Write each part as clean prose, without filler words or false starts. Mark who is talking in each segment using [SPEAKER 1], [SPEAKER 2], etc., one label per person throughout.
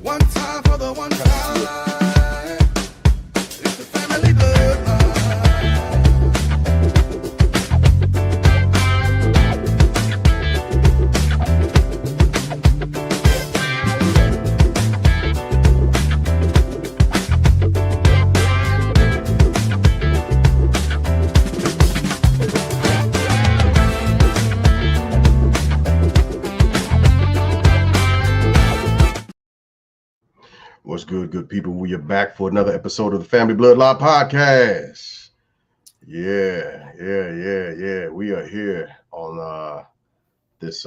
[SPEAKER 1] One time for the one time. It's the family bloodline.
[SPEAKER 2] What's good people? We are back for another episode of the Family Bloodline Podcast. Yeah. We are here on this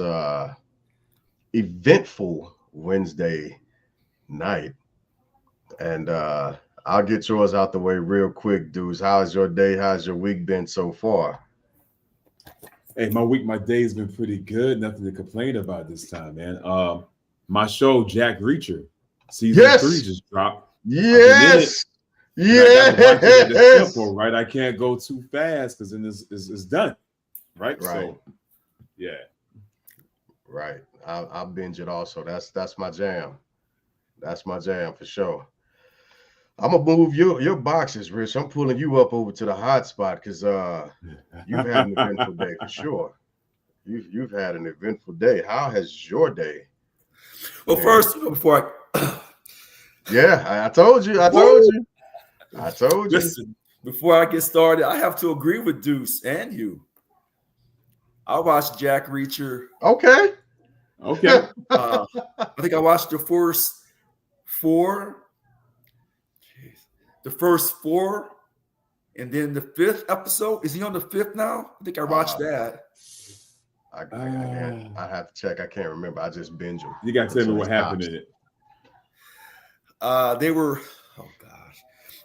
[SPEAKER 2] eventful Wednesday night. And I'll get yours out the way real quick, dudes. How's your day? How's your week been so far?
[SPEAKER 3] Hey, my day's been pretty good. Nothing to complain about this time, man. My show, Jack Reacher, season 3 just dropped.
[SPEAKER 2] Yes.
[SPEAKER 3] I gotta watch it at the tempo, right? I can't go too fast because then it's done. Right. So yeah.
[SPEAKER 2] Right. I'll binge it also. That's my jam. That's my jam for sure. I'm gonna move your boxes, Rich. I'm pulling you up over to the hot spot because you've had an eventful day for sure. You've had an eventful day. How has your day?
[SPEAKER 1] Well, first, before
[SPEAKER 2] I told you.
[SPEAKER 1] Listen, before I get started, I have to agree with Deuce and you. I watched Jack Reacher.
[SPEAKER 2] Okay.
[SPEAKER 1] I think I watched the first four. The first four, and then the fifth episode. Is he on the fifth now? I think I watched that.
[SPEAKER 2] I have to check. I can't remember. I just binge them.
[SPEAKER 3] You got to tell me what happened in it.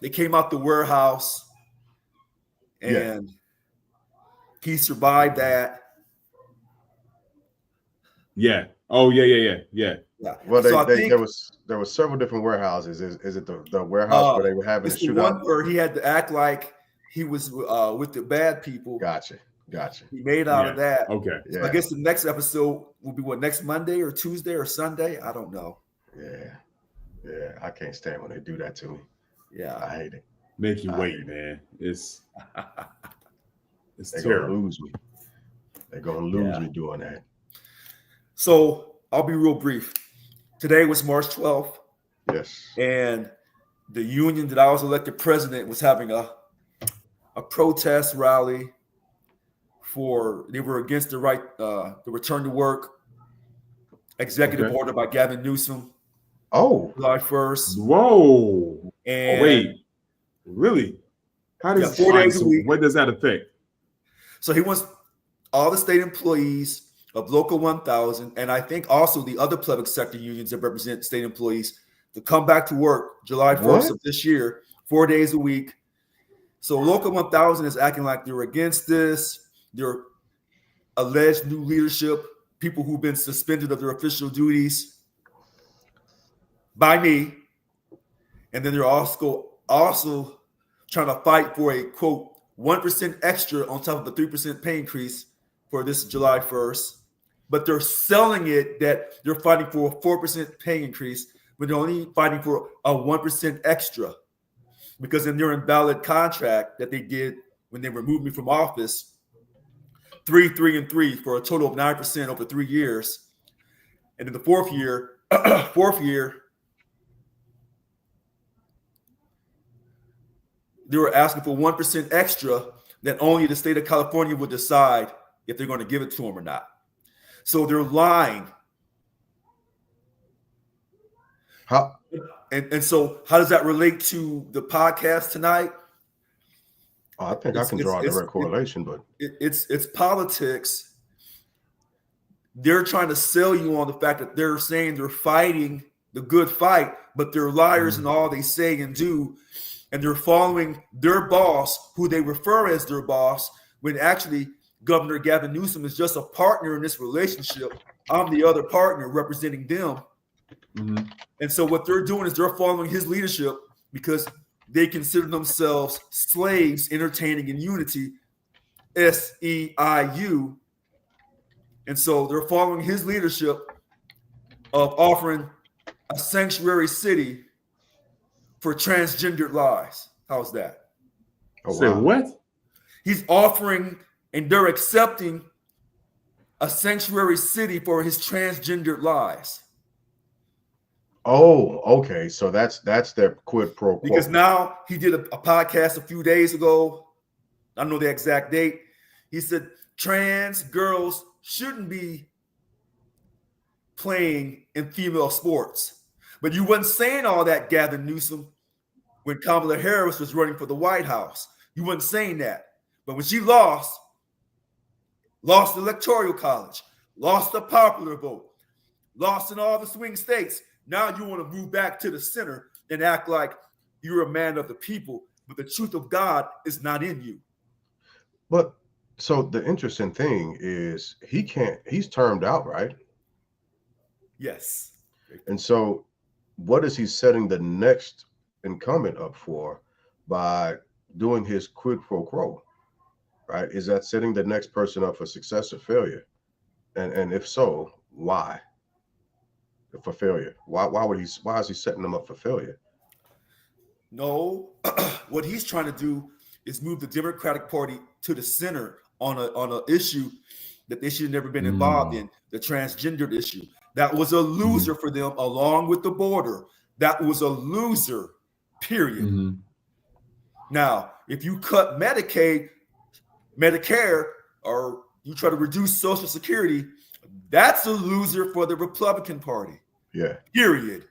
[SPEAKER 1] They came out the warehouse, and he survived that.
[SPEAKER 3] Yeah. Oh, yeah.
[SPEAKER 2] Well, there was several different warehouses. Is it the warehouse where they were having a shootout?
[SPEAKER 1] One where he had to act like he was with the bad people.
[SPEAKER 2] Gotcha.
[SPEAKER 1] He made out of that.
[SPEAKER 3] Okay.
[SPEAKER 1] So I guess the next episode will be next Monday or Tuesday or Sunday. I don't know.
[SPEAKER 2] Yeah. I can't stand when they do that to me.
[SPEAKER 1] Yeah,
[SPEAKER 2] I hate it.
[SPEAKER 3] Make you wait, man. It's
[SPEAKER 2] they're
[SPEAKER 3] terrible.
[SPEAKER 2] gonna lose me. They're gonna lose me doing that.
[SPEAKER 1] So I'll be real brief. Today was March 12th.
[SPEAKER 2] Yes.
[SPEAKER 1] And the union that I was elected president was having a protest rally they were against the return to work executive order by Gavin Newsom.
[SPEAKER 2] Oh,
[SPEAKER 1] July 1st.
[SPEAKER 3] Whoa.
[SPEAKER 1] And
[SPEAKER 3] wait, really? How does
[SPEAKER 1] 4 days a week?
[SPEAKER 3] What does that affect?
[SPEAKER 1] So he wants all the state employees of Local 1000, and I think also the other public sector unions that represent state employees to come back to work July 1st of this year, 4 days a week. So Local 1000 is acting like they're against this. They're alleged new leadership, people who've been suspended of their official duties by me. And then they're also trying to fight for a, quote, 1% extra on top of the 3% pay increase for this July 1st. But they're selling it that they're fighting for a 4% pay increase, but they're only fighting for a 1% extra because in their invalid contract that they did when they removed me from office, 3 for a total of 9% over 3 years. And in the fourth year, they were asking for 1% extra that only the state of California would decide if they're going to give it to them or not. So they're lying. And so how does that relate to the podcast tonight?
[SPEAKER 2] Oh, I think I can draw a direct correlation, but
[SPEAKER 1] it's politics. They're trying to sell you on the fact that they're saying they're fighting the good fight, but they're liars in all they say and do. And they're following their boss, who they refer as their boss, when actually Governor Gavin Newsom is just a partner in this relationship. I'm the other partner representing them. Mm-hmm. And so what they're doing is they're following his leadership because they consider themselves slaves entertaining in unity, SEIU. And so they're following his leadership of offering a sanctuary city for transgendered lives. How's that?
[SPEAKER 2] Oh,
[SPEAKER 3] Say
[SPEAKER 2] wow.
[SPEAKER 3] what?
[SPEAKER 1] He's offering and they're accepting a sanctuary city for his transgendered lies.
[SPEAKER 2] Oh, okay. So that's their quid pro quo.
[SPEAKER 1] Because now he did a podcast a few days ago. I don't know the exact date. He said trans girls shouldn't be playing in female sports. But you wasn't saying all that, Gavin Newsom, when Kamala Harris was running for the White House. You wasn't saying that. But when she lost the electoral college, lost the popular vote, lost in all the swing states, now you want to move back to the center and act like you're a man of the people, but the truth of God is not in you.
[SPEAKER 2] But so the interesting thing is he's termed out, right?
[SPEAKER 1] Yes.
[SPEAKER 2] And so what is he setting the next incumbent up for by doing his quid pro quo, right? Is that setting the next person up for success or failure? And if so, why? For failure. Why is he setting them up for failure?
[SPEAKER 1] No, what he's trying to do is move the Democratic Party to the center on an issue that they should have never been involved in, the transgendered issue. That was a loser for them, along with the border. That was a loser, period. Now, if you cut Medicaid, Medicare, or you try to reduce Social Security, that's a loser for the Republican Party.
[SPEAKER 2] Yeah.
[SPEAKER 1] Period.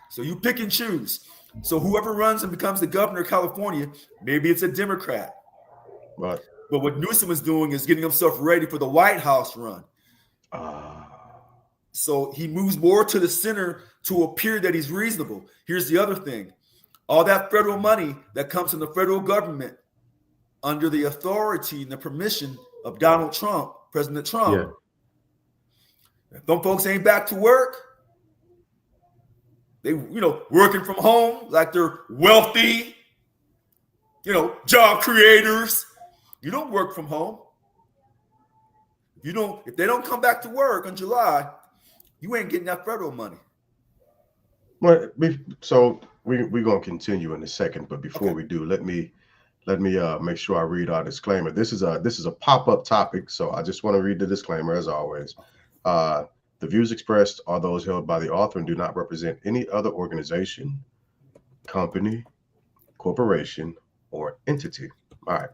[SPEAKER 1] So you pick and choose. So whoever runs and becomes the governor of California, maybe it's a Democrat.
[SPEAKER 2] Right.
[SPEAKER 1] But what Newsom is doing is getting himself ready for the White House run. So he moves more to the center to appear that he's reasonable. Here's the other thing. All that federal money that comes from the federal government under the authority and the permission of Donald Trump, President Trump. If them folks ain't back to work, they, working from home like they're wealthy, job creators. You don't work from home. If they don't come back to work in July, you ain't getting that federal money.
[SPEAKER 2] Well, so we're gonna continue in a second, but before we do, let me make sure I read our disclaimer. This is a pop-up topic, so I just want to read the disclaimer as always. The views expressed are those held by the author and do not represent any other organization, company, corporation, or entity. All right.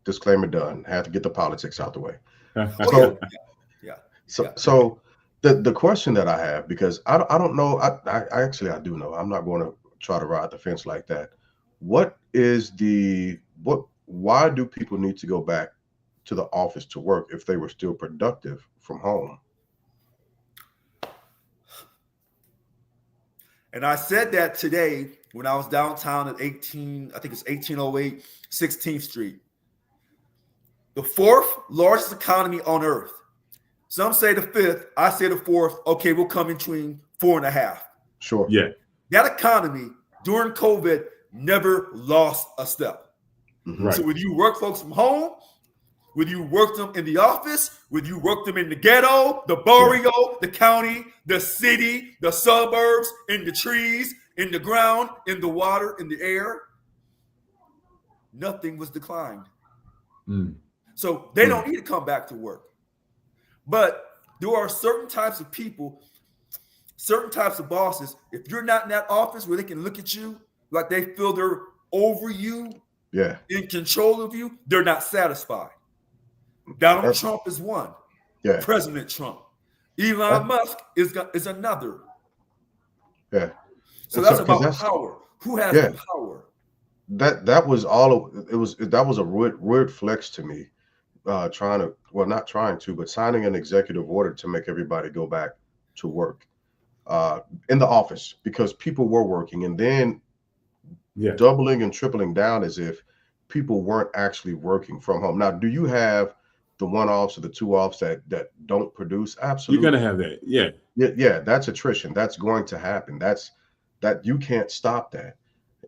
[SPEAKER 2] Disclaimer done. Had to get the politics out the way. So the question that I have, because I don't know, I do know. I'm not going to try to ride the fence like that. Why do people need to go back to the office to work if they were still productive from home?
[SPEAKER 1] And I said that today when I was downtown at 1808 16th Street. The fourth largest economy on earth. Some say the fifth, I say the fourth. Okay, we'll come in between 4.5.
[SPEAKER 2] Sure.
[SPEAKER 3] Yeah.
[SPEAKER 1] That economy during COVID never lost a step.
[SPEAKER 2] Right.
[SPEAKER 1] So whether you work folks from home, whether you work them in the office, whether you work them in the ghetto, the barrio, the county, the city, the suburbs, in the trees, in the ground, in the water, in the air, nothing was declined. So they don't need to come back to work. But there are certain types of people, certain types of bosses, if you're not in that office where they can look at you like they feel they're over you, in control of you, they're not satisfied. Donald Trump is one.
[SPEAKER 2] Yeah.
[SPEAKER 1] President Trump. Elon Musk is another.
[SPEAKER 2] Yeah.
[SPEAKER 1] So that's about power. Who has the power?
[SPEAKER 2] That was a weird flex to me. Not trying to, but signing an executive order to make everybody go back to work in the office because people were working, and then doubling and tripling down as if people weren't actually working from home. Now, do you have the one-offs or the two-offs that don't produce? Absolutely.
[SPEAKER 3] You're going to have that. Yeah.
[SPEAKER 2] Yeah. That's attrition. That's going to happen. That you can't stop that.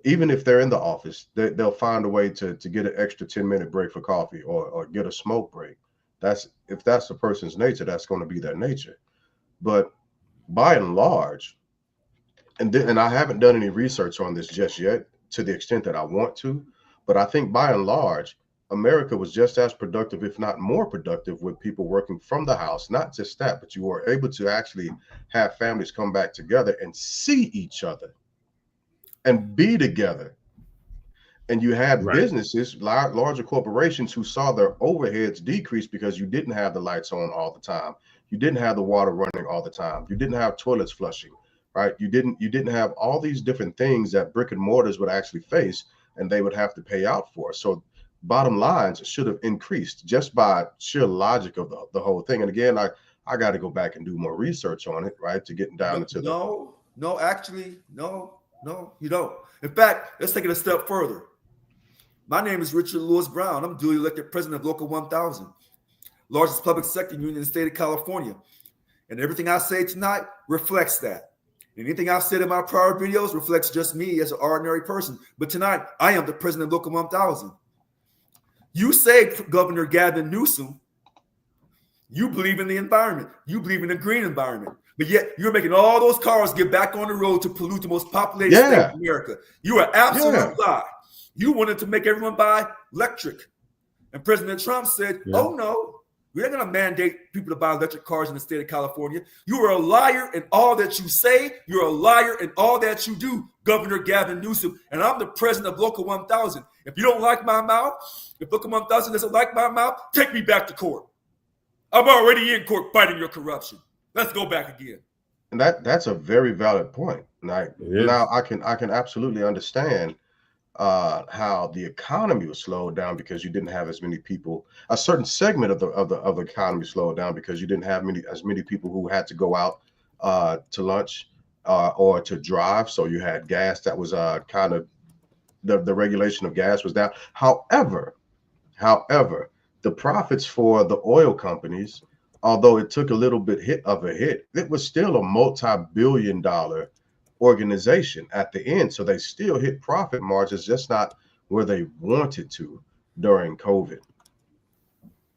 [SPEAKER 2] Even if they're in the office, they'll find a way to get an extra 10-minute break for coffee or get a smoke break. If that's the person's nature, that's going to be their nature. But by and large, and I haven't done any research on this just yet to the extent that I want to, but I think by and large, America was just as productive, if not more productive, with people working from the house. Not just that, but you were able to actually have families come back together and see each other and be together. And you had businesses, larger corporations, who saw their overheads decrease because you didn't have the lights on all the time. You didn't have the water running all the time. You didn't have toilets flushing, right? You didn't have all these different things that brick and mortars would actually face, and they would have to pay out for. So bottom lines should have increased just by sheer logic of the whole thing. And again, I got to go back and do more research on it, right? To get down into
[SPEAKER 1] no, you don't. In fact, let's take it a step further. My name is Richard Lewis Brown. I'm duly elected president of Local 1000, largest public sector union in the state of California. And everything I say tonight reflects that. Anything I've said in my prior videos reflects just me as an ordinary person. But tonight, I am the president of Local 1000. You say, Governor Gavin Newsom, you believe in the environment. You believe in the green environment. But yet you're making all those cars get back on the road to pollute the most populated state in America. You are absolute lie. You wanted to make everyone buy electric. And President Trump said, oh, no, we're not going to mandate people to buy electric cars in the state of California. You are a liar in all that you say. You're a liar in all that you do, Governor Gavin Newsom. And I'm the president of Local 1000. If you don't like my mouth, if Local 1000 doesn't like my mouth, take me back to court. I'm already in court fighting your corruption. Let's go back again.
[SPEAKER 2] And that's a very valid point. Now I can absolutely understand how the economy was slowed down because you didn't have as many people. A certain segment of the economy slowed down because you didn't have as many people who had to go out to lunch or to drive. So you had gas that was kind of the regulation of gas was down. However, the profits for the oil companies, although it took a little bit of a hit, it was still a multi-billion-dollar organization at the end. So they still hit profit margins, just not where they wanted to during COVID.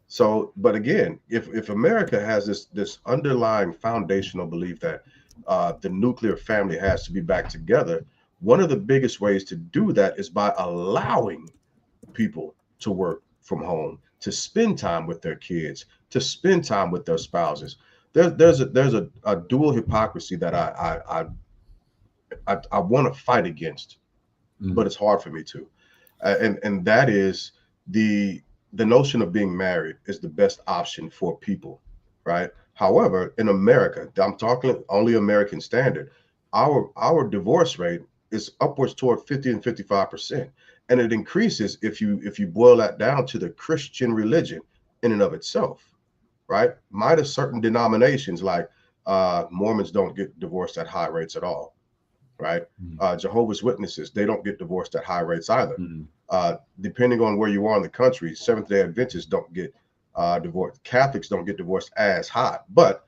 [SPEAKER 2] So, but again, if America has this underlying foundational belief that the nuclear family has to be back together, one of the biggest ways to do that is by allowing people to work from home, to spend time with their kids, to spend time with their spouses. There's a dual hypocrisy that I want to fight against, but it's hard for me to, and that is the notion of being married is the best option for people, right? However, in America, I'm talking only American standard, our divorce rate is upwards toward 50 and 55%. And it increases if you boil that down to the Christian religion in and of itself, right? Minus certain denominations like Mormons don't get divorced at high rates at all, right? Jehovah's Witnesses, they don't get divorced at high rates either. Depending on where you are in the country, Seventh-day Adventists don't get divorced. Catholics don't get divorced as high. But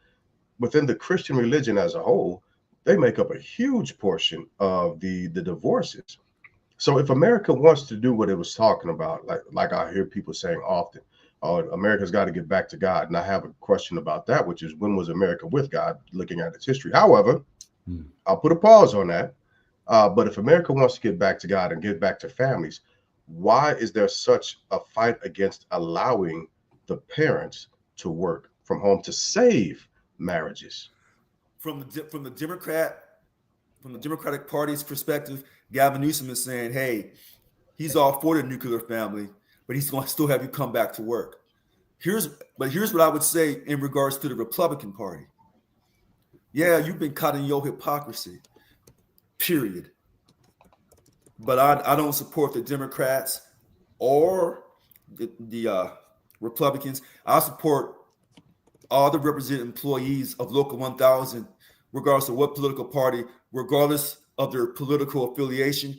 [SPEAKER 2] within the Christian religion as a whole, they make up a huge portion of the divorces. So if America wants to do what it was talking about, like I hear people saying often, America's got to get back to God. And I have a question about that, which is, when was America with God, looking at its history? However, I'll put a pause on that. But if America wants to get back to God and get back to families, why is there such a fight against allowing the parents to work from home to save marriages?
[SPEAKER 1] From the Democratic Party's perspective, Gavin Newsom is saying, hey, he's all for the nuclear family, but he's going to still have you come back to work. Here's what I would say in regards to the Republican Party. Yeah, you've been caught in your hypocrisy, period. But I don't support the Democrats or the Republicans. I support all the represented employees of Local 1000, regardless of what political party, regardless of their political affiliation,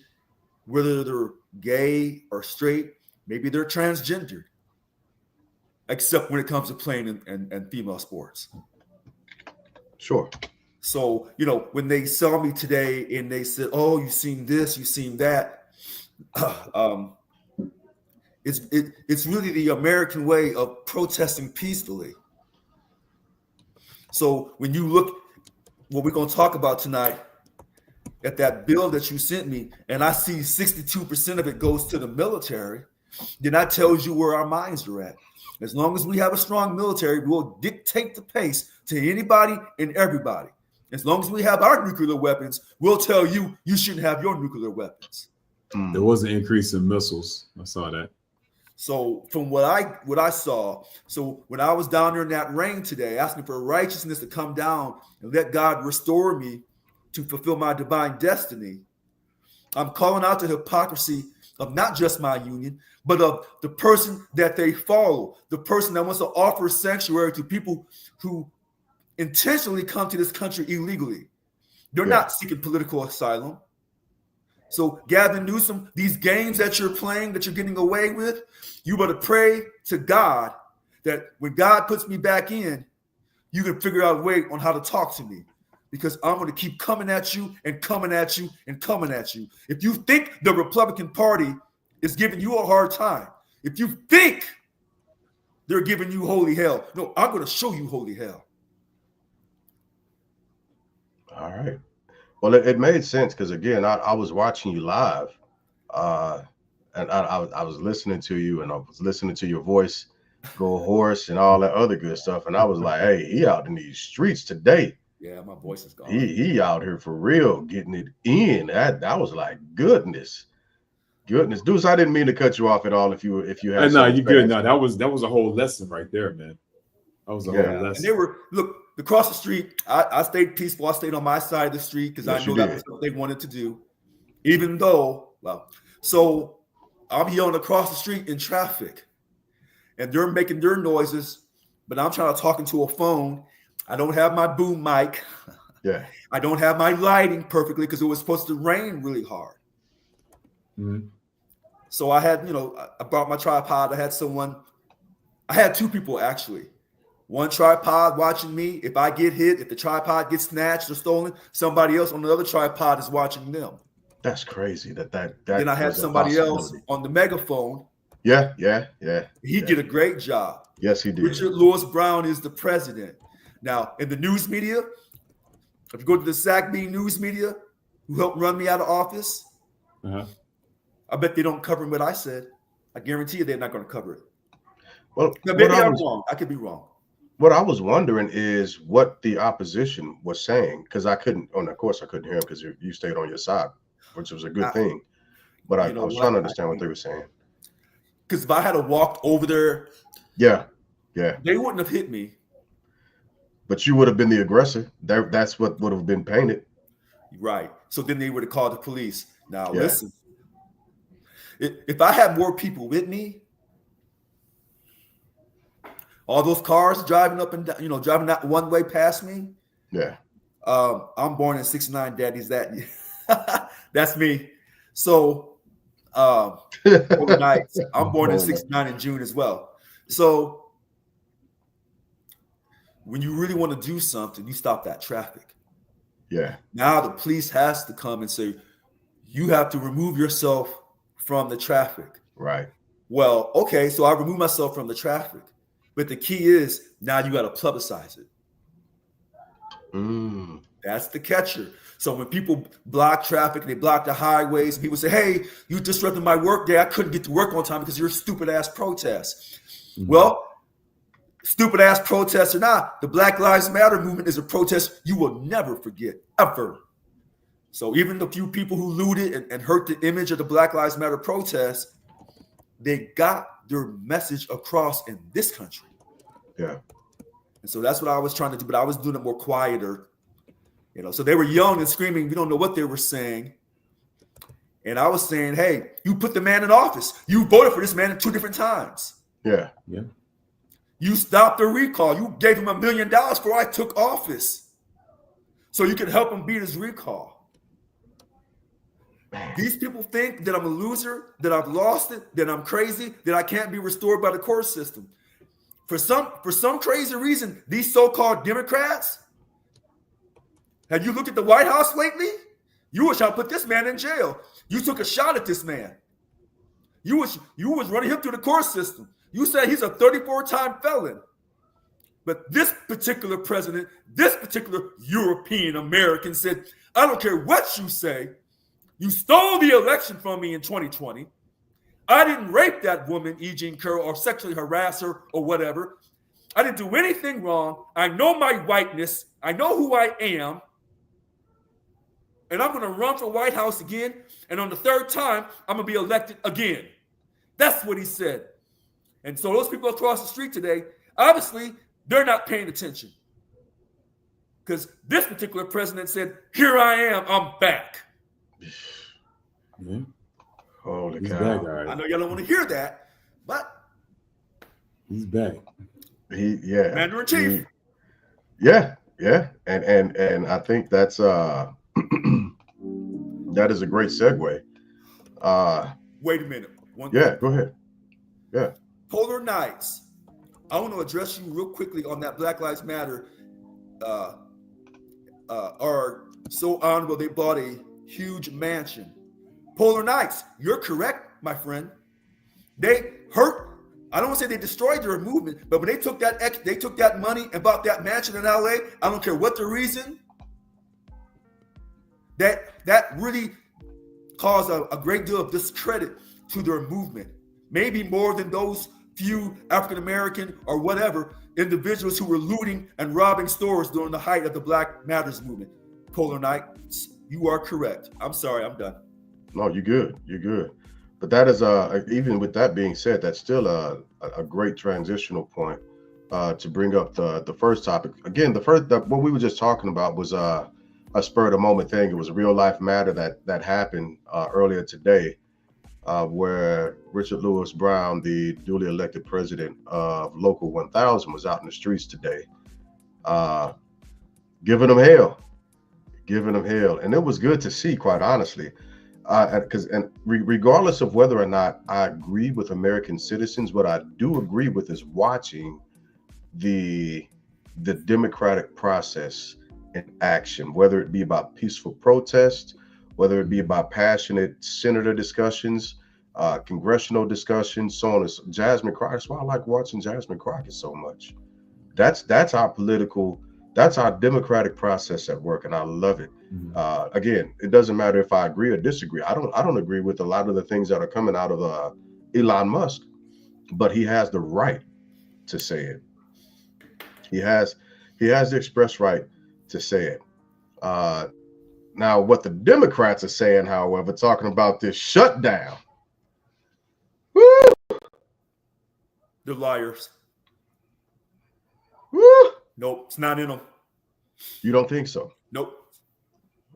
[SPEAKER 1] whether they're gay or straight, maybe they're transgender, except when it comes to playing and female sports.
[SPEAKER 2] Sure.
[SPEAKER 1] So, when they saw me today and they said, oh, you've seen this, you've seen that, it's really the American way of protesting peacefully. So when you look what we're going to talk about tonight at that bill that you sent me, and I see 62% of it goes to the military, then that tells you where our minds are at. As long as we have a strong military, we'll dictate the pace to anybody and everybody. As long as we have our nuclear weapons, we'll tell you you shouldn't have your nuclear weapons.
[SPEAKER 3] There was an increase in missiles. I saw that.
[SPEAKER 1] So from what I saw, so when I was down there in that rain today, asking for righteousness to come down and let God restore me to fulfill my divine destiny, I'm calling out the hypocrisy of not just my union, but of the person that they follow, the person that wants to offer sanctuary to people who intentionally come to this country illegally. They're not seeking political asylum. So Gavin Newsom, these games that you're playing, that you're getting away with, you better pray to God that when God puts me back in, you can figure out a way on how to talk to me, because I'm going to keep coming at you and coming at you and coming at you. If you think the Republican Party is giving you a hard time, if you think they're giving you holy hell, no, I'm going to show you holy hell.
[SPEAKER 2] All right. Well, it made sense because, again, I was watching you live, and I was listening to you, and I was listening to your voice go hoarse and all that other good stuff, and I was like, hey, he out in these streets today.
[SPEAKER 1] Yeah, my voice is gone.
[SPEAKER 2] He out here for real, getting it in. That was like goodness. Deuce, I didn't mean to cut you off at all. If you had,
[SPEAKER 3] no, you good. No, that was a whole lesson right there, man. That was a whole lesson.
[SPEAKER 1] And they were across the street. I stayed peaceful. I stayed on my side of the street because I knew that was what they wanted to do. Even though, so I'm yelling across the street in traffic, and they're making their noises, but I'm trying to talk into a phone. I don't have my boom mic.
[SPEAKER 2] Yeah.
[SPEAKER 1] I don't have my lighting perfectly because it was supposed to rain really hard.
[SPEAKER 3] Mm-hmm.
[SPEAKER 1] So I had, I brought my tripod. I had two people actually. One tripod watching me. If I get hit, if the tripod gets snatched or stolen, somebody else on the other tripod is watching them.
[SPEAKER 2] That's crazy. That
[SPEAKER 1] Then I had somebody else on the megaphone.
[SPEAKER 2] Yeah.
[SPEAKER 1] He did a great job.
[SPEAKER 2] Yes, he did.
[SPEAKER 1] Richard Lewis Brown is the president. Now, in the news media, if you go to the SACB news media, who helped run me out of office, I bet they don't cover what I said. I guarantee you they're not going to cover it.
[SPEAKER 2] Well,
[SPEAKER 1] now, maybe I'm wrong. I could be wrong.
[SPEAKER 2] What I was wondering is what the opposition was saying, because I couldn't, of course I couldn't hear him because you stayed on your side, which was a good thing. But I was trying to understand what they were saying.
[SPEAKER 1] Because if I had walked over there, they wouldn't have hit me.
[SPEAKER 2] But you would have been the aggressor. That's what would have been painted.
[SPEAKER 1] Right. So then they would have called the police. Now, listen, if I had more people with me, all those cars driving up and down, driving that one way past me.
[SPEAKER 2] Yeah.
[SPEAKER 1] I'm born in '69, daddy's that. That's me. So overnight, I'm born in '69 in June as well. So when you really want to do something, you stop that traffic.
[SPEAKER 2] Yeah.
[SPEAKER 1] Now the police has to come and say, you have to remove yourself from the traffic.
[SPEAKER 2] Right.
[SPEAKER 1] Well, okay, so I remove myself from the traffic. But the key is now you got to publicize it. That's the catcher. So when people block traffic and they block the highways, and people say, hey, you disrupted my work day. I couldn't get to work on time because of your stupid ass protests. Well, stupid ass protests or not, the Black Lives Matter movement is a protest you will never forget, ever. So even the few people who looted and hurt the image of the Black Lives Matter protest, they got their message across in this country.
[SPEAKER 2] Yeah.
[SPEAKER 1] And so that's what I was trying to do, but I was doing it more quieter. So they were yelling and screaming. We don't know what they were saying. And I was saying, hey, you put the man in office. You voted for this man at 2 different times.
[SPEAKER 2] Yeah.
[SPEAKER 1] You stopped the recall. You gave him $1 million before I took office, so you could help him beat his recall. These people think that I'm a loser, that I've lost it, that I'm crazy, that I can't be restored by the court system. For some crazy reason, these so-called Democrats, have you looked at the White House lately? You wish I put this man in jail. You took a shot at this man. You was running him through the court system. You said he's a 34-time felon. But this particular president, this particular European American said, I don't care what you say. You stole the election from me in 2020. I didn't rape that woman, E. Jean Carroll, or sexually harass her or whatever. I didn't do anything wrong. I know my whiteness. I know who I am. And I'm going to run for White House again. And on the third time, I'm going to be elected again. That's what he said. And so those people across the street today, obviously, they're not paying attention. Because this particular president said, here I am, I'm back.
[SPEAKER 3] Yeah.
[SPEAKER 2] Holy
[SPEAKER 3] He's
[SPEAKER 2] cow.
[SPEAKER 3] back, all right.
[SPEAKER 1] I know y'all don't want to hear that, but
[SPEAKER 3] He's back.
[SPEAKER 1] Commander in Chief.
[SPEAKER 2] Yeah. And I think that's that is a great segue.
[SPEAKER 1] Wait a minute.
[SPEAKER 2] Go ahead. Yeah.
[SPEAKER 1] Polar Nights. I want to address you real quickly on that Black Lives Matter. Are so honorable they bought a huge mansion. Polar Nights, you're correct, my friend. They hurt. I don't want to say they destroyed their movement, but when they took that money and bought that mansion in LA, I don't care what the reason. That really caused a great deal of discredit to their movement. Maybe more than those few African American or whatever individuals who were looting and robbing stores during the height of the Black Matters movement. Polar Nights, you are correct. I'm sorry, I'm done.
[SPEAKER 2] No, you're good. You're good. But that is even with that being said, that's still a great transitional point to bring up the first topic. Again, what we were just talking about was a spur of the moment thing. It was a real life matter that happened earlier today, where Richard Lewis Brown, the duly elected president of Local 1000, was out in the streets today, giving them hell, and it was good to see, quite honestly. Because regardless of whether or not I agree with American citizens, what I do agree with is watching the democratic process in action, whether it be about peaceful protest, whether it be about passionate senator discussions, congressional discussions, so on. As Jasmine Crockett, that's why I like watching Jasmine Crockett so much. That's our democratic process at work, and I love it. Mm-hmm. Again, it doesn't matter if I agree or disagree. I don't agree with a lot of the things that are coming out of Elon Musk, but he has the right to say it. He has the express right to say it. Now, what the Democrats are saying, however, talking about this shutdown, woo,
[SPEAKER 1] they're liars.
[SPEAKER 2] Woo.
[SPEAKER 1] Nope, it's not in them.
[SPEAKER 2] You don't think so?
[SPEAKER 1] Nope.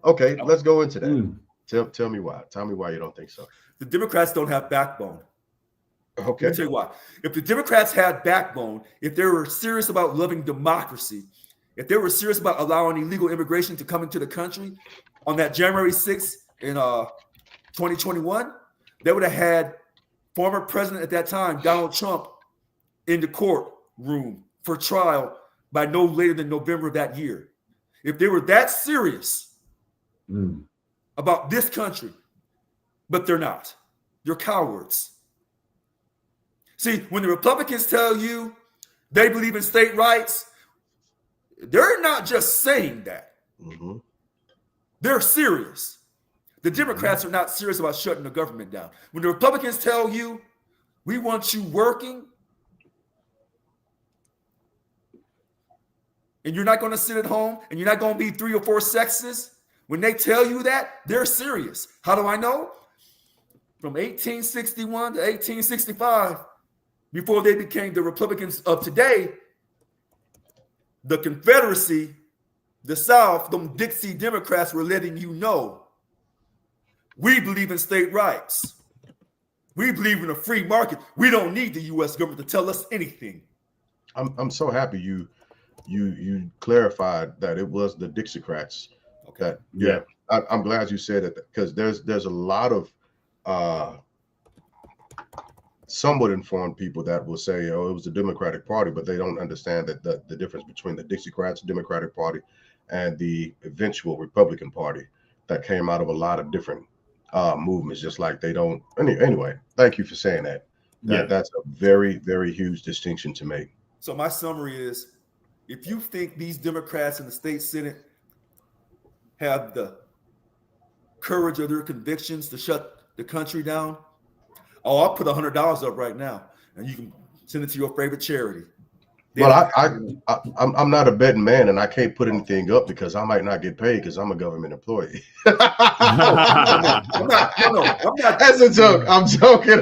[SPEAKER 2] Okay, let's go into that. Tell me why. Tell me why you don't think so.
[SPEAKER 1] The Democrats don't have backbone.
[SPEAKER 2] Okay.
[SPEAKER 1] Let me tell you why. If the Democrats had backbone, if they were serious about loving democracy, if they were serious about allowing illegal immigration to come into the country on that January 6th in 2021, they would have had former president at that time, Donald Trump, in the courtroom for trial by no later than November of that year. If they were that serious about this country, but they're not. They're cowards. See, when the Republicans tell you they believe in state rights, they're not just saying that. Mm-hmm. They're serious. The Democrats are not serious about shutting the government down. When the Republicans tell you, we want you working, and you're not going to sit at home, and you're not going to be 3 or 4 sexes, when they tell you that, they're serious. How do I know? From 1861 to 1865, before they became the Republicans of today, the Confederacy, the South, them Dixie Democrats were letting you know, we believe in state rights. We believe in a free market. We don't need the U.S. government to tell us anything.
[SPEAKER 2] I'm so happy you clarified that it was the Dixiecrats. Okay. Yeah. I'm glad you said it, because there's a lot of somewhat informed people that will say, oh, it was the Democratic Party, but they don't understand that the difference between the Dixiecrats, Democratic Party, and the eventual Republican Party that came out of a lot of different movements, just like they don't. Anyway, thank you for saying that. That's a very, very huge distinction to make.
[SPEAKER 1] So my summary is, if you think these Democrats in the state Senate have the courage of their convictions to shut the country down, I'll put $100 up right now, and you can send it to your favorite charity.
[SPEAKER 2] Well, I'm not a betting man, and I can't put anything up because I might not get paid because I'm a government employee.
[SPEAKER 1] I'm not.
[SPEAKER 2] That's a joke. I'm joking.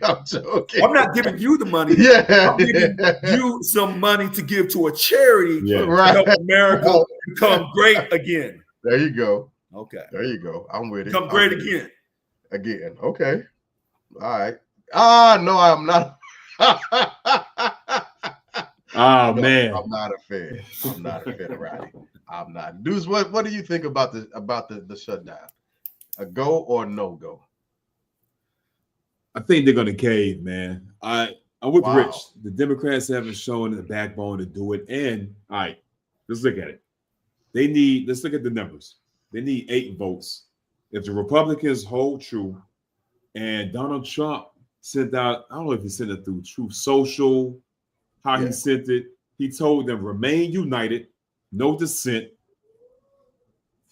[SPEAKER 1] I'm not giving you the money.
[SPEAKER 2] Yeah,
[SPEAKER 1] I'm giving you some money to give to a charity to
[SPEAKER 2] right.
[SPEAKER 1] help America become great again.
[SPEAKER 2] There you go.
[SPEAKER 1] Okay.
[SPEAKER 2] There you go. I'm with it.
[SPEAKER 1] Become great again.
[SPEAKER 2] Again. Okay. All right. No, I'm not.
[SPEAKER 3] Oh
[SPEAKER 2] no,
[SPEAKER 3] man,
[SPEAKER 2] I'm not a fan. I'm not a federati. I'm not. Dudes, what do you think about the shutdown? A go or no go?
[SPEAKER 3] I think they're gonna cave, man. I'm with
[SPEAKER 2] Wow.
[SPEAKER 3] Rich. The Democrats haven't shown the backbone to do it. And all right, let's look at it. Let's look at the numbers. They need 8 votes. If the Republicans hold true, and Donald Trump sent out, I don't know if he sent it through Truth Social, how he sent it. He told them, remain united, no dissent,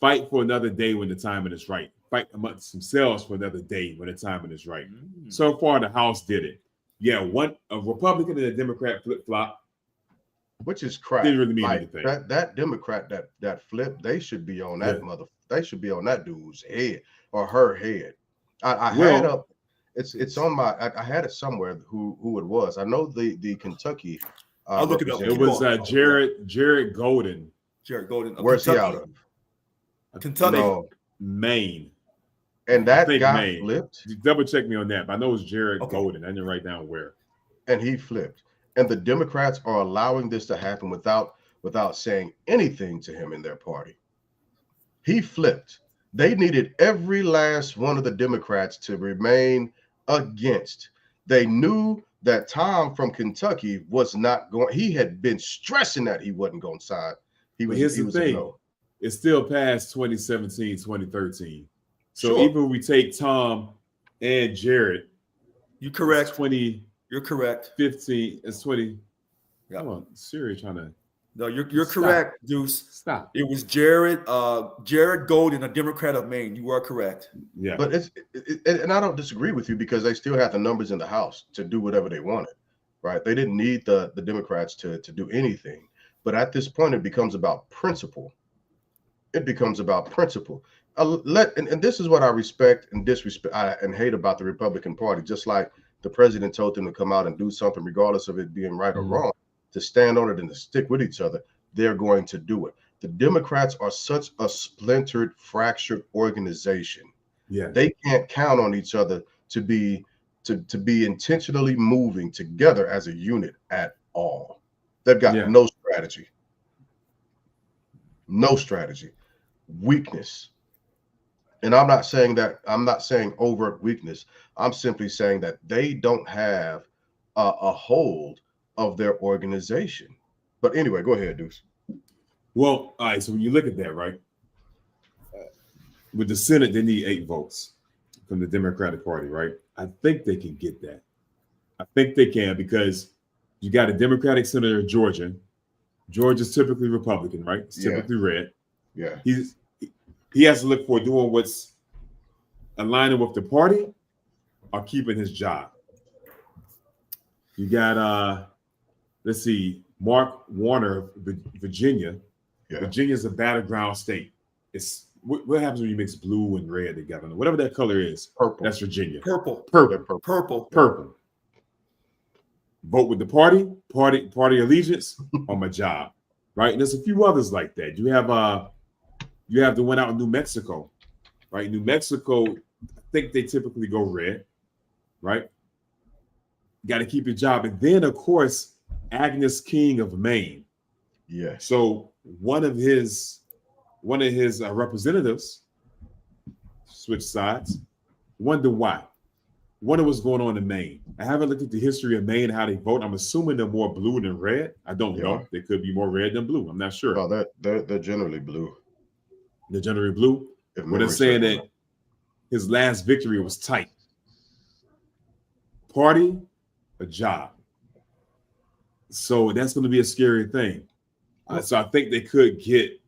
[SPEAKER 3] fight for another day when the timing is right. Fight amongst themselves for another day when the timing is right. So far, the House did it. Yeah, a Republican and a Democrat flip-flop.
[SPEAKER 2] Which is crap.
[SPEAKER 3] Didn't really mean anything.
[SPEAKER 2] That Democrat that flip, they should be on that they should be on that dude's head or her head. I had it somewhere who it was. I know the Kentucky.
[SPEAKER 1] I'll look it up.
[SPEAKER 3] It was Jared Golden.
[SPEAKER 1] Jared Golden.
[SPEAKER 2] Where's he out of?
[SPEAKER 1] Kentucky.
[SPEAKER 2] No.
[SPEAKER 3] Maine.
[SPEAKER 2] And that guy flipped.
[SPEAKER 3] You double check me on that, but I know it's Jared Golden. I didn't write down where.
[SPEAKER 2] And he flipped. And the Democrats are allowing this to happen without saying anything to him in their party. He flipped. They needed every last one of the Democrats to remain against. They knew that Tom from Kentucky was not going. He had been stressing that he wasn't going to sign.
[SPEAKER 3] Here's the thing. It's still past 2017, 2013. So even if we take Tom and Jared,
[SPEAKER 1] you're correct.
[SPEAKER 3] 20.
[SPEAKER 1] You're correct.
[SPEAKER 3] 15. It's 20.
[SPEAKER 1] Yeah.
[SPEAKER 3] Come on, Siri trying to.
[SPEAKER 1] No, you're correct, Deuce.
[SPEAKER 3] Stop.
[SPEAKER 1] It was Jared Golden, a Democrat of Maine. You are correct.
[SPEAKER 3] Yeah.
[SPEAKER 2] But and I don't disagree with you because they still had the numbers in the House to do whatever they wanted, right? They didn't need the Democrats to do anything. But at this point, it becomes about principle. It becomes about principle. And this is what I respect and disrespect and hate about the Republican Party. Just like the president told them to come out and do something, regardless of it being right or wrong, to stand on it and to stick with each other, they're going to do it. The Democrats are such a splintered, fractured organization.
[SPEAKER 3] Yeah,
[SPEAKER 2] they can't count on each other to be intentionally moving together as a unit at all. They've got no strategy. No strategy. Weakness. And I'm not saying overt weakness. I'm simply saying that they don't have a hold of their organization. But anyway, go ahead, Deuce.
[SPEAKER 3] Well, all right. So when you look at that, right, with the Senate, they need 8 votes from the Democratic Party, right? I think they can get that. I think they can because you got a Democratic senator in Georgia. Georgia's typically Republican, right? It's typically red.
[SPEAKER 2] Yeah.
[SPEAKER 3] He has to look for doing what's aligning with the party or keeping his job. You got let's see, Mark Warner, Virginia. Yeah. Virginia's a battleground state. It's what happens when you mix blue and red together? Whatever that color is,
[SPEAKER 2] purple.
[SPEAKER 3] That's Virginia.
[SPEAKER 1] Purple.
[SPEAKER 3] Vote with the party allegiance on my job, right? And there's a few others like that. You have the one out in New Mexico, right? New Mexico, I think they typically go red, right? Got to keep your job. And then, of course, Agnes King of Maine.
[SPEAKER 2] Yeah.
[SPEAKER 3] So one of his representatives switched sides. Wonder why. Wonder what's going on in Maine. I haven't looked at the history of Maine, how they vote. I'm assuming they're more blue than red. I don't know. They could be more red than blue. I'm not sure.
[SPEAKER 2] No, they're generally blue.
[SPEAKER 3] They're generally blue. But they're saying that his last victory was tight. Party, a job. So that's going to be a scary thing. So I think they could get.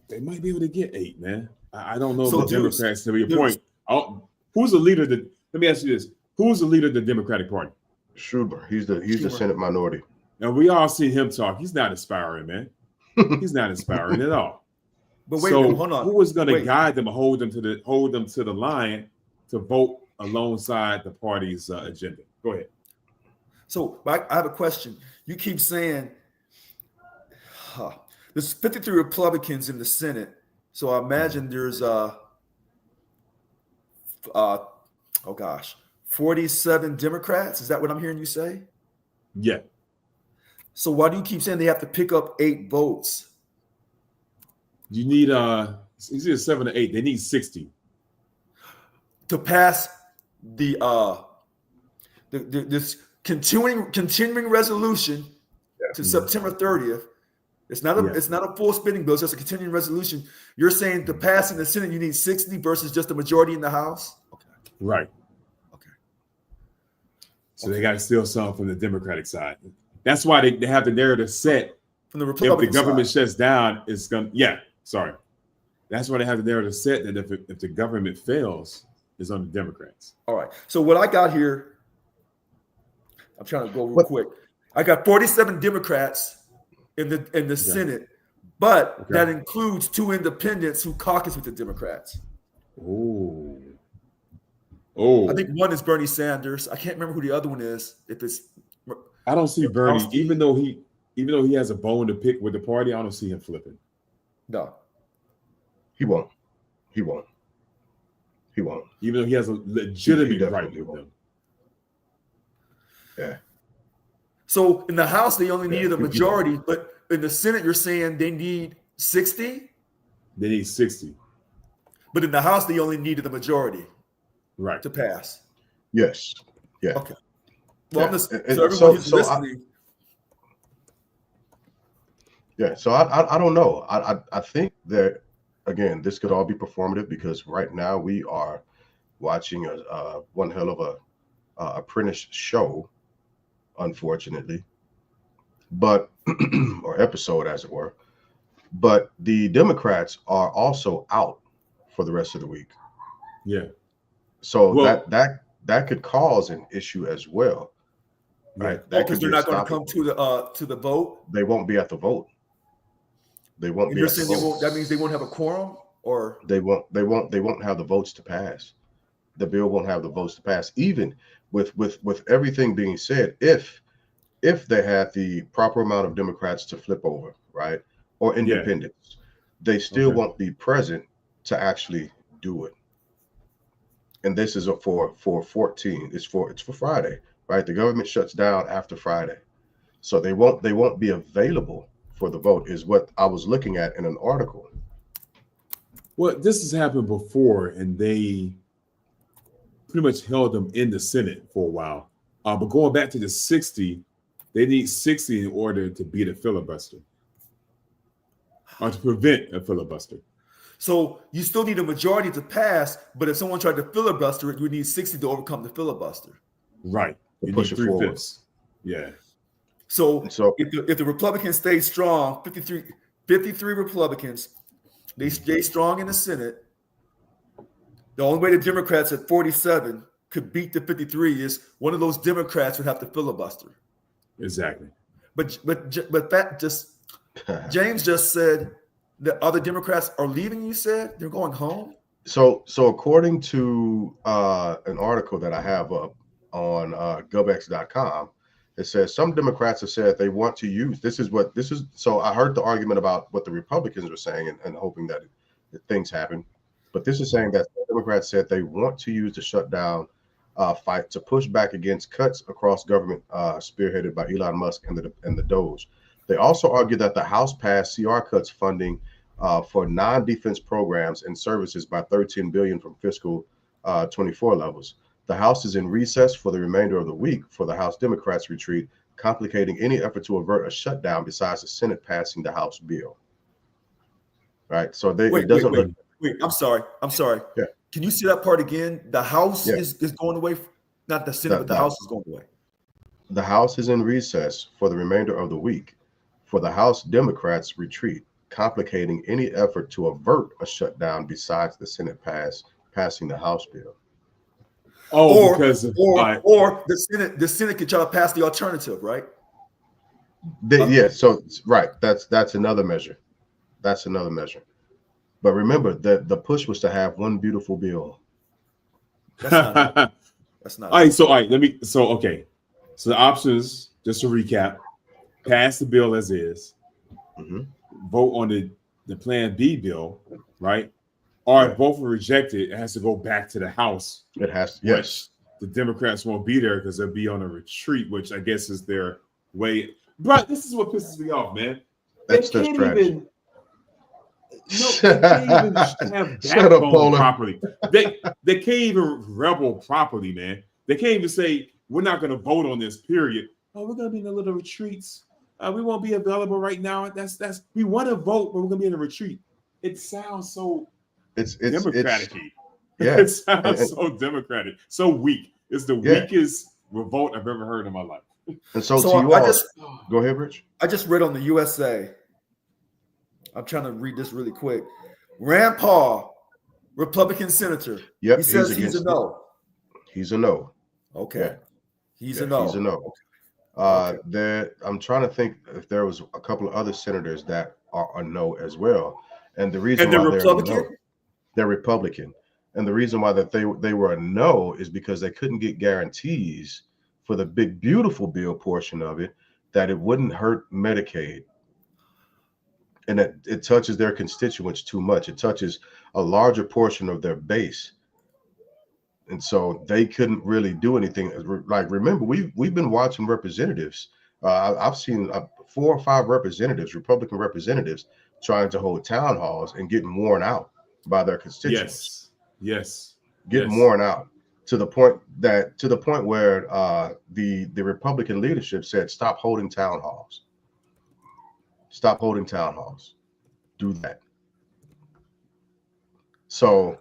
[SPEAKER 3] They might be able to get 8, man. I don't know
[SPEAKER 1] So,
[SPEAKER 3] if the Democrats, to your
[SPEAKER 1] Deuce.
[SPEAKER 3] point, who's the leader? Let me ask you this: who's the leader of the Democratic Party?
[SPEAKER 2] Schumer. He's the
[SPEAKER 1] Schumer.
[SPEAKER 2] Senate minority.
[SPEAKER 3] And we all see him talk. He's not inspiring, man. He's not inspiring at all.
[SPEAKER 1] But wait,
[SPEAKER 3] so
[SPEAKER 1] hold on.
[SPEAKER 3] Who is going to guide them, hold them to the line to vote alongside the party's agenda? Go ahead.
[SPEAKER 1] So I have a question. You keep saying there's 53 Republicans in the Senate. So I imagine there's 47 Democrats. Is that what I'm hearing you say?
[SPEAKER 3] Yeah.
[SPEAKER 1] So why do you keep saying they have to pick up 8 votes?
[SPEAKER 3] You need it's either 7 or 8. They need 60
[SPEAKER 1] to pass this continuing resolution to September 30th. It's not a full spending bill. It's just a continuing resolution. You're saying to pass in the Senate, you need 60 versus just a majority in the House? Okay.
[SPEAKER 3] Right.
[SPEAKER 1] Okay.
[SPEAKER 3] So they got to steal some from the Democratic side. That's why they have the narrative set.
[SPEAKER 1] From the Republican
[SPEAKER 3] if the government
[SPEAKER 1] side.
[SPEAKER 3] shuts down, it's going to, sorry. That's why they have the narrative set that if the government fails, it's on the Democrats.
[SPEAKER 1] All right. So what I got here, I'm trying to go real quick. I got 47 Democrats in the Senate, but that includes 2 independents who caucus with the Democrats.
[SPEAKER 3] Oh.
[SPEAKER 1] I think one is Bernie Sanders. I can't remember who the other one is.
[SPEAKER 3] I don't see Bernie, even though he has a bone to pick with the party, I don't see him flipping.
[SPEAKER 1] No.
[SPEAKER 2] He won't.
[SPEAKER 3] Even though he has a legitimate right with them.
[SPEAKER 2] Yeah.
[SPEAKER 1] So in the House, they only needed a majority, but in the Senate, you're saying they need 60?
[SPEAKER 3] They need 60.
[SPEAKER 1] But in the House, they only needed a majority.
[SPEAKER 3] Right.
[SPEAKER 1] To pass.
[SPEAKER 2] Yes. Yeah.
[SPEAKER 1] Okay. Well, I'm just, so everyone who's listening.
[SPEAKER 2] So I don't know. I think that, again, this could all be performative because right now we are watching one hell of a apprentice show, unfortunately, but or episode as it were. But the Democrats are also out for the rest of the week.
[SPEAKER 3] Yeah.
[SPEAKER 2] So that could cause an issue as well, right?
[SPEAKER 1] Because they're not going to come to the vote.
[SPEAKER 2] They won't be at the vote. They won't.
[SPEAKER 1] And you're saying they won't. That means they won't have a quorum, or
[SPEAKER 2] they won't have the votes to pass. The bill won't have the votes to pass, even with everything being said. If they had the proper amount of Democrats to flip over, right, or independents, they still won't be present to actually do it. And this is for 14. It's for Friday, right? The government shuts down after Friday, so they won't be available for the vote. Is what I was looking at in an article.
[SPEAKER 3] Well, this has happened before, and they pretty much held them in the Senate for a while. But going back to the 60, they need 60 in order to beat a filibuster or to prevent a filibuster.
[SPEAKER 1] So you still need a majority to pass, but if someone tried to filibuster it, you would need 60 to overcome the filibuster.
[SPEAKER 3] Right. You
[SPEAKER 2] push
[SPEAKER 3] need
[SPEAKER 2] it forward.
[SPEAKER 3] 3/5. Yeah.
[SPEAKER 1] So if the Republicans stay strong, 53 Republicans, they stay strong in the Senate. The only way the Democrats at 47 could beat the 53 is one of those Democrats would have to filibuster.
[SPEAKER 3] Exactly.
[SPEAKER 1] But that just James just said that other Democrats are leaving. You said they're going home.
[SPEAKER 2] So according to an article that I have up on govx.com, it says some Democrats have said they want to use so I heard the argument about what the Republicans were saying and hoping that things happen, but this is saying that Democrats said they want to use the shutdown fight to push back against cuts across government spearheaded by Elon Musk and the Doge. They also argue that the House passed CR cuts funding for non-defense programs and services by $13 billion from fiscal 24 levels. The House is in recess for the remainder of the week for the House Democrats retreat, complicating any effort to avert a shutdown besides the Senate passing the House bill. Right. So
[SPEAKER 1] Wait, I'm sorry.
[SPEAKER 2] Yeah.
[SPEAKER 1] Can you see that part again? The House is going away, not the Senate, but the House is going away.
[SPEAKER 2] The House is in recess for the remainder of the week for the House Democrats' retreat, complicating any effort to avert a shutdown besides the Senate passing the House bill.
[SPEAKER 1] Or
[SPEAKER 3] because
[SPEAKER 1] the Senate could try to pass the alternative, right?
[SPEAKER 2] So right, that's another measure. That's another measure. But remember that the push was to have one beautiful bill.
[SPEAKER 1] That's not. That's not.
[SPEAKER 3] All right. So okay. So the options, just to recap: pass the bill as is, vote on the Plan B bill, right? Or if both are rejected, it has to go back to the House.
[SPEAKER 2] It has to, yes.
[SPEAKER 3] The Democrats won't be there because they'll be on a retreat, which I guess is their way. But this is what pisses me off, man.
[SPEAKER 2] That's their strategy.
[SPEAKER 3] They can't even have backbone properly. They can't even rebel properly, man. They can't even say we're not going to vote on this. Period. Oh, we're going to be in a little retreats. We won't be available right now. That's we want to vote, but we're going to be in a retreat. It sounds so democratic.
[SPEAKER 2] Yeah,
[SPEAKER 3] it sounds so democratic, so weak. It's the weakest revolt I've ever heard in my life.
[SPEAKER 2] And so to you all, go ahead, Rich.
[SPEAKER 1] I just read on the USA. I'm trying to read this really quick. Rand Paul, Republican senator.
[SPEAKER 2] Yep,
[SPEAKER 1] he says he's a no.
[SPEAKER 2] He's a no.
[SPEAKER 1] Okay.
[SPEAKER 2] Yeah.
[SPEAKER 1] He's a no.
[SPEAKER 2] He's a no. I'm trying to think if there was a couple of other senators that are a no as well. And the reason why they're Republican. And the reason why that they were a no is because they couldn't get guarantees for the big beautiful bill portion of it that it wouldn't hurt Medicaid. And that it touches their constituents too much. It touches a larger portion of their base. And so they couldn't really do anything. Like, remember, we've been watching representatives. I've seen 4 or 5 representatives, Republican representatives, trying to hold town halls and getting worn out by their constituents.
[SPEAKER 3] Yes.
[SPEAKER 2] Getting worn out to the point where the Republican leadership said, "Stop holding town halls. Stop holding town halls. Do that." So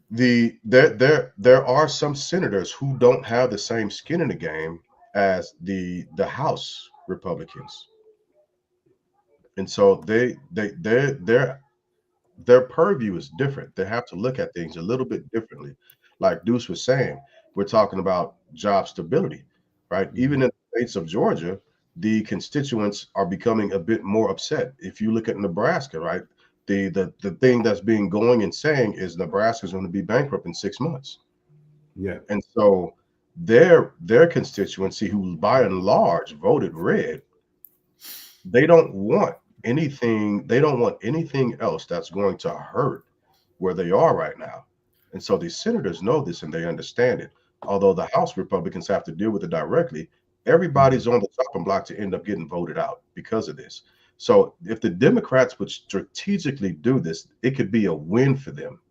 [SPEAKER 2] there are some senators who don't have the same skin in the game as the House Republicans, and so their purview is different. They have to look at things a little bit differently. Like Deuce was saying, we're talking about job stability, right? Even in the states of Georgia, the constituents are becoming a bit more upset. If you look at Nebraska, right, the thing that's being going and saying is Nebraska's going to be bankrupt in 6 months.
[SPEAKER 3] Yeah. And
[SPEAKER 2] so their constituency, who by and large voted red, they don't want anything else that's going to hurt where they are right now. And so these senators know this and they understand it. Although the House Republicans have to deal with it directly, everybody's on the chopping block to end up getting voted out because of this. So if the Democrats would strategically do this, it could be a win for them.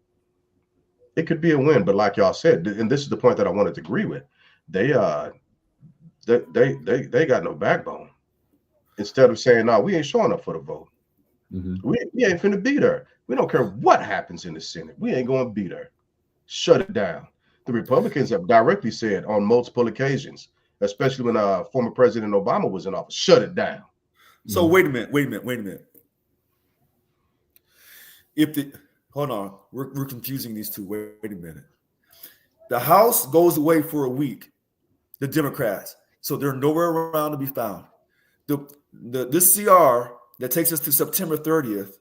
[SPEAKER 2] It could be a win, but like y'all said, and this is the point that I wanted to agree with, they got no backbone. Instead of saying, "No, we ain't showing up for the vote. We ain't finna beat her. We don't care what happens in the Senate. We ain't going to beat her. Shut it down." The Republicans have directly said on multiple occasions, especially when former President Obama was in office, shut it down.
[SPEAKER 1] So wait a minute. Hold on, we're confusing these two. Wait a minute. The House goes away for a week, the Democrats, so they're nowhere around to be found. This CR that takes us to September 30th,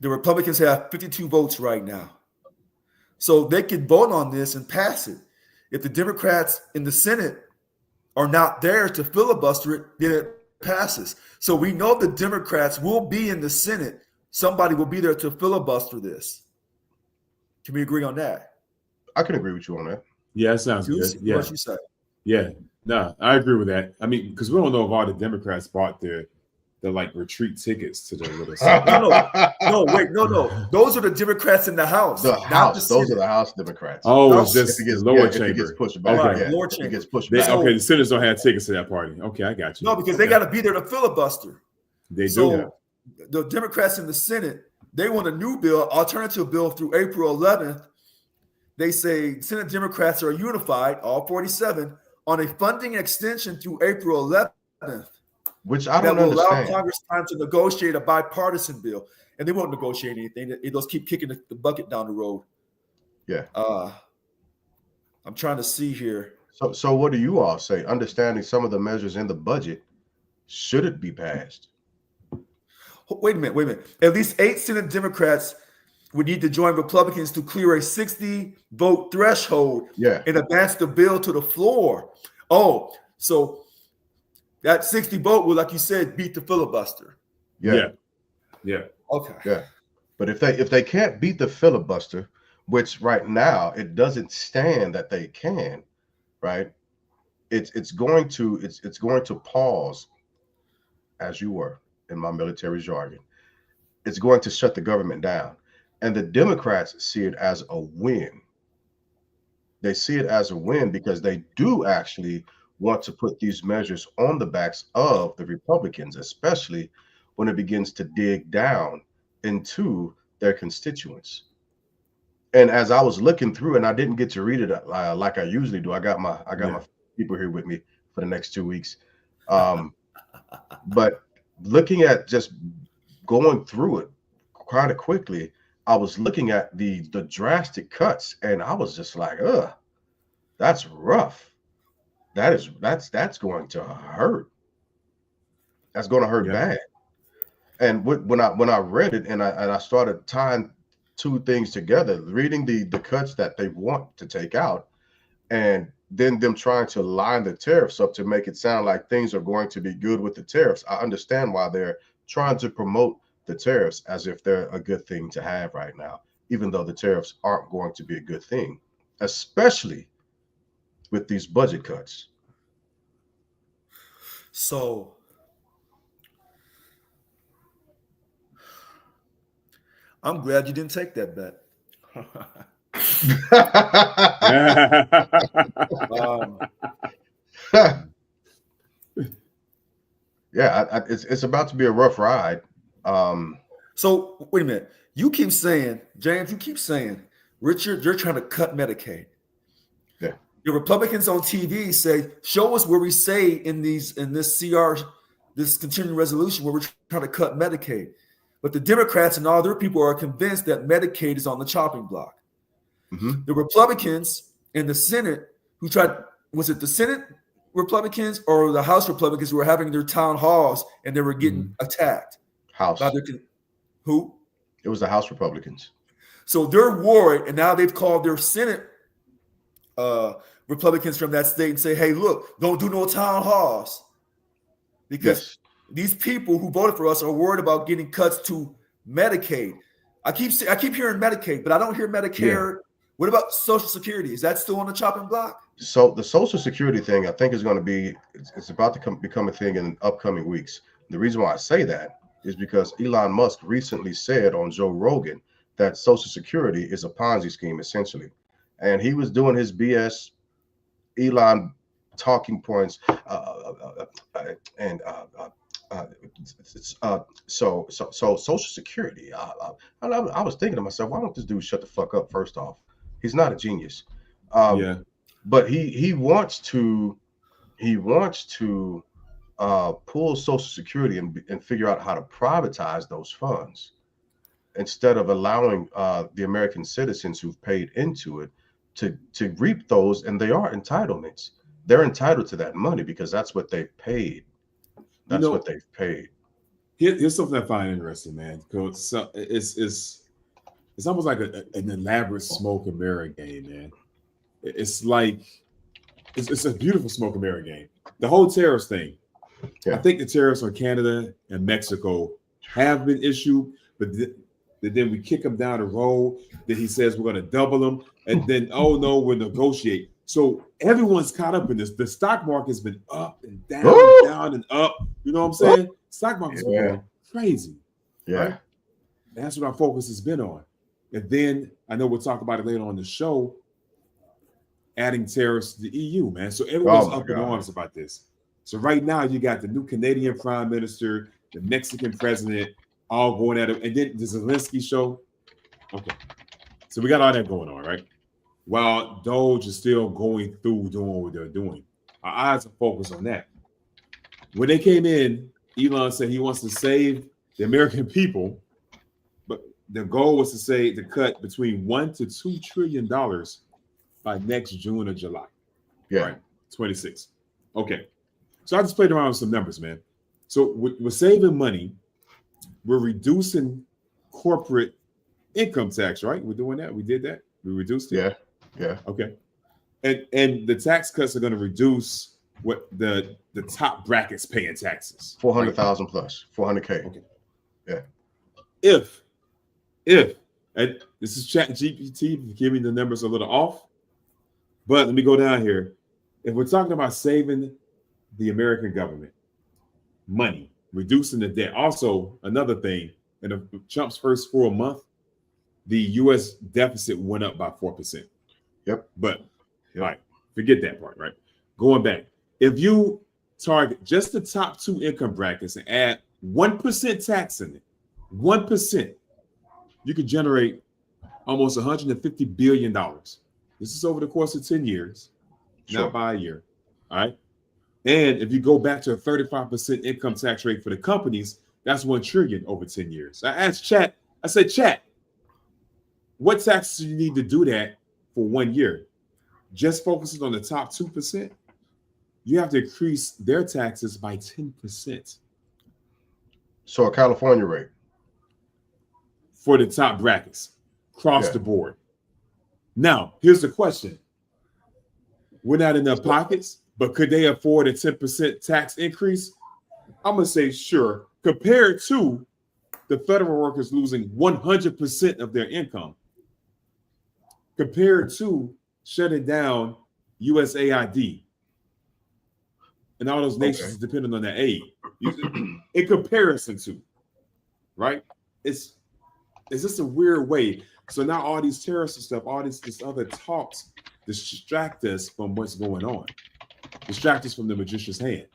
[SPEAKER 1] the Republicans have 52 votes right now. So they could vote on this and pass it. If the Democrats in the Senate are not there to filibuster it, then it passes. So we know the Democrats will be in the Senate. Somebody will be there to filibuster this. Can we agree on that?
[SPEAKER 2] I can agree with you on that.
[SPEAKER 3] Yeah, that sounds good. Yeah.
[SPEAKER 1] What you say?
[SPEAKER 3] Yeah, no, I agree with that. I mean, because we don't know if all the Democrats bought their like retreat tickets to the little.
[SPEAKER 1] No. Those are the Democrats in the House.
[SPEAKER 2] The House. Those are the House Democrats.
[SPEAKER 3] Oh, it's just the lower chamber.
[SPEAKER 2] If it gets pushed back.
[SPEAKER 3] Okay.
[SPEAKER 1] Lower chamber.
[SPEAKER 2] It gets pushed back.
[SPEAKER 3] Okay, the senators don't have tickets to that party. Okay, I got you.
[SPEAKER 1] No, because they got to be there to filibuster.
[SPEAKER 3] They do.
[SPEAKER 1] So the Democrats in the Senate, they want a new bill, alternative bill through April 11th. They say Senate Democrats are unified, all 47, on a funding extension through April 11th.
[SPEAKER 2] which I
[SPEAKER 1] that
[SPEAKER 2] don't
[SPEAKER 1] will allow
[SPEAKER 2] understand.
[SPEAKER 1] Congress time to negotiate a bipartisan bill, and they won't negotiate anything. They just keep kicking the bucket down the road.
[SPEAKER 2] Yeah.
[SPEAKER 1] I'm trying to see here.
[SPEAKER 2] So what do you all say? Understanding some of the measures in the budget, should it be passed?
[SPEAKER 1] Wait a minute. At least 8 Senate Democrats would need to join Republicans to clear a 60-vote threshold
[SPEAKER 2] Yeah.
[SPEAKER 1] and advance the bill to the floor. Oh, so that 60 vote will, like you said, beat the filibuster.
[SPEAKER 3] Yeah.
[SPEAKER 1] Okay.
[SPEAKER 2] Yeah. But if they can't beat the filibuster, which right now it doesn't stand that they can, right? It's going to pause, as you were in my military jargon. It's going to shut the government down. And the Democrats see it as a win. They see it as a win because they do actually want to put these measures on the backs of the Republicans, especially when it begins to dig down into their constituents. And as I was looking through, and I didn't get to read it like I usually do. I got my people here with me for the next 2 weeks. But looking at just going through it kind of quickly, I was looking at the drastic cuts, and I was just like, that's rough. That's going to hurt. That's going to hurt bad. And when I read it and I started tying two things together, reading the cuts that they want to take out, and then them trying to line the tariffs up to make it sound like things are going to be good with the tariffs. I understand why they're trying to promote the tariffs as if they're a good thing to have right now, even though the tariffs aren't going to be a good thing, especially with these budget cuts.
[SPEAKER 1] So I'm glad you didn't take that bet.
[SPEAKER 2] It's about to be a rough ride.
[SPEAKER 1] So wait a minute. You keep saying, James, Richard, you're trying to cut Medicaid.
[SPEAKER 2] Yeah.
[SPEAKER 1] The Republicans on TV say, show us where we say in this continuing resolution where we're trying to cut Medicaid. But the Democrats and all their people are convinced that Medicaid is on the chopping block.
[SPEAKER 2] Mm-hmm.
[SPEAKER 1] The Republicans in the Senate was it the Senate Republicans or the House Republicans who were having their town halls and they were getting attacked?
[SPEAKER 2] House.
[SPEAKER 1] Who?
[SPEAKER 2] It was the House Republicans.
[SPEAKER 1] So they're worried, and now they've called their Senate Republicans from that state and say, hey, look, don't do no town halls. Because these people who voted for us are worried about getting cuts to Medicaid. I keep hearing Medicaid, but I don't hear Medicare. Yeah. What about Social Security? Is that still on the chopping block?
[SPEAKER 2] So the Social Security thing, I think, is going to be it's about to become a thing in upcoming weeks. The reason why I say that is because Elon Musk recently said on Joe Rogan that Social Security is a Ponzi scheme, essentially. And he was doing his BS Elon talking points so Social Security. I was thinking to myself, why don't this dude shut the fuck up? First off, he's not a genius. But he wants to pull Social Security and figure out how to privatize those funds instead of allowing the American citizens who've paid into it to reap those, and they are entitlements. They're entitled to that money because that's what they've paid. That's what they've paid.
[SPEAKER 3] Here's something I find interesting, man. Because it's almost like an elaborate smoke and mirror game, man. It's like it's a beautiful smoke and mirror game. The whole tariffs thing. Yeah. I think the tariffs on Canada and Mexico have been issued, but then we kick them down the road. Then he says we're going to double them, and then oh no, we'll negotiate. So everyone's caught up in this. The stock market's been up and down, down and up. You know what I'm saying? Stock market's been going crazy.
[SPEAKER 2] Yeah,
[SPEAKER 3] right? That's what our focus has been on. And then I know we'll talk about it later on the show. Adding tariffs to the EU, man. So everyone's up in arms about this. So right now you got the new Canadian Prime Minister, the Mexican President, all going at it, and then the Zelensky show. Okay, so we got all that going on, right? While Doge is still going through doing what they're doing, our eyes are focused on that. When they came in Elon said he wants to save the American people, but the goal was to cut between $1 to $2 trillion by next June or July.
[SPEAKER 2] Yeah.
[SPEAKER 3] Right. 26. Okay. So I just played around with some numbers, man. So we're saving money. We're reducing corporate income tax, right? We're doing that. We did that. We reduced it.
[SPEAKER 2] Yeah. Yeah.
[SPEAKER 3] Okay. And the tax cuts are going to reduce what the top brackets pay in taxes.
[SPEAKER 2] 400,000 plus, 400K.
[SPEAKER 3] Okay.
[SPEAKER 2] Yeah.
[SPEAKER 3] If and this is Chat GPT giving the numbers a little off, but let me go down here. If we're talking about saving the American government money, reducing the debt, also another thing, in Trump's first full month, the U.S. deficit went up by 4%.
[SPEAKER 2] Yep.
[SPEAKER 3] But all right, forget that part, right? Going back, if you target just the top two income brackets and add 1% tax in it, 1%, you could generate almost $150 billion. This is over the course of 10 years,
[SPEAKER 2] Sure.
[SPEAKER 3] not by a year. All right. And if you go back to a 35% income tax rate for the companies, that's $1 trillion over 10 years. I asked Chat, I said, Chat, what taxes do you need to do that for 1 year? Just focusing on the top 2%, you have to increase their taxes by 10%.
[SPEAKER 2] So a California rate.
[SPEAKER 3] For the top brackets, across the board. Now, here's the question. We're not in their pockets, but could they afford a 10% tax increase? I'm going to say sure, compared to the federal workers losing 100% of their income, compared to shutting down USAID and all those nations depending on their aid. In comparison to, right? It's just a weird way. So now all these terrorists and stuff, all this other talks distract us from what's going on. Distract us from the magician's hand.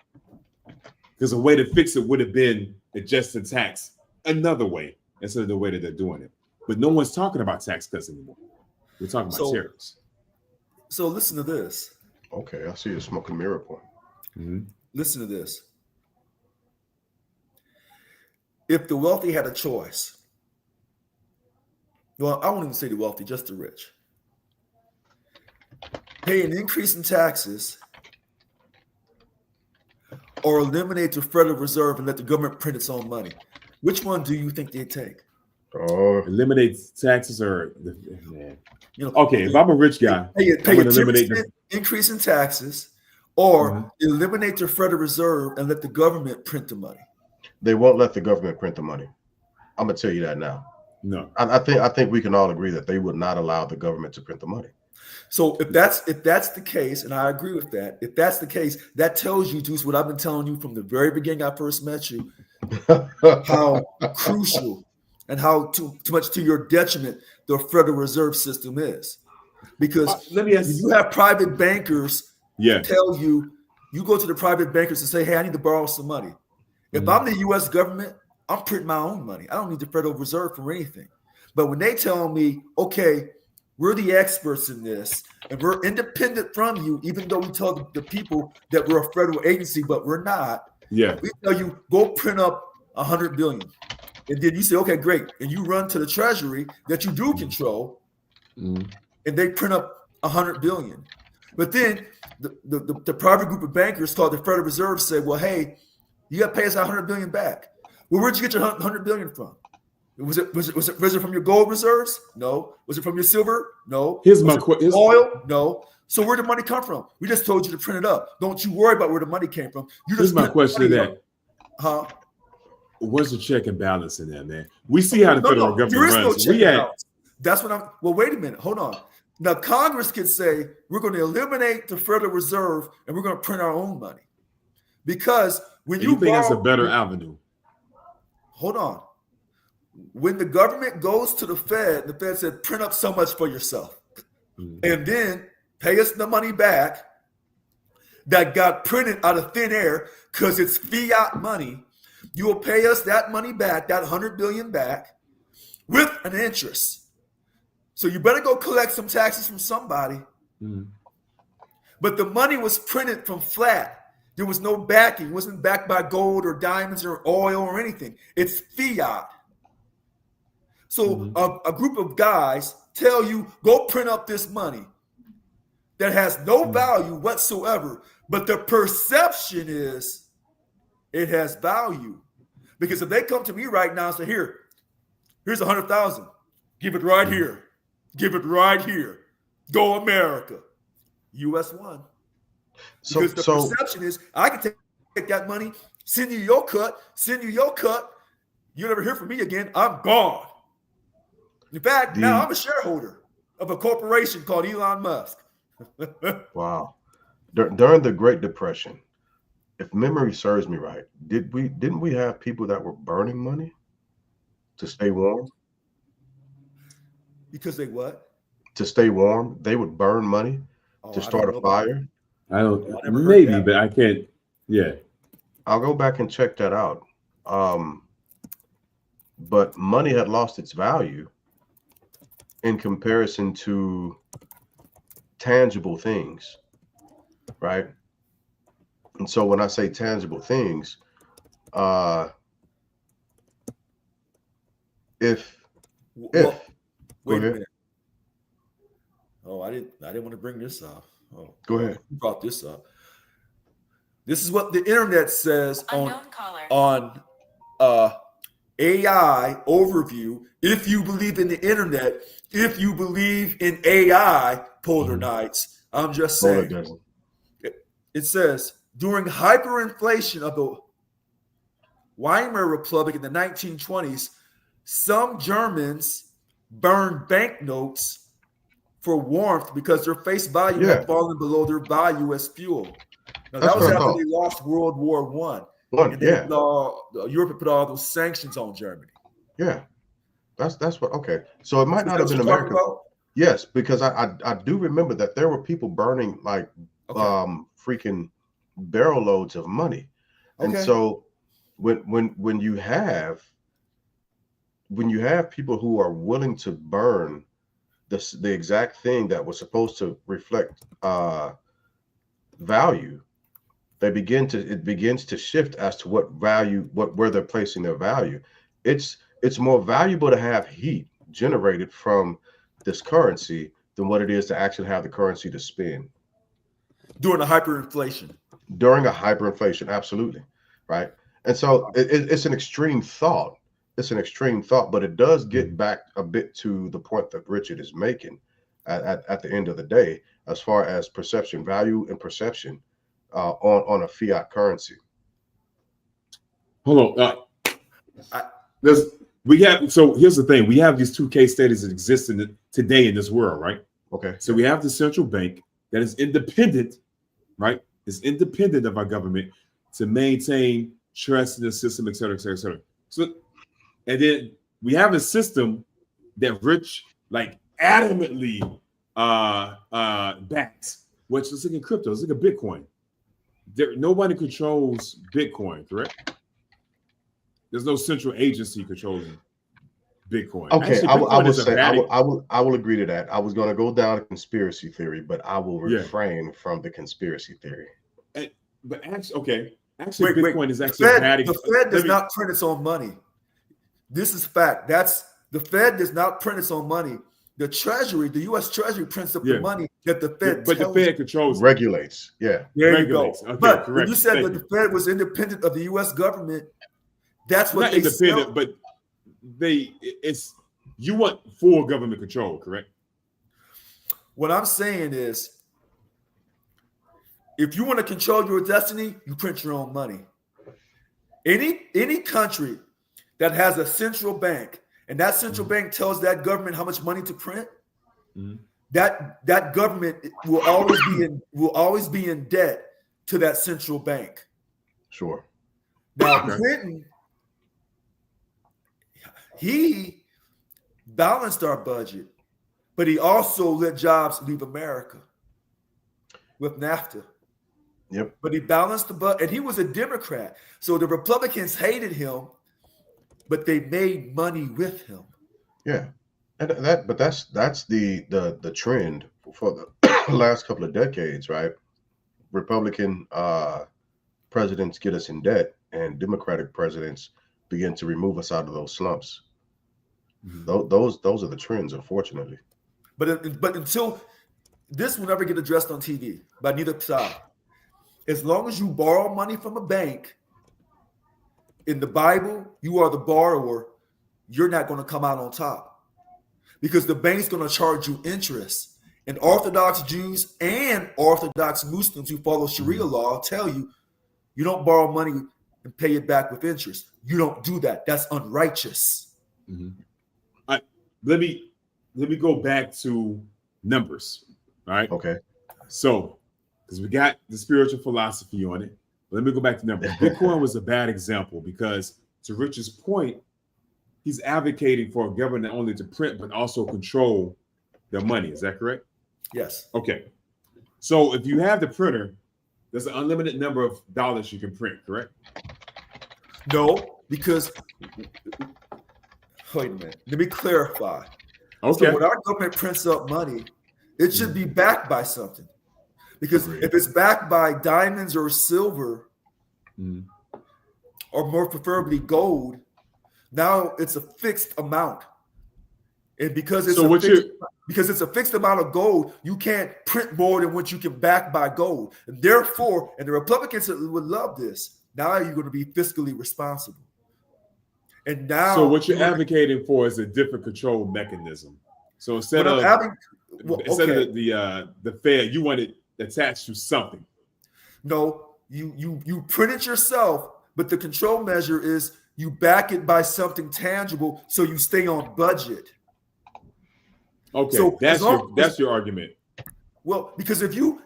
[SPEAKER 3] Because a way to fix it would have been adjusting tax another way instead of the way that they're doing it. But no one's talking about tax cuts anymore. We're talking about terrorists.
[SPEAKER 1] So listen to this.
[SPEAKER 2] Okay, I see a smoke and mirror point.
[SPEAKER 3] Mm-hmm.
[SPEAKER 1] Listen to this. If the wealthy had a choice, well, I won't even say the wealthy, just the rich, pay an increase in taxes or eliminate the Federal Reserve and let the government print its own money, which one do you think they'd take?
[SPEAKER 2] Oh,
[SPEAKER 3] eliminate taxes or man.
[SPEAKER 1] You know,
[SPEAKER 3] okay, if I'm a rich guy,
[SPEAKER 1] pay a
[SPEAKER 3] eliminate
[SPEAKER 1] 10% increase in taxes or eliminate the Federal Reserve and let the government print the money.
[SPEAKER 2] They won't let the government print the money. I'm gonna tell you that now.
[SPEAKER 3] No,
[SPEAKER 2] I think we can all agree that they would not allow the government to print the money.
[SPEAKER 1] So if that's the case, and I agree with that, if that's the case, that tells you, Deuce, what I've been telling you from the very beginning I first met you, how crucial and how too much to your detriment the Federal Reserve System is. Because
[SPEAKER 3] let me ask
[SPEAKER 1] you have private bankers
[SPEAKER 3] yeah.
[SPEAKER 1] tell you, you go to the private bankers and say, hey, I need to borrow some money. If I'm the U.S. government, I'm printing my own money. I don't need the Federal Reserve for anything. But when they tell me, okay, we're the experts in this, and we're independent from you, even though we tell the people that we're a federal agency, but we're not.
[SPEAKER 3] Yeah.
[SPEAKER 1] We tell you, go print up $100 billion. And then you say, okay, great. And you run to the Treasury that you do control, and they print up $100 billion. But then the private group of bankers called the Federal Reserve said, well, hey, you got to pay us $100 billion back. Well, where'd you get your $100 billion from? Was it from your gold reserves? No. Was it from your silver? No.
[SPEAKER 3] Here's my question.
[SPEAKER 1] Oil? No. So where'd the money come from? We just told you to print it up. Don't you worry about where the money came from.
[SPEAKER 3] Here's my question to that.
[SPEAKER 1] Huh?
[SPEAKER 3] What's the check and balance in that, man? We see how the federal government
[SPEAKER 1] there is
[SPEAKER 3] runs.
[SPEAKER 1] No check and balance. That's what I'm. Well, wait a minute. Hold on. Now Congress can say we're going to eliminate the Federal Reserve and we're going to print our own money, because when you
[SPEAKER 3] think that's a better avenue.
[SPEAKER 1] Hold on. When the government goes to the Fed said, print up so much for yourself, and then pay us the money back that got printed out of thin air because it's fiat money. You will pay us that money back, that $100 billion back, with an interest. So you better go collect some taxes from somebody. But the money was printed from flat. There was no backing. It wasn't backed by gold or diamonds or oil or anything. It's fiat. So a group of guys tell you, go print up this money that has no value whatsoever, but the perception is it has value. Because if they come to me right now and say, here's 100,000, give it right here. Give it right here. Go America. US won. Because the perception is I can take that money, send you your cut. You'll never hear from me again. I'm gone. In fact, now I'm a shareholder of a corporation called Elon Musk.
[SPEAKER 2] Wow. During the Great Depression, if memory serves me right, didn't we have people that were burning money to stay warm?
[SPEAKER 1] Because they what?
[SPEAKER 2] To stay warm, they would burn money to start a fire.
[SPEAKER 3] I don't. Maybe, but I can't. Yeah,
[SPEAKER 2] I'll go back and check that out. But money had lost its value in comparison to tangible things, right? And so when I say tangible things, wait a
[SPEAKER 1] minute. Oh, I didn't want to bring this up. Oh,
[SPEAKER 2] go ahead.
[SPEAKER 1] Who brought this up? This is what the internet says on AI overview. If you believe in the internet, if you believe in AI, Polar Knights, I'm just saying. It says, during hyperinflation of the Weimar Republic in the 1920s, some Germans burned banknotes for warmth because their face value had fallen below their value as fuel. Now, that was after they lost World War I. Europe put all those sanctions on Germany.
[SPEAKER 2] Yeah, that's what. Okay, so it might not have been America. Yes, because I do remember that there were people burning like freaking barrel loads of money, and so when you have people who are willing to burn the exact thing that was supposed to reflect value, it begins to shift as to what value, where they're placing their value. It's more valuable to have heat generated from this currency than what it is to actually have the currency to spend.
[SPEAKER 1] During a hyperinflation.
[SPEAKER 2] Absolutely, right? And so it's an extreme thought. It's an extreme thought, but it does get back a bit to the point that Richard is making at the end of the day, as far as perception, value and perception on a fiat currency.
[SPEAKER 3] Hold on. So here's the thing. We have these two case studies that exist today in this world, right?
[SPEAKER 2] Okay.
[SPEAKER 3] So we have the central bank that is independent, right? It's independent of our government to maintain trust in the system, et cetera, et cetera, et cetera. So, and then we have a system that Rich adamantly backs, which is like in crypto, it's like a Bitcoin. Nobody controls Bitcoin, correct? There's no central agency controlling Bitcoin.
[SPEAKER 2] Okay, I will agree to that. I was going to go down a conspiracy theory, but I will refrain from the conspiracy theory.
[SPEAKER 3] But actually, Bitcoin is actually
[SPEAKER 1] the Fed does not print its own money. This is fact. The Fed does not print its own money. The Treasury, the U.S. Treasury prints up the money that the Fed
[SPEAKER 3] but the Fed controls,
[SPEAKER 2] regulates. Yeah,
[SPEAKER 1] there you go.
[SPEAKER 3] Okay,
[SPEAKER 1] but
[SPEAKER 3] correct.
[SPEAKER 1] When you said that the Fed was independent of the U.S. government, that's what
[SPEAKER 3] not
[SPEAKER 1] they
[SPEAKER 3] independent,
[SPEAKER 1] sell.
[SPEAKER 3] but you want full government control, correct?
[SPEAKER 1] What I'm saying is, if you want to control your destiny, you print your own money. Any country that has a central bank, and that central bank tells that government how much money to print, that government will always be in debt to that central bank.
[SPEAKER 2] Sure.
[SPEAKER 1] Now, Clinton, he balanced our budget, but he also let jobs leave America with NAFTA.
[SPEAKER 2] Yep.
[SPEAKER 1] But he balanced the budget, and he was a Democrat. So the Republicans hated him, but they made money with him.
[SPEAKER 2] Yeah. And that's the trend for the last couple of decades, right? Republican presidents get us in debt and Democratic presidents begin to remove us out of those slumps. Those are the trends, unfortunately.
[SPEAKER 1] But until this will never get addressed on TV by neither side. As long as you borrow money from a bank, in the Bible, you are the borrower. You're not going to come out on top because the bank's going to charge you interest. And Orthodox Jews and Orthodox Muslims who follow Sharia law tell you, you don't borrow money and pay it back with interest. You don't do that. That's unrighteous.
[SPEAKER 3] Let me go back to numbers. All right.
[SPEAKER 2] Okay.
[SPEAKER 3] So, because we got the spiritual philosophy on it, let me go back to numbers. Bitcoin was a bad example because, to Rich's point, he's advocating for a government not only to print but also control their money. Is that correct?
[SPEAKER 1] Yes.
[SPEAKER 3] Okay. So, if you have the printer, there's an unlimited number of dollars you can print, correct?
[SPEAKER 1] No, because wait a minute. Let me clarify.
[SPEAKER 3] Okay.
[SPEAKER 1] So when our government prints up money, it should be backed by something. Because if it's backed by diamonds or silver, or more preferably gold, now it's a fixed amount. And because it's it's a fixed amount of gold, you can't print more than what you can back by gold. And therefore, and the Republicans would love this, now you're going to be fiscally responsible. And now,
[SPEAKER 3] so what you're advocating for is a different control mechanism. So instead of the Fed, you want it attached to something.
[SPEAKER 1] No, you print it yourself, but the control measure is you back it by something tangible, so you stay on budget.
[SPEAKER 3] Okay,
[SPEAKER 1] so
[SPEAKER 3] that's your argument.
[SPEAKER 1] Well, because if you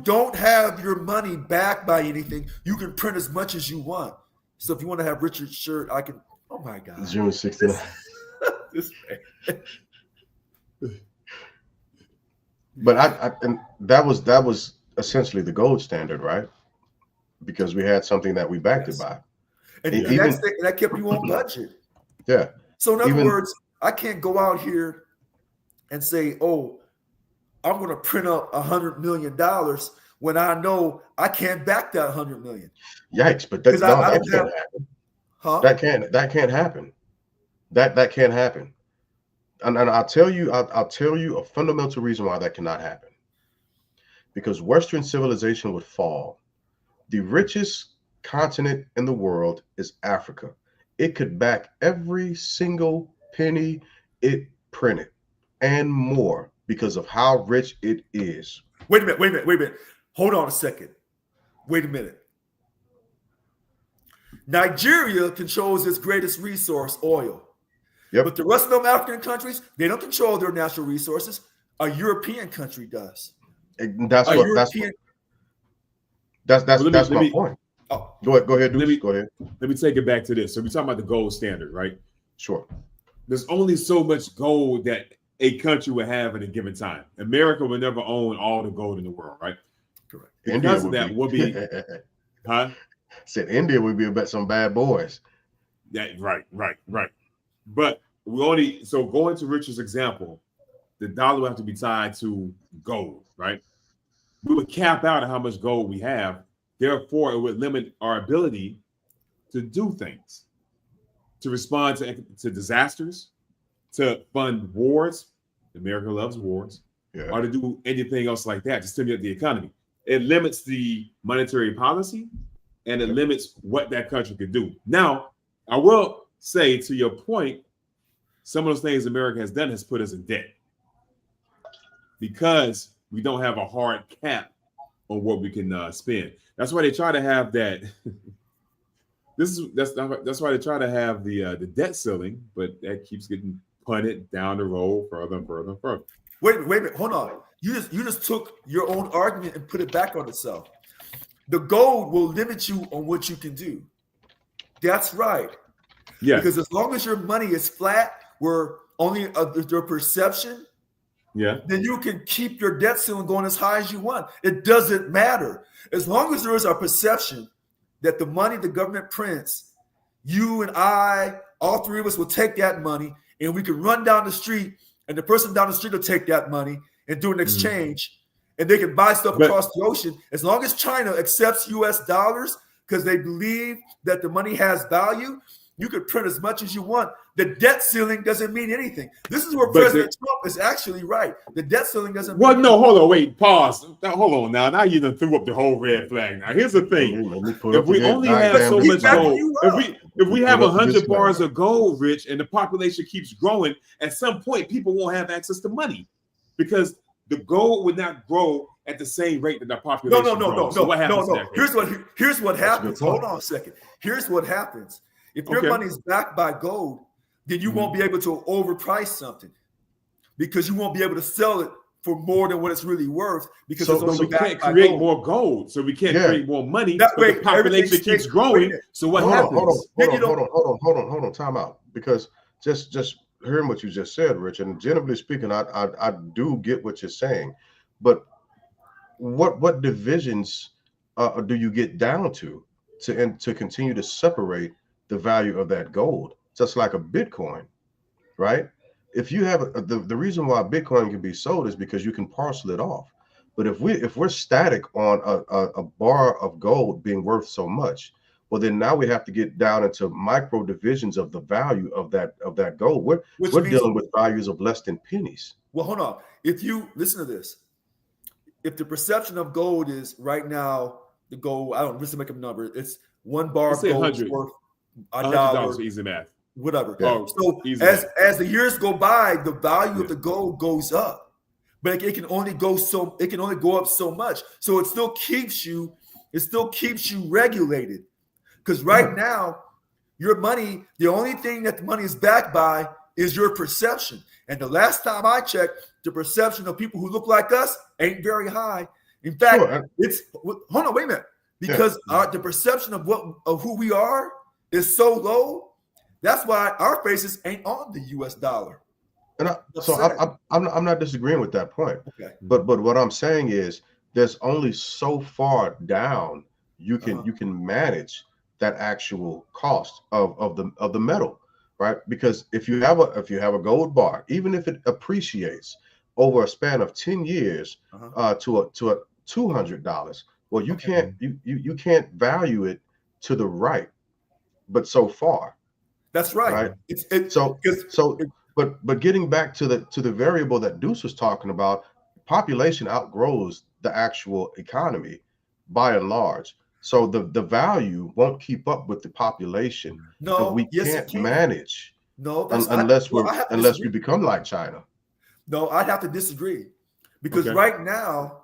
[SPEAKER 1] don't have your money backed by anything, you can print as much as you want. So if you want to have Richard's shirt, I can. Oh my God,
[SPEAKER 2] June 16th.
[SPEAKER 1] This man.
[SPEAKER 2] But and that was essentially the gold standard, right? Because we had something that we backed it by,
[SPEAKER 1] and that kept you on budget.
[SPEAKER 2] Yeah.
[SPEAKER 1] So in other words, I can't go out here and say, "Oh, I'm going to print up $100 million," when I know I can't back that $100 million.
[SPEAKER 2] Yikes! But that can't happen.
[SPEAKER 1] Huh?
[SPEAKER 2] That can't happen. That can't happen. And I'll tell you a fundamental reason why that cannot happen. Because Western civilization would fall. The richest continent in the world is Africa. It could back every single penny it printed and more because of how rich it is.
[SPEAKER 1] Wait a minute. Hold on a second. Wait a minute. Nigeria controls its greatest resource, oil.
[SPEAKER 2] Yep.
[SPEAKER 1] But the rest of them African countries, they don't control their natural resources. A European country does.
[SPEAKER 2] That's my point.
[SPEAKER 1] Oh.
[SPEAKER 2] Go ahead, Deuce. Go ahead.
[SPEAKER 3] Let me take it back to this. So we're talking about the gold standard, right?
[SPEAKER 2] Sure.
[SPEAKER 3] There's only so much gold that a country would have at a given time. America would never own all the gold in the world, right?
[SPEAKER 1] Correct.
[SPEAKER 3] Because of that would be huh?
[SPEAKER 2] Said India would be about some bad boys.
[SPEAKER 3] Yeah, right. But going to Richard's example, the dollar would have to be tied to gold, right? We would cap out how much gold we have. Therefore, it would limit our ability to do things, to respond to disasters, to fund wars. America loves wars, or to do anything else like that to stimulate the economy. It limits the monetary policy, and it limits what that country could do. Now, I will say, to your point, some of those things America has done has put us in debt because we don't have a hard cap on what we can spend. That's why they try to have that. That's why they try to have the debt ceiling, but that keeps getting punted down the road further and further and further.
[SPEAKER 1] Wait a minute, hold on. You just took your own argument and put it back on itself. The gold will limit you on what you can do. That's right.
[SPEAKER 3] Yeah.
[SPEAKER 1] Because as long as your money is flat, where only your perception, then you can keep your debt ceiling going as high as you want. It doesn't matter. As long as there is a perception that the money the government prints, you and I, all three of us will take that money and we can run down the street and the person down the street will take that money and do an exchange and they can buy stuff across the ocean. As long as China accepts US dollars, because they believe that the money has value. You could print as much as you want. The debt ceiling doesn't mean anything. This is where President Trump is actually right. The debt ceiling doesn't mean anything.
[SPEAKER 3] Hold on, wait, pause. Now, hold on now. Now you done threw up the whole red flag. Now here's the thing. If we only have so much gold, if we have 100 bars of gold, Rich, and the population keeps growing, at some point people won't have access to money because the gold would not grow at the same rate that the population grows. So what happens next?
[SPEAKER 1] Here's what happens. Hold on a second. Here's what happens. If your money is backed by gold, then you won't be able to overprice something because you won't be able to sell it for more than what it's really worth because
[SPEAKER 3] so we can't create more gold. So we can't create more money. That way, the population keeps growing. So what happens?
[SPEAKER 2] Hold on. Time out. Because just hearing what you just said, Rich, and generally speaking, I do get what you're saying, but what divisions do you get down to continue to separate the value of that gold, just like a Bitcoin, right? If you have the reason why Bitcoin can be sold is because you can parcel it off. But if we're static on a bar of gold being worth so much, well, then now we have to get down into micro divisions of the value of that gold. We're dealing with values of less than pennies.
[SPEAKER 1] Well, hold on. If you listen to this, if the perception of gold is right now the gold, I don't just to make a number, it's 1 bar of gold is worth $1,
[SPEAKER 3] easy math,
[SPEAKER 1] whatever. Yeah. So as the years go by, the value of the gold goes up, but it can only go up so much. So it still keeps you regulated, because right now your money, the only thing that the money is backed by is your perception. And the last time I checked, the perception of people who look like us ain't very high. In fact, hold on, wait a minute, because the perception of who we are is so low. That's why our faces ain't on the U.S. dollar.
[SPEAKER 2] And I'm not disagreeing with that point. Okay. But what I'm saying is there's only so far down you can manage that actual cost of the metal, right? Because if you have a gold bar, even if it appreciates over a span of 10 years to a $200, well, you can't value it to the right. But so far,
[SPEAKER 1] that's right.
[SPEAKER 2] But getting back to the variable that Deuce was talking about, population outgrows the actual economy by and large. So the value won't keep up with the population.
[SPEAKER 1] No,
[SPEAKER 2] we can't manage.
[SPEAKER 1] No,
[SPEAKER 2] unless we become like China.
[SPEAKER 1] No, I'd have to disagree, because right now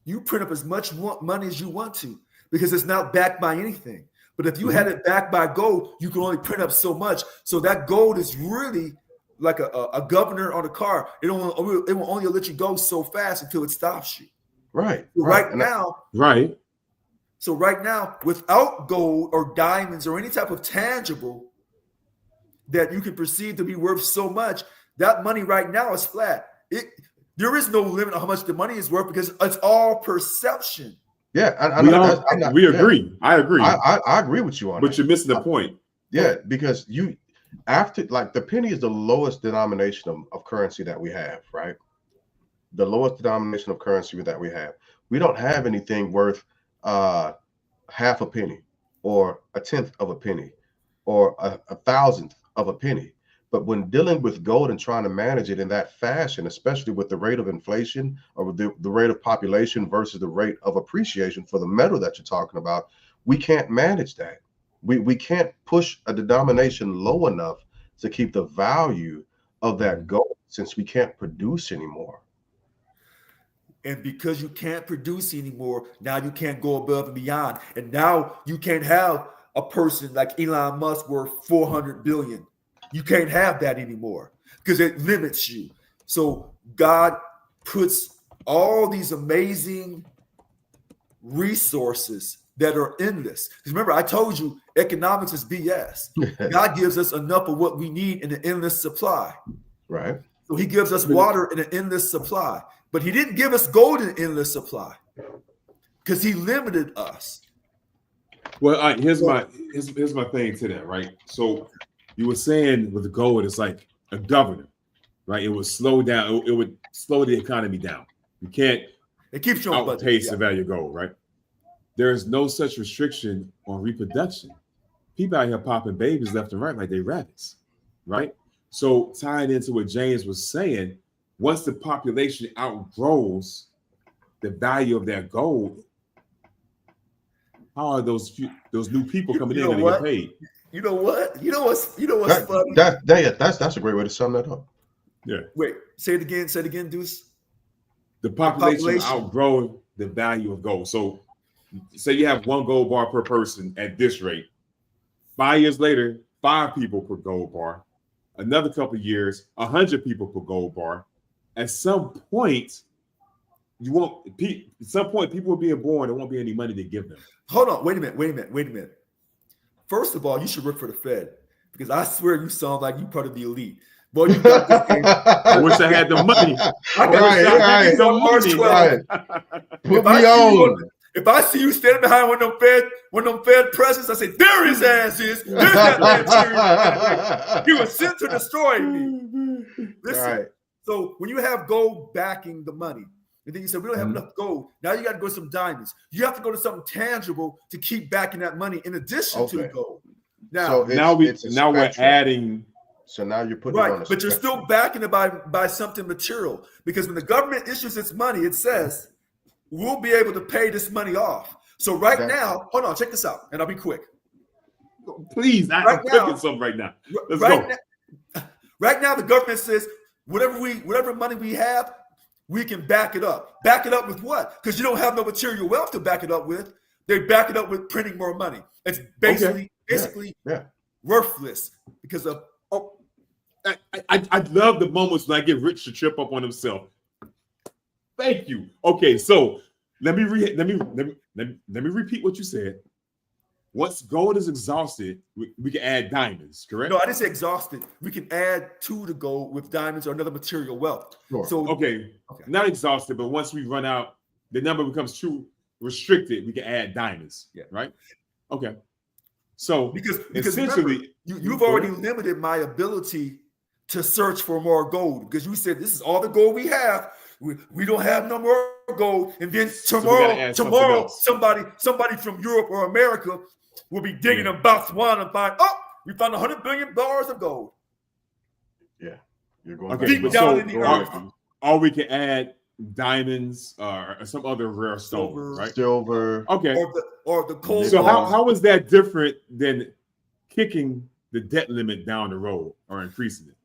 [SPEAKER 1] you print up as much money as you want to because it's not backed by anything. But if you had it backed by gold, you can only print up so much. So that gold is really like a governor on a car. It will only let you go so fast until it stops you.
[SPEAKER 2] Right.
[SPEAKER 1] So right now, without gold or diamonds or any type of tangible that you can perceive to be worth so much, that money right now is flat. There is no limit on how much the money is worth because it's all perception.
[SPEAKER 2] Yeah,
[SPEAKER 3] we agree. I agree.
[SPEAKER 2] I agree with you on that.
[SPEAKER 3] But you're missing the point.
[SPEAKER 2] Yeah, because the penny is the lowest denomination of currency that we have, right? The lowest denomination of currency that we have. We don't have anything worth half a penny or a tenth of a penny or a thousandth of a penny. But when dealing with gold and trying to manage it in that fashion, especially with the rate of inflation or the rate of population versus the rate of appreciation for the metal that you're talking about, we can't manage that. We can't push a denomination low enough to keep the value of that gold, since we can't produce anymore.
[SPEAKER 1] And because you can't produce anymore, now you can't go above and beyond. And now you can't have a person like Elon Musk worth 400 billion. You can't have that anymore because it limits you. So God puts all these amazing resources that are endless. Because remember, I told you economics is BS. God gives us enough of what we need in an endless supply.
[SPEAKER 2] Right.
[SPEAKER 1] So he gives us water in an endless supply. But he didn't give us gold in an endless supply because he limited us.
[SPEAKER 3] Well, here's my thing to that, right? So you were saying with the gold, it's like a governor, right? It would slow down. It would slow the economy down. You can't
[SPEAKER 1] it keeps you on
[SPEAKER 3] outpace the value of gold, right? there's no such restriction on reproduction. People out here popping babies left and right like they rabbits, right? So tying into what James was saying, once the population outgrows the value of that gold, how are those new people coming in and get paid?
[SPEAKER 1] You know what? You know what's funny?
[SPEAKER 2] That's a great way to sum that up.
[SPEAKER 3] Yeah.
[SPEAKER 1] Wait, say it again. Say it again, Deuce.
[SPEAKER 3] The population outgrow the value of gold. So say you have 1 gold bar per person at this rate. 5 years later, 5 people per gold bar. Another couple of years, 100 people per gold bar. At some point, people will be born. There won't be any money to give them.
[SPEAKER 1] Hold on. Wait a minute. First of all, you should work for the Fed because I swear you sound like you part of the elite. Boy, you got this game.
[SPEAKER 3] I wish I had the money.
[SPEAKER 2] Put me on.
[SPEAKER 1] If I see you standing behind one of them Fed presidents, I say, there his ass is. There's that man. He was sent to destroy me. Listen. Right. So when you have gold backing the money, and then you say, we don't have enough gold. Now you got to go to some diamonds. You have to go to something tangible to keep backing that money in addition to the gold. Now,
[SPEAKER 3] so we're adding.
[SPEAKER 2] So now you're putting it on
[SPEAKER 1] but you're still backing it by something material. Because when the government issues its money, it says, we'll be able to pay this money off. So now, hold on, check this out, and I'll be quick.
[SPEAKER 3] Please, I'm cooking something right now. Let's go.
[SPEAKER 1] Right now, the government says, whatever money we have, we can back it up. Back it up with what? Because you don't have no material wealth to back it up with. They back it up with printing more money. It's basically worthless because of.
[SPEAKER 3] I love the moments when I get Rich to trip up on himself. Thank you. Okay, so let me repeat what you said. Once gold is exhausted, we can add diamonds, correct?
[SPEAKER 1] No, I didn't say exhausted. We can add to the gold with diamonds or another material wealth.
[SPEAKER 2] Sure.
[SPEAKER 1] So
[SPEAKER 3] okay, not exhausted, but once we run out, the number becomes too restricted. We can add diamonds.
[SPEAKER 1] Yeah.
[SPEAKER 3] Right. Okay. So
[SPEAKER 1] because
[SPEAKER 3] essentially,
[SPEAKER 1] remember, you've already limited my ability to search for more gold because you said this is all the gold we have. We don't have no more gold, and then tomorrow somebody from Europe or America will be digging in Botswana and find we found $100 billion of gold.
[SPEAKER 2] Yeah, you're going
[SPEAKER 1] deep down in the earth.
[SPEAKER 3] Or we can add diamonds or some other rare stone, right?
[SPEAKER 2] Silver.
[SPEAKER 3] Okay.
[SPEAKER 1] Or the coal.
[SPEAKER 3] So how is that different than kicking the debt limit down the road or increasing it?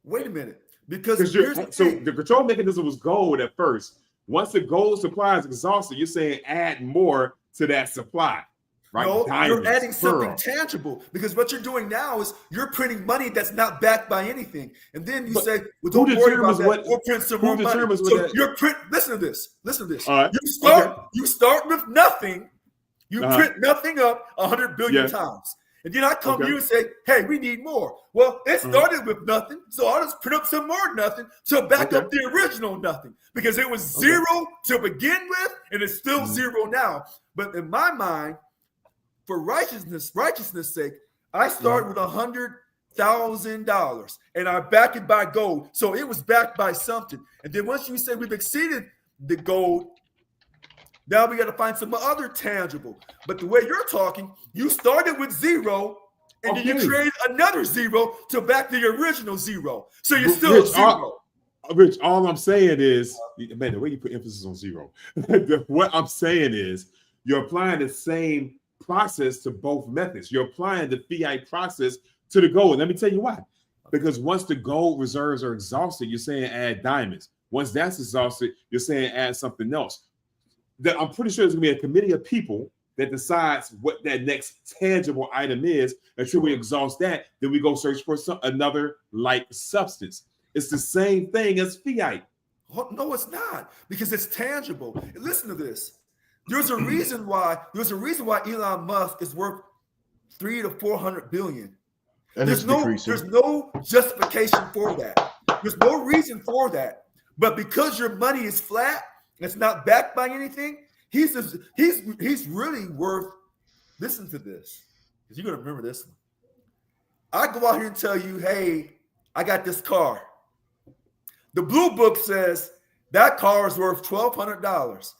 [SPEAKER 1] Wait a minute. Because
[SPEAKER 3] the control mechanism was gold at first. Once the gold supply is exhausted, you're saying add more to that supply, right?
[SPEAKER 1] No,
[SPEAKER 3] diamonds,
[SPEAKER 1] you're adding something tangible because what you're doing now is you're printing money that's not backed by anything, and then you say, "Well, don't worry about that. We'll print some more money." So you're Listen to this. Right. You start with nothing. You print nothing up 100 billion times. And then I come to you and say, hey, we need more. Well, it started with nothing, so I'll just print up some more nothing to back up the original nothing because it was zero to begin with, and it's still zero now. But in my mind, for righteousness' sake, I start with $100,000, and I back it by gold. So it was backed by something. And then once you say we've exceeded the gold, now we got to find some other tangible. But the way you're talking, you started with zero, and then you created another zero to back the original zero. So you're still zero.
[SPEAKER 3] Rich, all I'm saying is, man, the way you put emphasis on zero. What I'm saying is you're applying the same process to both methods. You're applying the fiat process to the gold. Let me tell you why. Because once the gold reserves are exhausted, you're saying add diamonds. Once that's exhausted, you're saying add something else. That I'm pretty sure there's gonna be a committee of people that decides what that next tangible item is. Until we exhaust that, then we go search for another like substance. It's the same thing as fiat.
[SPEAKER 1] No, it's not, because it's tangible. Listen to this. There's a reason why Elon Musk is worth 300 to 400 billion.
[SPEAKER 2] And
[SPEAKER 1] there's no justification for that. There's no reason for that. But because your money is flat, it's not backed by anything. He's really worth. Listen to this, because you're gonna remember this one. I go out here and tell you, hey, I got this car. The blue book says that car is worth $1,200.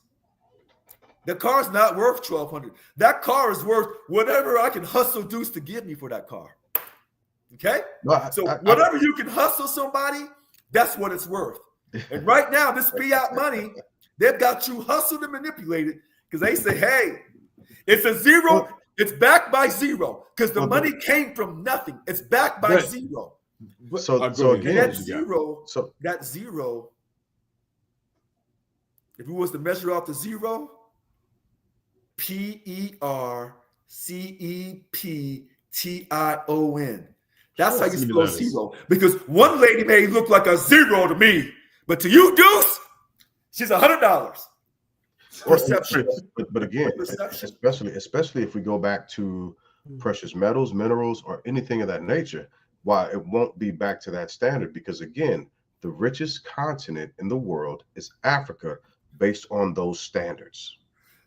[SPEAKER 1] The car's not worth $1,200. That car is worth whatever I can hustle Deuce to give me for that car. Okay?
[SPEAKER 2] No,
[SPEAKER 1] So whatever you can hustle somebody, that's what it's worth. And right now, this fiat money, they've got you hustled and manipulated because they say, hey, it's a zero. It's backed by zero because the money came from nothing. It's backed by zero.
[SPEAKER 2] So again,
[SPEAKER 1] that zero, if it was to measure out the zero, PERCEPTION. That's how you spell zero. Because one lady may look like a zero to me, but to you, Deuce, she's $100. Perception.
[SPEAKER 2] But again, especially if we go back to precious metals, minerals, or anything of that nature, why it won't be back to that standard? Because again, the richest continent in the world is Africa, based on those standards.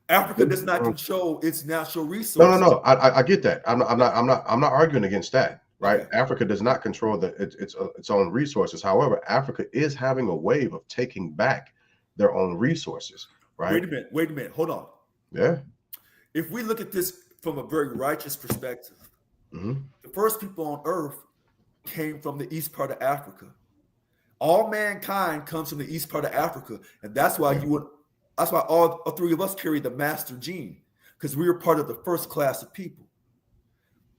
[SPEAKER 1] Africa does not control its natural resources.
[SPEAKER 2] No. I get that. I'm not arguing against that. Right? Okay. Africa does not control its own resources. However, Africa is having a wave of taking back their own resources. Right?
[SPEAKER 1] Wait a minute. Hold on.
[SPEAKER 2] Yeah.
[SPEAKER 1] If we look at this from a very righteous perspective, the first people on earth came from the east part of Africa. All mankind comes from the east part of Africa, and that's why all three of us carry the master gene, because we were part of the first class of people.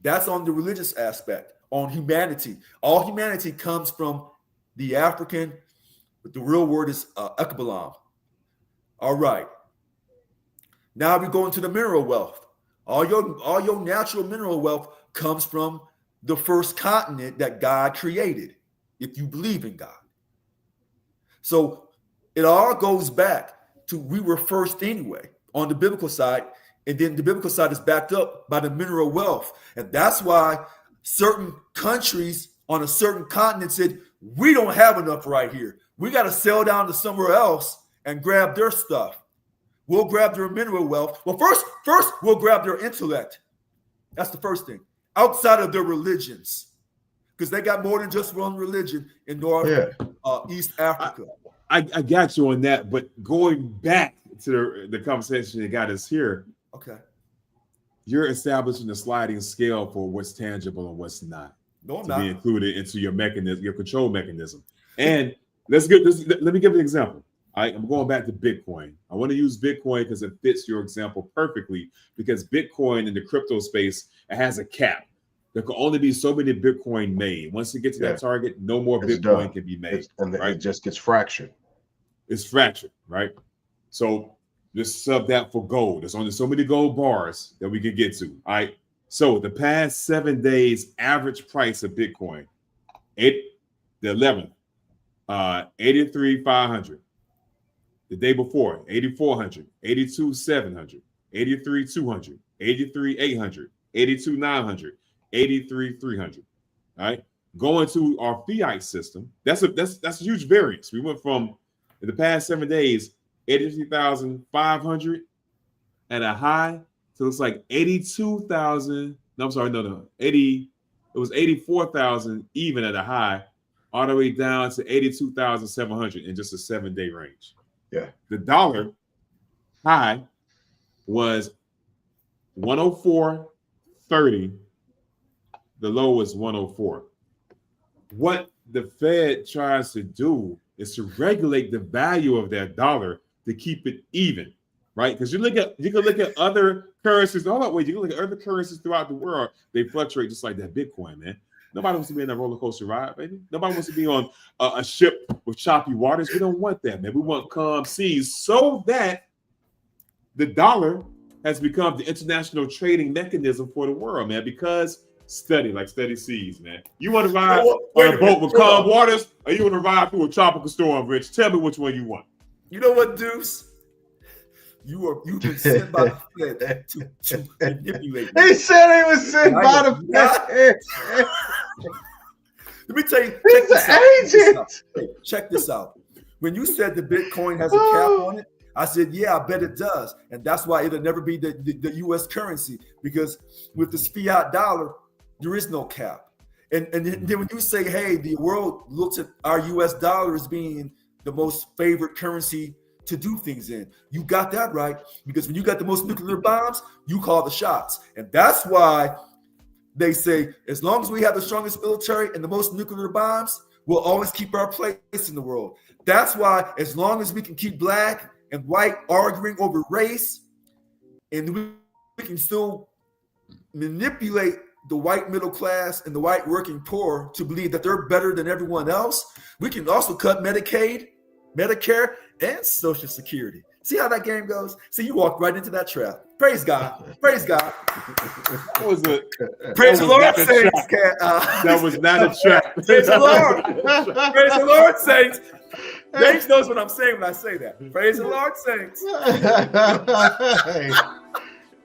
[SPEAKER 1] That's on the religious aspect. On humanity, all humanity comes from the African, but the real word is Ekabalam. All right. Now we go into the mineral wealth. All your natural mineral wealth comes from the first continent that God created, if you believe in God. So it all goes back to we were first anyway on the biblical side, and then the biblical side is backed up by the mineral wealth. And that's why certain countries on a certain continent said, we don't have enough right here. We got to sail down to somewhere else and grab their stuff. We'll grab their mineral wealth. Well, first we'll grab their intellect. That's the first thing. Outside of their religions. Because they got more than just one religion in East Africa.
[SPEAKER 3] I got you on that, but going back to the conversation that got us here.
[SPEAKER 1] Okay. You're
[SPEAKER 3] establishing a sliding scale for what's tangible and what's not.
[SPEAKER 1] No, I'm
[SPEAKER 3] to
[SPEAKER 1] not.
[SPEAKER 3] be included into your mechanism, your control mechanism. And let me give an example. I'm going back to Bitcoin. I want to use Bitcoin because it fits your example perfectly, because Bitcoin in the crypto space, it has a cap. There can only be so many Bitcoin made. Once you get to that target, no more Bitcoin can be made.
[SPEAKER 2] It just gets fractured.
[SPEAKER 3] It's fractured, right? So just sub that for gold. There's only so many gold bars that we can get to. All right. So the past 7 days average price of Bitcoin, the 11th, 83,500. The day before, 8,400, 82,700, 83,200, 83,800, 82,900, 83,300. All right. Going to our fiat system, that's a huge variance. We went from, in the past 7 days, 83,500 at a high to it's like 82,000. No, I'm sorry, no. It was 84,000 even at a high, all the way down to 82,700 in just a 7-day range.
[SPEAKER 2] Yeah.
[SPEAKER 3] The dollar high was 104.30. The low was 104. What the Fed tries to do is to regulate the value of that dollar to keep it even, right? Because you can look at other currencies. Hold on, wait. You can look at other currencies throughout the world. They fluctuate just like that Bitcoin, man. Nobody wants to be in a roller coaster ride, baby. Nobody wants to be on a ship with choppy waters. We don't want that, man. We want calm seas, so that the dollar has become the international trading mechanism for the world, man. Because steady seas, man. You want to ride on a boat with calm waters, or you want to ride through a tropical storm, Rich? Tell me which one you want.
[SPEAKER 1] You know what, Deuce? You've been sent by the Fed to manipulate me.
[SPEAKER 2] He said he was sent by the Fed.
[SPEAKER 1] Let me tell you. Check this out. When you said the Bitcoin has a cap on it, I said, yeah, I bet it does. And that's why it'll never be the U.S. currency, because with this fiat dollar, there is no cap. And then when you say, hey, the world looks at our U.S. dollar as being the most favorite currency to do things in. You got that right, because when you got the most nuclear bombs, you call the shots. And that's why they say, as long as we have the strongest military and the most nuclear bombs, we'll always keep our place in the world. That's why, as long as we can keep black and white arguing over race, and we can still manipulate the white middle class and the white working poor to believe that they're better than everyone else, we can also cut Medicaid, Medicare, and Social Security. See how that game goes? See, you walked right into that trap. Praise God. Praise God.
[SPEAKER 3] That was a
[SPEAKER 1] Praise the Lord,
[SPEAKER 3] not a
[SPEAKER 1] saints.
[SPEAKER 3] that was not a trap.
[SPEAKER 1] Praise the Lord. Praise the Lord, saints. James knows what I'm saying when I say that. Praise the Lord, saints.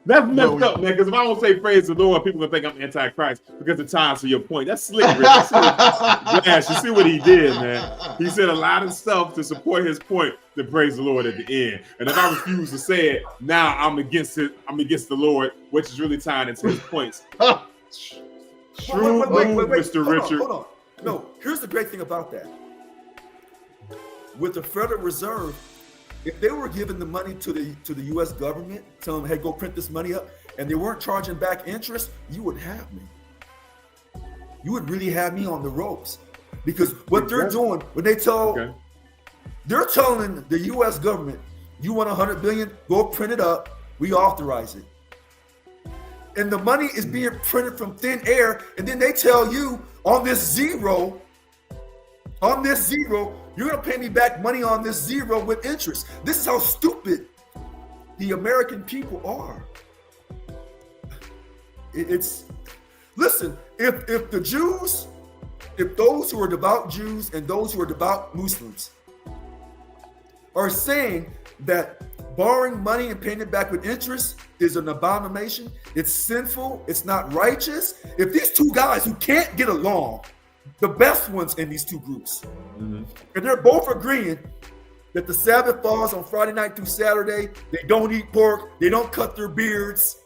[SPEAKER 3] That's messed up, man. Because if I don't say praise the Lord, people gonna think I'm anti-Christ because it ties to your point. That's slick, Rich. Flash, you see what he did, man. He said a lot of stuff to support his point to praise the Lord at the end. And if I refuse to say it, now I'm against it. I'm against the Lord, which is really tying into his points. True, Mr. Richard.
[SPEAKER 1] Hold on. No, here's the great thing about that. With the Federal Reserve, if they were giving the money to the U.S. government, telling them, hey, go print this money up, and they weren't charging back interest, you would have me. You would really have me on the ropes. Because what they're doing, when they tell, they're telling the U.S. government, you want $100 billion, go print it up, we authorize it. And the money is being printed from thin air, and then they tell you on this zero, you're going to pay me back money on this zero with interest. This is how stupid the American people are. Listen, if the Jews, if those who are devout Jews and those who are devout Muslims are saying that borrowing money and paying it back with interest is an abomination, it's sinful, it's not righteous. If these two guys who can't get along, the best ones in these two groups, and they're both agreeing that the Sabbath falls on Friday night through Saturday, they don't eat pork, they don't cut their beards,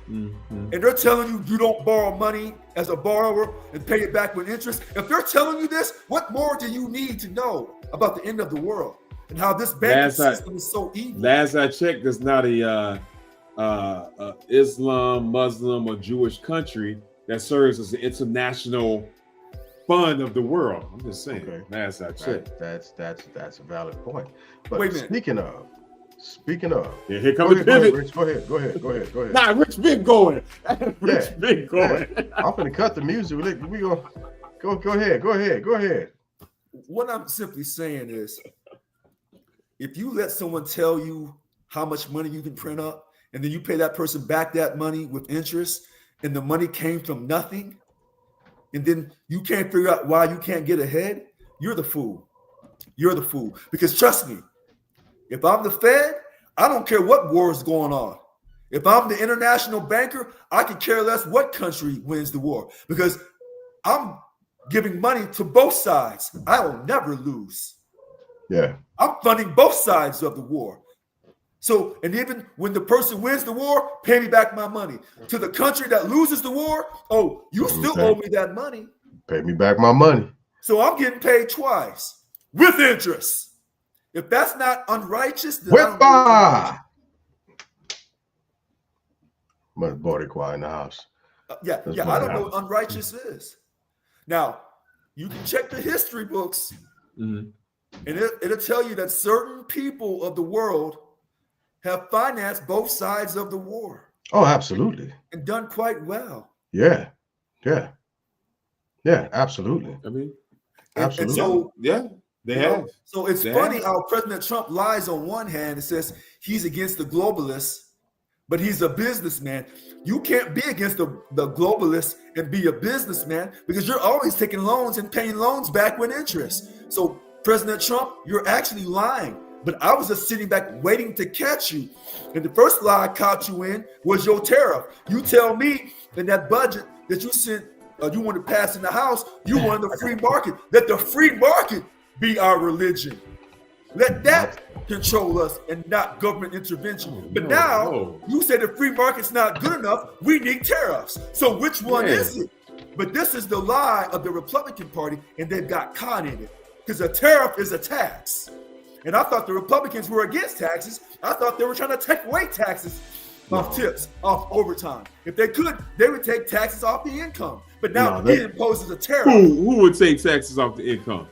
[SPEAKER 1] and they're telling you you don't borrow money as a borrower and pay it back with interest. If they're telling you this, what more do you need to know about the end of the world and how this banking system is so evil?
[SPEAKER 3] Last I checked, there's not a Islam, Muslim, or Jewish country that serves as an international fund of the world. I'm just saying. Okay. Last I checked.
[SPEAKER 2] That's a valid point. But
[SPEAKER 1] wait a minute.
[SPEAKER 2] Speaking of,
[SPEAKER 3] yeah, here comes the pivot.
[SPEAKER 2] Rich, go ahead.
[SPEAKER 3] Nah, Rich been going. Rich been going.
[SPEAKER 2] I'm gonna cut the music. We go ahead.
[SPEAKER 1] What I'm simply saying is, if you let someone tell you how much money you can print up, and then you pay that person back that money with interest, and the money came from nothing, and then you can't figure out why you can't get ahead, you're the fool. You're the fool. Because trust me, if I'm the Fed, I don't care what war is going on. If I'm the international banker, I can care less what country wins the war, because I'm giving money to both sides. I will never lose.
[SPEAKER 2] Yeah.
[SPEAKER 1] I'm funding both sides of the war. So, and even when the person wins the war, pay me back my money. To the country that loses the war, oh, you still owe me that money.
[SPEAKER 2] Pay me back my money.
[SPEAKER 1] So I'm getting paid twice with interest. If that's not unrighteous, then
[SPEAKER 2] Much Boricua in the house.
[SPEAKER 1] I don't know what unrighteous is. Now, you can check the history books, and it'll tell you that certain people of the world have financed both sides of the war.
[SPEAKER 2] Oh, absolutely.
[SPEAKER 1] And done quite well.
[SPEAKER 2] Yeah, absolutely.
[SPEAKER 3] I mean,
[SPEAKER 2] absolutely.
[SPEAKER 1] And so,
[SPEAKER 3] they have.
[SPEAKER 1] So it's funny how President Trump lies on one hand and says he's against the globalists, but he's a businessman. You can't be against the globalists and be a businessman, because you're always taking loans and paying loans back with interest. So President Trump, you're actually lying. But I was just sitting back waiting to catch you. And the first lie I caught you in was your tariff. You tell me in that budget that you sent, you want to pass in the House, you want the free market. Let the free market be our religion. Let that control us and not government intervention. But now you say the free market's not good enough. We need tariffs. So which one is it? But this is the lie of the Republican Party, and they've got caught in it, because a tariff is a tax. And I thought the Republicans were against taxes. I thought they were trying to take away taxes off tips, off overtime. If they could, they would take taxes off the income. But now it imposes a tariff.
[SPEAKER 3] Who would take taxes off the income?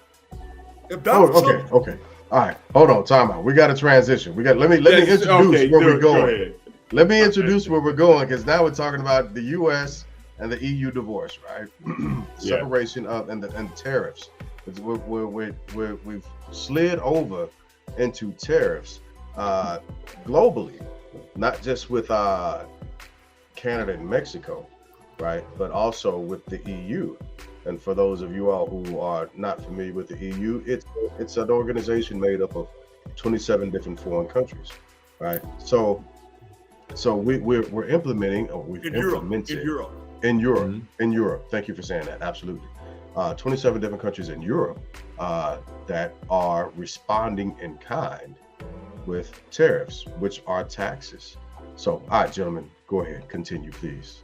[SPEAKER 1] If Donald Trump,
[SPEAKER 2] okay. All right, hold on, time out. We got to transition. Let me introduce where we're going. Let me introduce where we're going, because now we're talking about the U.S. and the EU divorce, right? Separation of and tariffs. We've slid over into tariffs globally, not just with Canada and Mexico, right? But also with the EU. And for those of you all who are not familiar with the EU, it's an organization made up of 27 different foreign countries, right? So we're implementing, or we've implemented in Europe. Thank you for saying that. Absolutely. 27 different countries in Europe that are responding in kind with tariffs, which are taxes. So, all right, gentlemen, go ahead, continue, please.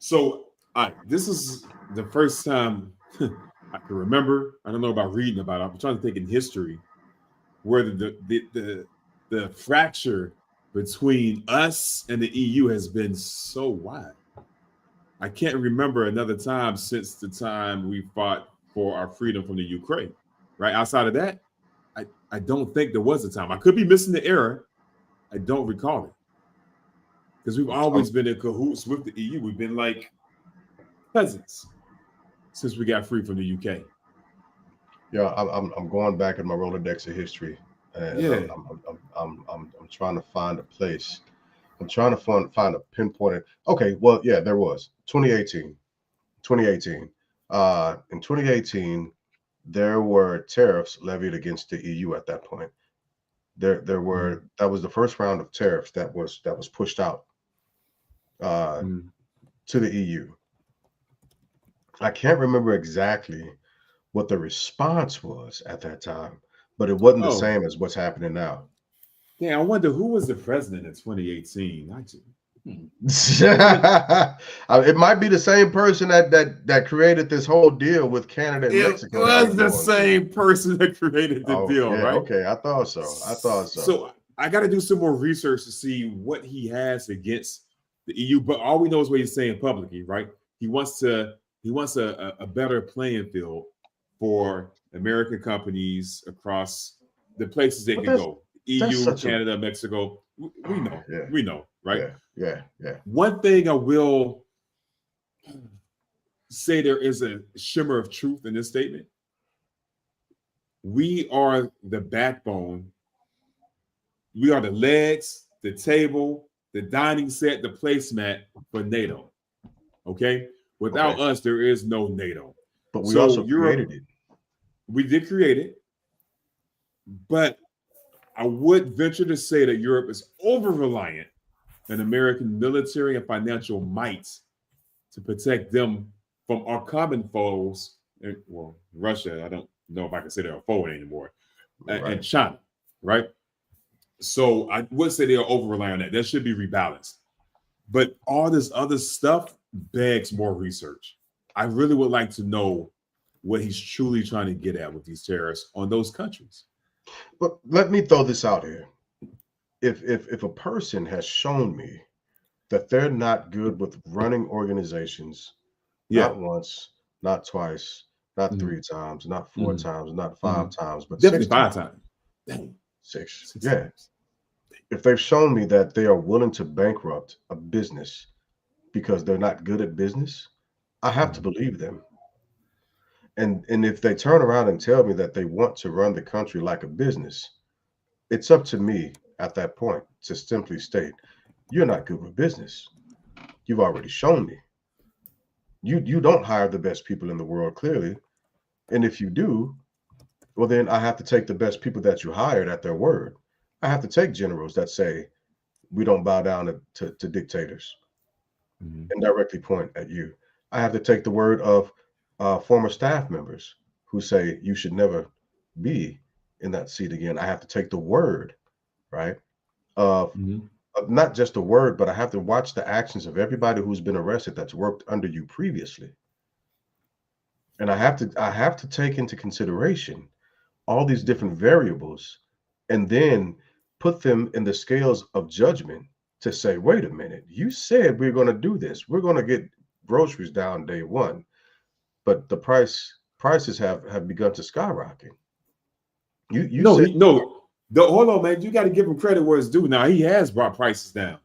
[SPEAKER 3] So, this is the first time I can remember. I don't know about reading about it. I'm trying to think in history where the fracture between us and the EU has been so wide. I can't remember another time since the time we fought for our freedom from the Ukraine. Right outside of that, I don't think there was a time. I could be missing the era. I don't recall it. Because we've always been in cahoots with the EU. We've been like cousins since we got free from the UK.
[SPEAKER 2] Yeah, I'm going back in my Rolodex of history, and I'm trying to find a place. I'm trying to find a pinpointed. Okay, well, yeah, there was 2018. In 2018, there were tariffs levied against the EU at that point. There were that was the first round of tariffs that was pushed out to the EU. I can't remember exactly what the response was at that time, but it wasn't the same as what's happening now.
[SPEAKER 3] Yeah, I wonder who was the president in 2018.
[SPEAKER 2] It might be the same person that created this whole deal with Canada and Mexico.
[SPEAKER 3] It was the same person that created the deal, right?
[SPEAKER 2] Okay, I thought so.
[SPEAKER 3] So I got to do some more research to see what he has against the EU. But all we know is what he's saying publicly, right? He wants a better playing field for American companies across the places they can go. EU, Canada, Mexico. We know, right?
[SPEAKER 2] Yeah.
[SPEAKER 3] One thing I will say, there is a shimmer of truth in this statement. We are the backbone. We are the legs, the table, the dining set, the placemat for NATO. Okay? Without us, there is no NATO.
[SPEAKER 2] But we also created it.
[SPEAKER 3] We did create it. But I would venture to say that Europe is over-reliant on American military and financial might to protect them from our common foes. Well, Russia, I don't know if I can say they're a foe anymore. And China, right? So I would say they are over-reliant on that. That should be rebalanced. But all this other stuff begs more research. I really would like to know what he's truly trying to get at with these tariffs on those countries.
[SPEAKER 2] But let me throw this out here. If a person has shown me that they're not good with running organizations, not once, not twice, not 3 times, not 4 times, not 5 times, but
[SPEAKER 3] definitely
[SPEAKER 2] 6
[SPEAKER 3] 5
[SPEAKER 2] times.
[SPEAKER 3] Dang.
[SPEAKER 2] 6. Yeah. If they've shown me that they are willing to bankrupt a business because they're not good at business, I have to believe them. And if they turn around and tell me that they want to run the country like a business, it's up to me at that point to simply state, you're not good with business. You've already shown me. You don't hire the best people in the world, clearly. And if you do, well, then I have to take the best people that you hired at their word. I have to take generals that say, we don't bow down to dictators and directly point at you. I have to take the word of former staff members who say you should never be in that seat again. I have to take the word, right, of not just the word, but I have to watch the actions of everybody who's been arrested that's worked under you previously. And I have to take into consideration all these different variables and then put them in the scales of judgment to say, wait a minute, you said we're going to do this. We're going to get groceries down day one, but the prices have begun to skyrocket. You
[SPEAKER 3] No,
[SPEAKER 2] said
[SPEAKER 3] hold on, man. You got to give him credit where it's due. Now he has brought prices down.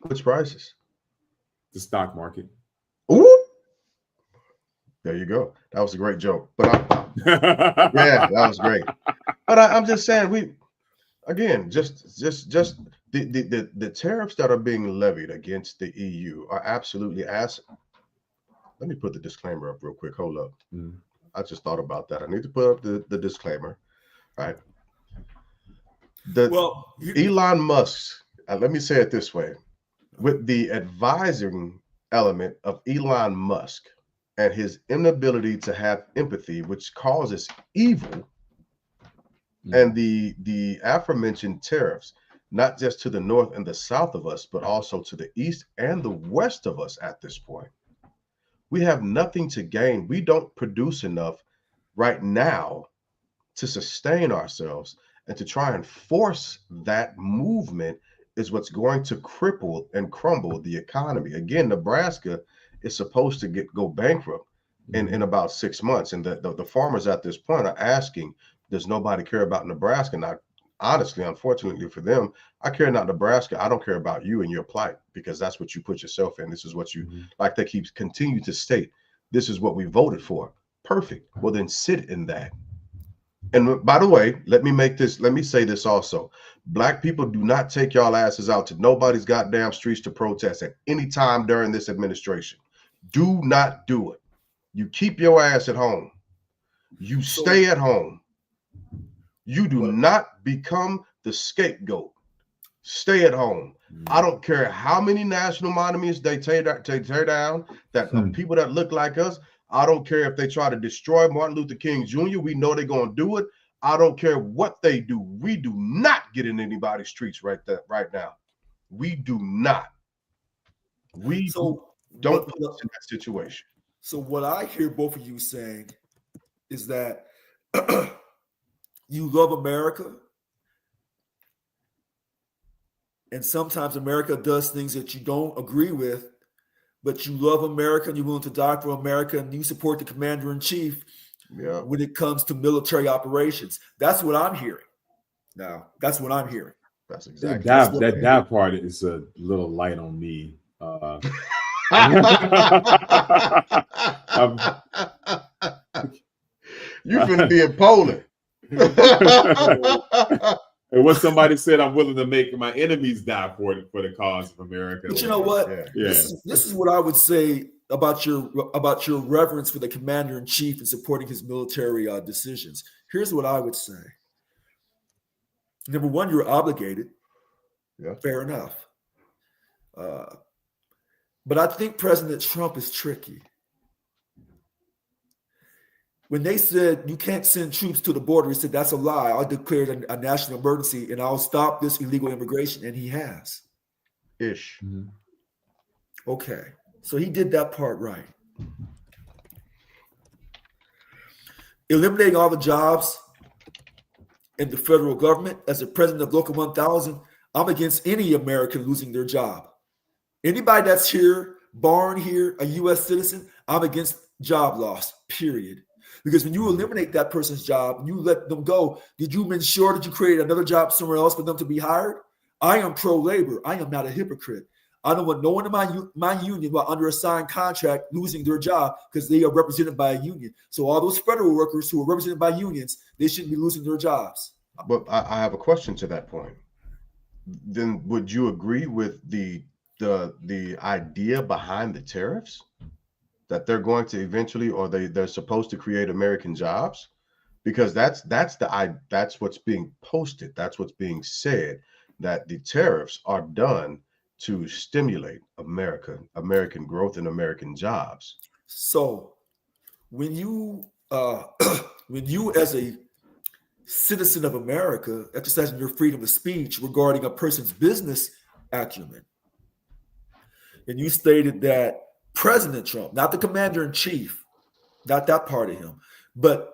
[SPEAKER 2] which prices?
[SPEAKER 3] The stock market.
[SPEAKER 2] Ooh, there you go. That was a great joke. But yeah, that was great. But I'm just saying, just the tariffs that are being levied against the EU are absolutely ass. Let me put the disclaimer up real quick. Hold up. I just thought about that. I need to put up the disclaimer. Right. Elon Musk, let me say it this way, with the advising element of Elon Musk and his inability to have empathy, which causes evil, and the aforementioned tariffs, not just to the north and the south of us, but also to the east and the west of us at this point. We have nothing to gain. We don't produce enough right now to sustain ourselves, and to try and force that movement is what's going to cripple and crumble the economy. Again, Nebraska is supposed to go bankrupt in about 6 months. And the farmers at this point are asking, does nobody care about Nebraska? Now, honestly, unfortunately for them, I care not Nebraska. I don't care about you and your plight, because that's what you put yourself in. This is what you, like they continue to state, this is what we voted for. Perfect. Well, then sit in that. And by the way, let me say this also. Black people, do not take y'all asses out to nobody's goddamn streets to protest at any time during this administration. Do not do it. You keep your ass at home. You stay at home. You do not become the scapegoat. Stay at home. I don't care how many national monuments they tear down, that people that look like us. I don't care if they try to destroy Martin Luther King Jr. We know they're going to do it. I don't care what they do. We do not get in anybody's streets right now. We do not. We don't put us in that situation.
[SPEAKER 1] So what I hear both of you saying is that you love America, and sometimes America does things that you don't agree with, but you love America and you're willing to die for America, and you support the commander-in-chief when it comes to military operations. That's what I'm hearing. Now, that's what I'm hearing.
[SPEAKER 2] That's exactly
[SPEAKER 3] that part is a little light on me.
[SPEAKER 2] You're gonna be in Poland.
[SPEAKER 3] And what somebody said, I'm willing to make my enemies die for the cause of America.
[SPEAKER 1] But you know what?
[SPEAKER 3] Yeah.
[SPEAKER 1] This is what I would say about your reverence for the commander-in-chief and supporting his military decisions. Here's what I would say. Number one, you're obligated.
[SPEAKER 2] Yeah.
[SPEAKER 1] Fair enough. But I think President Trump is tricky. When they said you can't send troops to the border, he said, that's a lie. I'll declare it a national emergency and I'll stop this illegal immigration. And he has.
[SPEAKER 2] Ish.
[SPEAKER 1] Okay. So he did that part right. Eliminating all the jobs in the federal government. As the president of Local 1000, I'm against any American losing their job. Anybody that's here, born here, a U.S. citizen, I'm against job loss, period. Because when you eliminate that person's job, you let them go, did you ensure that you create another job somewhere else for them to be hired? I am pro-labor. I am not a hypocrite. I don't want no one in my union while under a signed contract losing their job because they are represented by a union. So all those federal workers who are represented by unions, they shouldn't be losing their jobs.
[SPEAKER 2] But I have a question to that point. Then would you agree with the idea behind the tariffs? That they're going to eventually, or they're supposed to create American jobs, because that's what's being posted. That's what's being said, that the tariffs are done to stimulate American growth and American jobs.
[SPEAKER 1] So when you as a citizen of America exercising your freedom of speech regarding a person's business acumen, and you stated that President Trump, not the commander-in-chief, not that part of him. But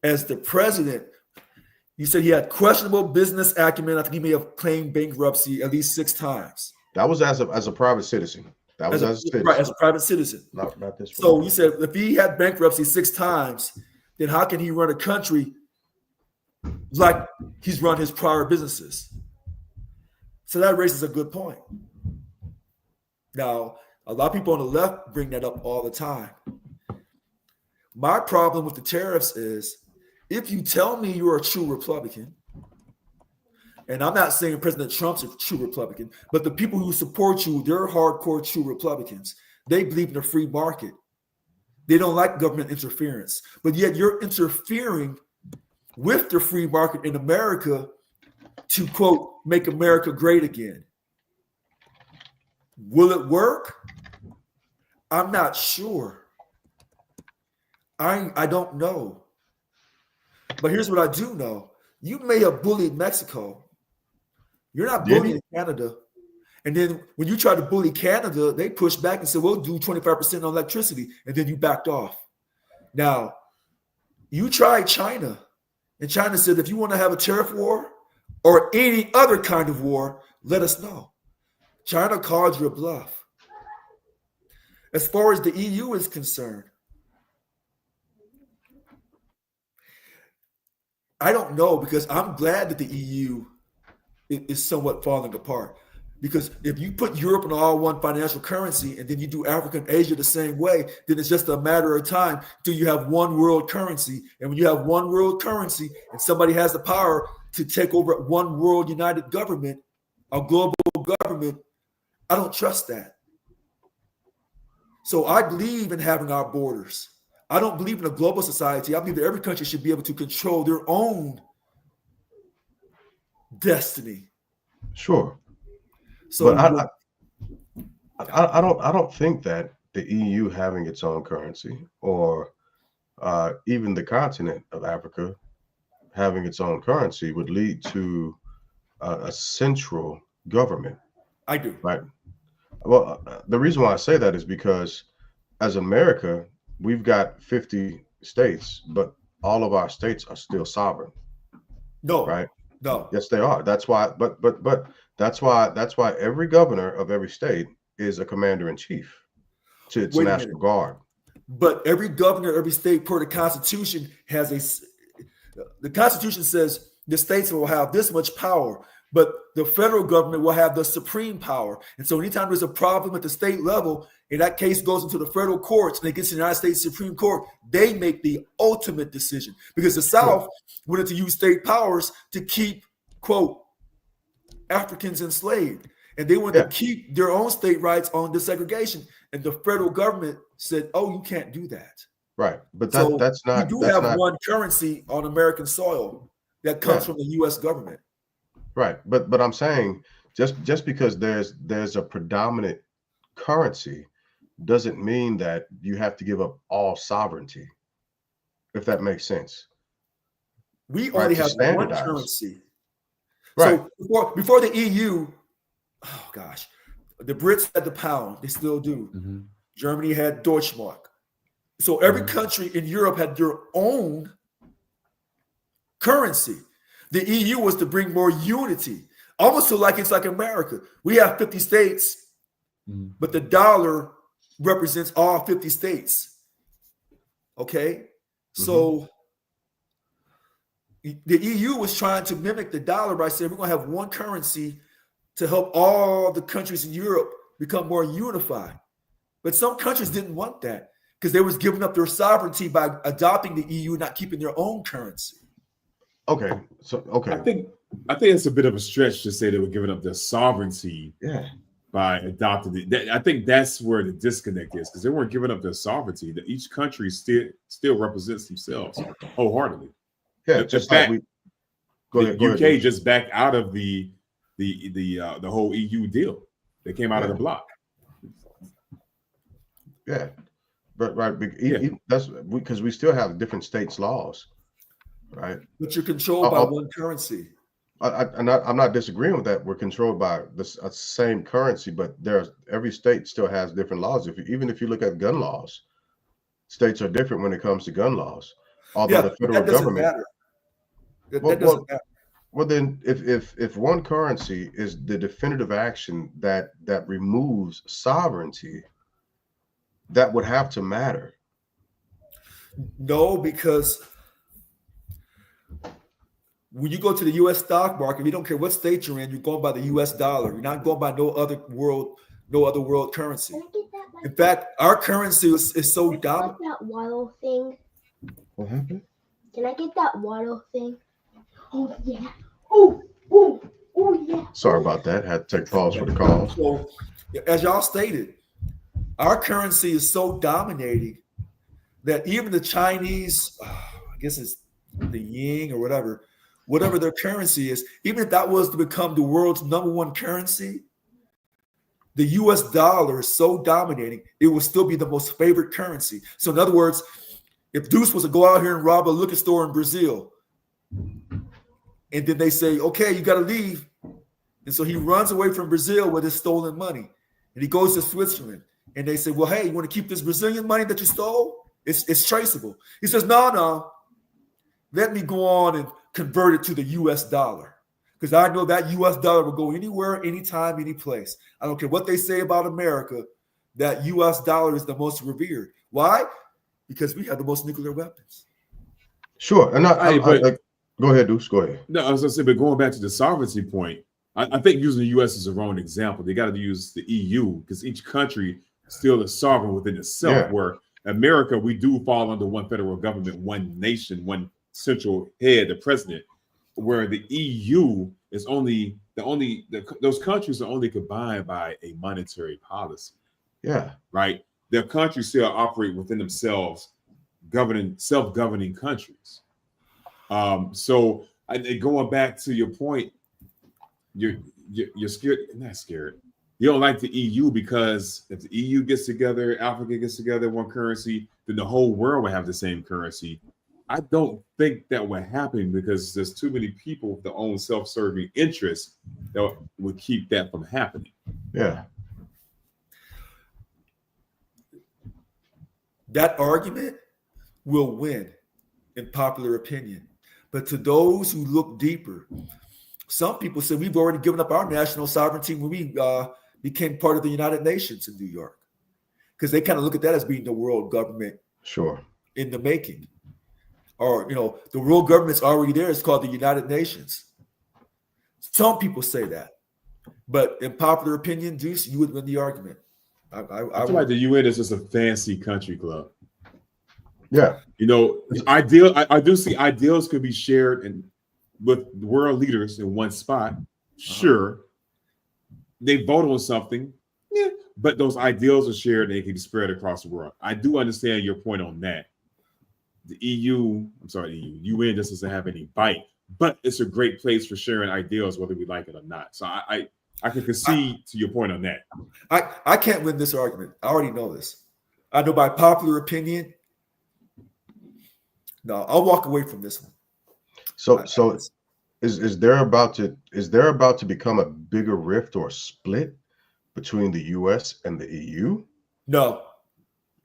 [SPEAKER 1] as the president, you said he had questionable business acumen. I think he may have claimed bankruptcy at least 6 times.
[SPEAKER 2] That was as a private citizen. That was as a citizen.
[SPEAKER 1] Right, as a private citizen.
[SPEAKER 2] Not this.
[SPEAKER 1] So you said if he had bankruptcy 6 times, then how can he run a country like he's run his prior businesses? So that raises a good point. Now, a lot of people on the left bring that up all the time. My problem with the tariffs is if you tell me you're a true Republican, and I'm not saying President Trump's a true Republican, but the people who support you, they're hardcore true Republicans. They believe in a free market. They don't like government interference. But yet you're interfering with the free market in America to, quote, make America great again. Will it work? I'm not sure. I don't know. But here's what I do know. You may have bullied Mexico. You're not bullying Canada. And then when you try to bully Canada, they push back and say, we'll do 25% on electricity. And then you backed off. Now, you tried China. And China said, if you want to have a tariff war or any other kind of war, let us know. China called you a bluff. As far as the EU is concerned, I don't know, because I'm glad that the EU is somewhat falling apart. Because if you put Europe in all one financial currency and then you do Africa and Asia the same way, then it's just a matter of time till you have one world currency. And when you have one world currency and somebody has the power to take over one world united government, a global government, I don't trust that. So I believe in having our borders. I don't believe in a global society. I believe that every country should be able to control their own destiny.
[SPEAKER 2] Sure.
[SPEAKER 1] So
[SPEAKER 2] but I don't think that the EU having its own currency, or even the continent of Africa having its own currency, would lead to a central government.
[SPEAKER 1] I do.
[SPEAKER 2] Right. Well, the reason why I say that is because as America, we've got 50 states, but all of our states are still sovereign.
[SPEAKER 1] No.
[SPEAKER 2] Right.
[SPEAKER 1] No.
[SPEAKER 2] Yes, they are. That's why. But that's why every governor of every state is a commander in chief to its National Guard.
[SPEAKER 1] But every governor, every state, per the Constitution, the Constitution says the states will have this much power, but the federal government will have the supreme power. And so anytime there's a problem at the state level, and that case goes into the federal courts and it gets to the United States Supreme Court, they make the ultimate decision, because the South wanted to use state powers to keep, quote, Africans enslaved. And they wanted to keep their own state rights on desegregation. And the federal government said, oh, you can't do that.
[SPEAKER 2] Right. But
[SPEAKER 1] so
[SPEAKER 2] that's not.
[SPEAKER 1] You do have one currency on American soil that comes from the U.S. government.
[SPEAKER 2] Right. But I'm saying just because there's a predominant currency doesn't mean that you have to give up all sovereignty, if that makes sense.
[SPEAKER 1] We only have one currency.
[SPEAKER 2] Right.
[SPEAKER 1] So before the EU, oh gosh, the Brits had the pound. They still do. Mm-hmm. Germany had Deutschmark. So every country in Europe had their own currency. The EU was to bring more unity, almost so like it's like America. We have 50 states, but the dollar represents all 50 states. Okay? So the EU was trying to mimic the dollar by saying we're going to have one currency to help all the countries in Europe become more unified. But some countries didn't want that because they was giving up their sovereignty by adopting the EU, not keeping their own currency.
[SPEAKER 2] Okay.
[SPEAKER 3] I think it's a bit of a stretch to say they were giving up their sovereignty by adopting it. I think that's where the disconnect is, because they weren't giving up their sovereignty. That each country still represents themselves wholeheartedly.
[SPEAKER 2] Yeah, just like
[SPEAKER 3] UK just backed out of the whole EU deal. They came out of the block.
[SPEAKER 2] Yeah, but that's because we still have different states' laws, right?
[SPEAKER 1] But you're controlled by one currency.
[SPEAKER 2] I'm not disagreeing with that. We're controlled by the same currency, but every state still has different laws. Even if you look at gun laws, states are different when it comes to gun laws. Although
[SPEAKER 1] Yeah,
[SPEAKER 2] the
[SPEAKER 1] but
[SPEAKER 2] federal
[SPEAKER 1] that doesn't
[SPEAKER 2] government,
[SPEAKER 1] matter. That
[SPEAKER 2] well,
[SPEAKER 1] doesn't
[SPEAKER 2] well,
[SPEAKER 1] matter.
[SPEAKER 2] well, then if one currency is the definitive action that removes sovereignty, that would have to matter.
[SPEAKER 1] No, because when you go to the U.S. stock market, you don't care what state you're in. You're going by the U.S. dollar. You're not going by no other world currency. In fact, our currency is so dominant.
[SPEAKER 4] That waddle thing.
[SPEAKER 2] What happened?
[SPEAKER 4] Can I get that waddle thing? Oh yeah. Oh yeah.
[SPEAKER 2] Sorry about that. Had to take pause for the calls.
[SPEAKER 1] So, as y'all stated, our currency is so dominating that even the Chinese, I guess it's the yin or whatever their currency is, even if that was to become the world's #1 currency, the US dollar is so dominating, it will still be the most favored currency. So in other words, if Deuce was to go out here and rob a liquor store in Brazil, and then they say, okay, you got to leave. And so he runs away from Brazil with his stolen money. And he goes to Switzerland. And they say, well, hey, you want to keep this Brazilian money that you stole? It's traceable. He says, no. Let me go on and convert it to the US dollar. Because I know that US dollar will go anywhere, anytime, any place. I don't care what they say about America, that US dollar is the most revered. Why? Because we have the most nuclear weapons.
[SPEAKER 2] Sure. And go ahead, Deuce. Go ahead.
[SPEAKER 3] No, I was going to say, but going back to the sovereignty point, I think using the U.S. is a wrong example. They got to use the EU because each country still is sovereign within itself.
[SPEAKER 2] Yeah.
[SPEAKER 3] Where America, we do fall under one federal government, one nation, one central head, the president. Where the EU is those countries are only combined by a monetary policy.
[SPEAKER 2] Yeah.
[SPEAKER 3] Right. Their countries still operate within themselves, self-governing countries. So going back to your point, you're scared, not scared. You don't like the EU because if the EU gets together, Africa gets together, one currency, then the whole world will have the same currency. I don't think that would happen because there's too many people with their own self-serving interests that would keep that from happening.
[SPEAKER 2] Yeah.
[SPEAKER 1] That argument will win in popular opinion. But to those who look deeper, some people say we've already given up our national sovereignty when we became part of the United Nations in New York, because they kind of look at that as being the world government in the making. Or, the world government's already there. It's called the United Nations. Some people say that. But in popular opinion, Juice, you would win the argument.
[SPEAKER 3] I feel like the UN is just a fancy country club.
[SPEAKER 2] Yeah.
[SPEAKER 3] I do see ideals could be shared with world leaders in one spot. Sure. They vote on something, but those ideals are shared and they can be spread across the world. I do understand your point on that. The UN just doesn't have any bite, but it's a great place for sharing ideals, whether we like it or not. So I can concede to your point on that.
[SPEAKER 1] I can't win this argument. I already know this. I know by popular opinion. No, I'll walk away from this one.
[SPEAKER 2] So is there about to become a bigger rift or split between the US and the EU?
[SPEAKER 1] No.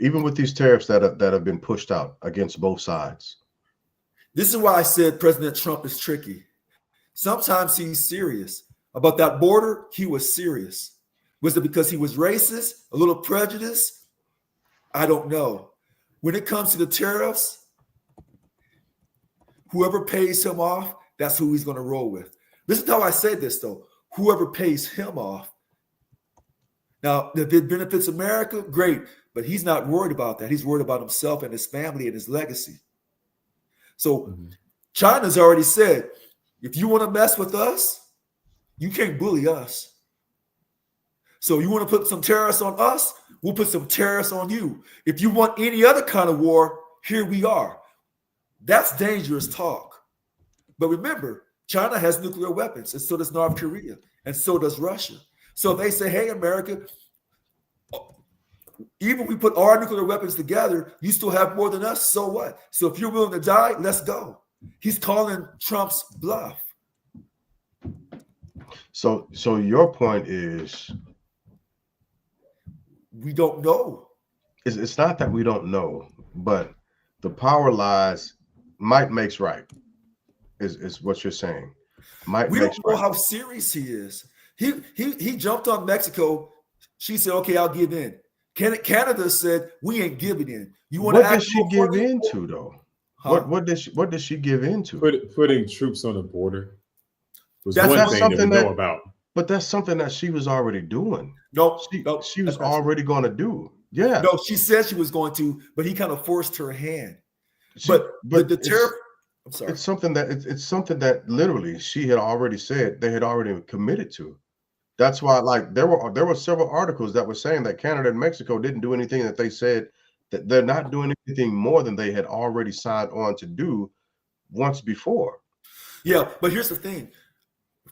[SPEAKER 2] Even with these tariffs that have been pushed out against both sides.
[SPEAKER 1] This is why I said President Trump is tricky. Sometimes he's serious. About that border, he was serious. Was it because he was racist, a little prejudiced? I don't know. When it comes to the tariffs, whoever pays him off, that's who he's going to roll with. Listen to how I say this, though. Whoever pays him off. Now, if it benefits America, great. But he's not worried about that. He's worried about himself and his family and his legacy. So China's already said, if you want to mess with us, you can't bully us. So you want to put some tariffs on us, we'll put some tariffs on you. If you want any other kind of war, here we are. That's dangerous talk. But remember, China has nuclear weapons, and so does North Korea, and so does Russia. So they say, hey, America, even if we put our nuclear weapons together, you still have more than us. So what? So if you're willing to die, let's go. He's calling Trump's bluff.
[SPEAKER 2] So your point is,
[SPEAKER 1] we don't know.
[SPEAKER 2] It's not that we don't know. but the power lies. Might makes right. Is what you're saying. Might
[SPEAKER 1] We
[SPEAKER 2] makes
[SPEAKER 1] don't know
[SPEAKER 2] right.
[SPEAKER 1] how serious he is. He jumped on Mexico. She said, "Okay, I'll give in." Canada said, "We ain't giving in. You want to
[SPEAKER 2] What did
[SPEAKER 1] act
[SPEAKER 2] she
[SPEAKER 1] more
[SPEAKER 2] give
[SPEAKER 1] funny?"
[SPEAKER 2] into though?
[SPEAKER 1] Huh?
[SPEAKER 2] What did she give into?
[SPEAKER 3] Putting troops on the border was
[SPEAKER 1] That's
[SPEAKER 3] one
[SPEAKER 2] That's
[SPEAKER 3] thing that we
[SPEAKER 2] something
[SPEAKER 3] know
[SPEAKER 2] that,
[SPEAKER 3] about.
[SPEAKER 2] but that's something that she was already doing.
[SPEAKER 1] No,
[SPEAKER 2] She
[SPEAKER 1] no,
[SPEAKER 2] she was
[SPEAKER 1] that's not true.
[SPEAKER 2] already going to do. Yeah.
[SPEAKER 1] No, she said she was going to, but he kind of forced her hand.
[SPEAKER 2] She,
[SPEAKER 1] But
[SPEAKER 2] but
[SPEAKER 1] the tariff. I'm sorry.
[SPEAKER 2] it's something that it's something that literally she had already said they had already committed to. That's why, like, there were several articles that were saying that Canada and Mexico didn't do anything, that they said that they're not doing anything more than they had already signed on to do once before.
[SPEAKER 1] Yeah, but here's the thing.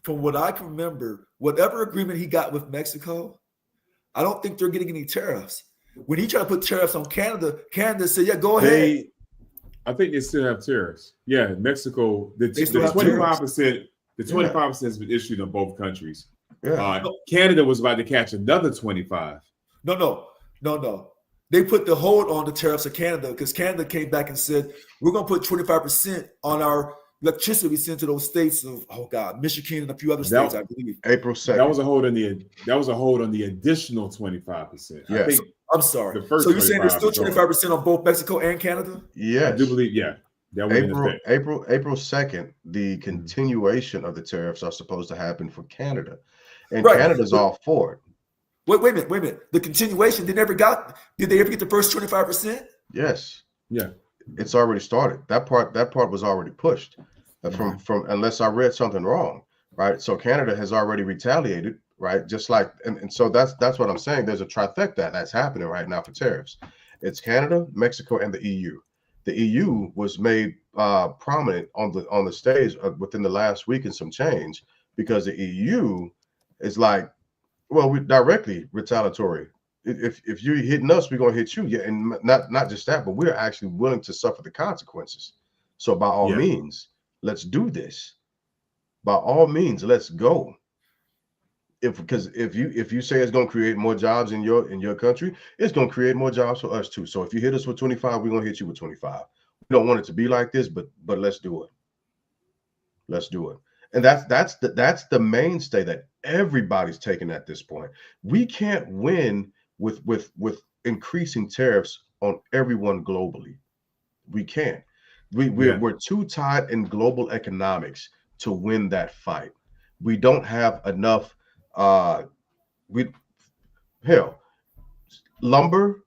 [SPEAKER 1] From what I can remember, whatever agreement he got with Mexico, I don't think they're getting any tariffs. When he tried to put tariffs on Canada, Canada said, "Yeah, go ahead."
[SPEAKER 3] I think they still have tariffs. Yeah, Mexico, the
[SPEAKER 1] They still have
[SPEAKER 3] 25%, the
[SPEAKER 2] Yeah.
[SPEAKER 3] 25% has been issued on both countries.
[SPEAKER 2] Yeah.
[SPEAKER 3] Canada was about to catch another 25.
[SPEAKER 1] No. They put the hold on the tariffs of Canada because Canada came back and said, "We're going to put 25% on our electricity we send to those states of, oh God, Michigan and a few other states, I believe."
[SPEAKER 2] April 2nd.
[SPEAKER 3] That was a hold on the additional 25%. I
[SPEAKER 2] Yes.
[SPEAKER 3] think
[SPEAKER 1] I'm sorry.
[SPEAKER 3] the first
[SPEAKER 1] So you're saying there's
[SPEAKER 3] 25
[SPEAKER 1] still
[SPEAKER 3] was on.
[SPEAKER 1] 25% on both Mexico and Canada?
[SPEAKER 2] Yes.
[SPEAKER 3] I do believe, yeah, that went in effect.
[SPEAKER 2] April 2nd, the continuation of the tariffs are supposed to happen for Canada. And
[SPEAKER 1] Right.
[SPEAKER 2] Canada's all for it.
[SPEAKER 1] Wait a minute. The continuation, did they ever get the first 25%?
[SPEAKER 2] Yes.
[SPEAKER 3] Yeah.
[SPEAKER 2] It's already started. That part was already pushed. From unless I read something wrong, right? So Canada has already retaliated, right? Just like and so that's what I'm saying. There's a trifecta that's happening right now for tariffs. It's Canada, Mexico, and the EU. The EU was made prominent on the stage within the last week and some change, because the EU is like, well, we directly retaliatory. If you're hitting us, we're gonna hit you. Yeah, and not just that, but we're actually willing to suffer the consequences. So by all means, let's do this. By all means, let's go. Because if you say it's gonna create more jobs in your country, it's gonna create more jobs for us too. So if you hit us with 25, we're gonna hit you with 25. We don't want it to be like this, but let's do it. Let's do it. And that's the mainstay that everybody's taking at this point. We can't win with increasing tariffs on everyone globally. We can't. We're too tied in global economics to win that fight. We don't have enough lumber,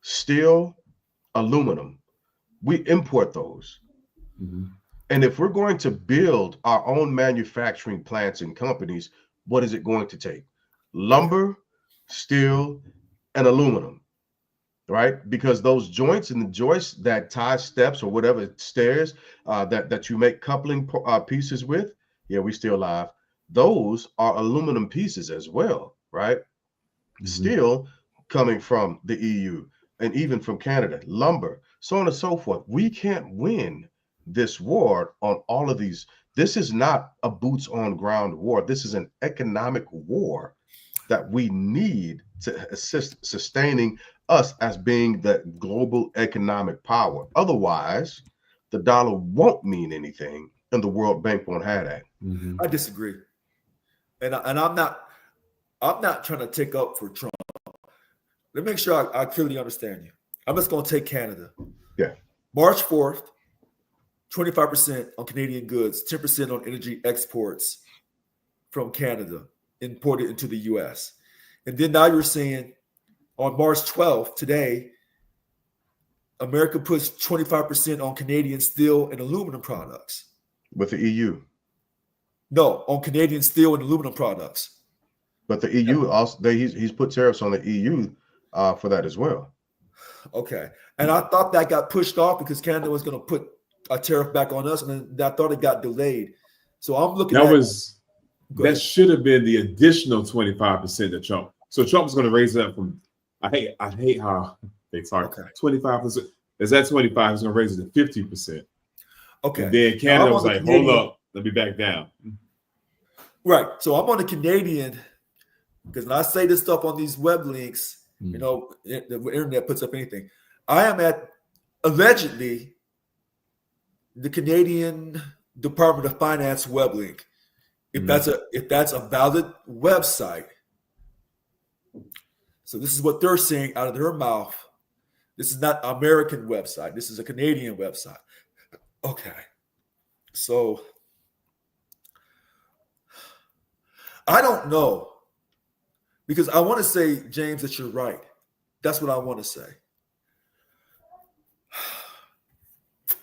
[SPEAKER 2] steel, aluminum. We import those. And if we're going to build our own manufacturing plants and companies, what is it going to take? Lumber, steel, and aluminum, right? Because those joints and the joists that tie steps or whatever stairs that you make coupling pieces with, yeah, we still live. Those are aluminum pieces as well, right? Steel coming from the EU and even from Canada, lumber, so on and so forth. We can't win this war on all of these. This is not a boots on ground war. This is an economic war that we need to assist sustaining us as being the global economic power. Otherwise, the dollar won't mean anything and the World Bank won't have that.
[SPEAKER 1] I disagree. And I'm not trying to take up for Trump. Let me make sure I clearly understand you. I'm just going to take Canada.
[SPEAKER 2] Yeah.
[SPEAKER 1] March 4th, 25% on Canadian goods, 10% on energy exports from Canada imported into the U.S. And then now you're saying on March 12th, today, America puts 25% on Canadian steel and aluminum products.
[SPEAKER 2] With the EU.
[SPEAKER 1] No, on Canadian steel and aluminum products.
[SPEAKER 2] But the EU also, he's put tariffs on the EU for that as well.
[SPEAKER 1] Okay. And I thought that got pushed off because Canada was going to put a tariff back on us, and then I thought it got delayed. So I'm looking
[SPEAKER 3] that should have been the additional 25% that Trump. So Trump was going to raise it up from, I hate how they talk. 25%. Is that 25? He's going to raise it to 50%.
[SPEAKER 1] Okay.
[SPEAKER 3] And then Canada was like, hold up, let me back down.
[SPEAKER 1] Right. So I'm on the Canadian, because when I say this stuff on these web links, you know, the internet puts up anything. I am at allegedly, the Canadian Department of Finance web link, if that's a valid website. So this is what they're saying out of their mouth. This is not an American website. This is a Canadian website. Okay. So I don't know, because I want to say, James, that you're right. That's what I want to say.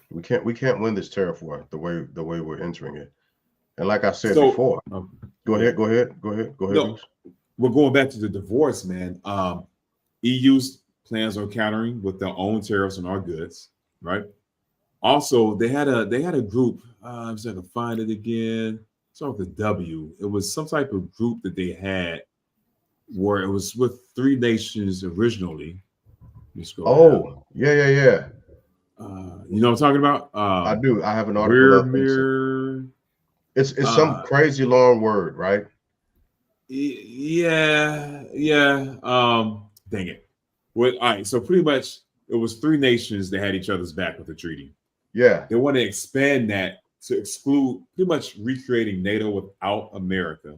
[SPEAKER 2] We can't win this tariff war the way we're entering it. And like I said before, go ahead.
[SPEAKER 3] No, we're going back to the divorce, man. EU's plans on countering with their own tariffs on our goods, right? Also, they had a group. I'm just going to find it again. Start with the W. It was some type of group that they had where it was with 3 nations originally.
[SPEAKER 2] Yeah.
[SPEAKER 3] You know what I'm talking about?
[SPEAKER 2] I do. I have an article up. It's some crazy long word, right?
[SPEAKER 3] Yeah. Dang it. Well, all right. So pretty much it was 3 nations that had each other's back with the treaty.
[SPEAKER 2] Yeah.
[SPEAKER 3] They want to expand that to exclude pretty much recreating NATO without America.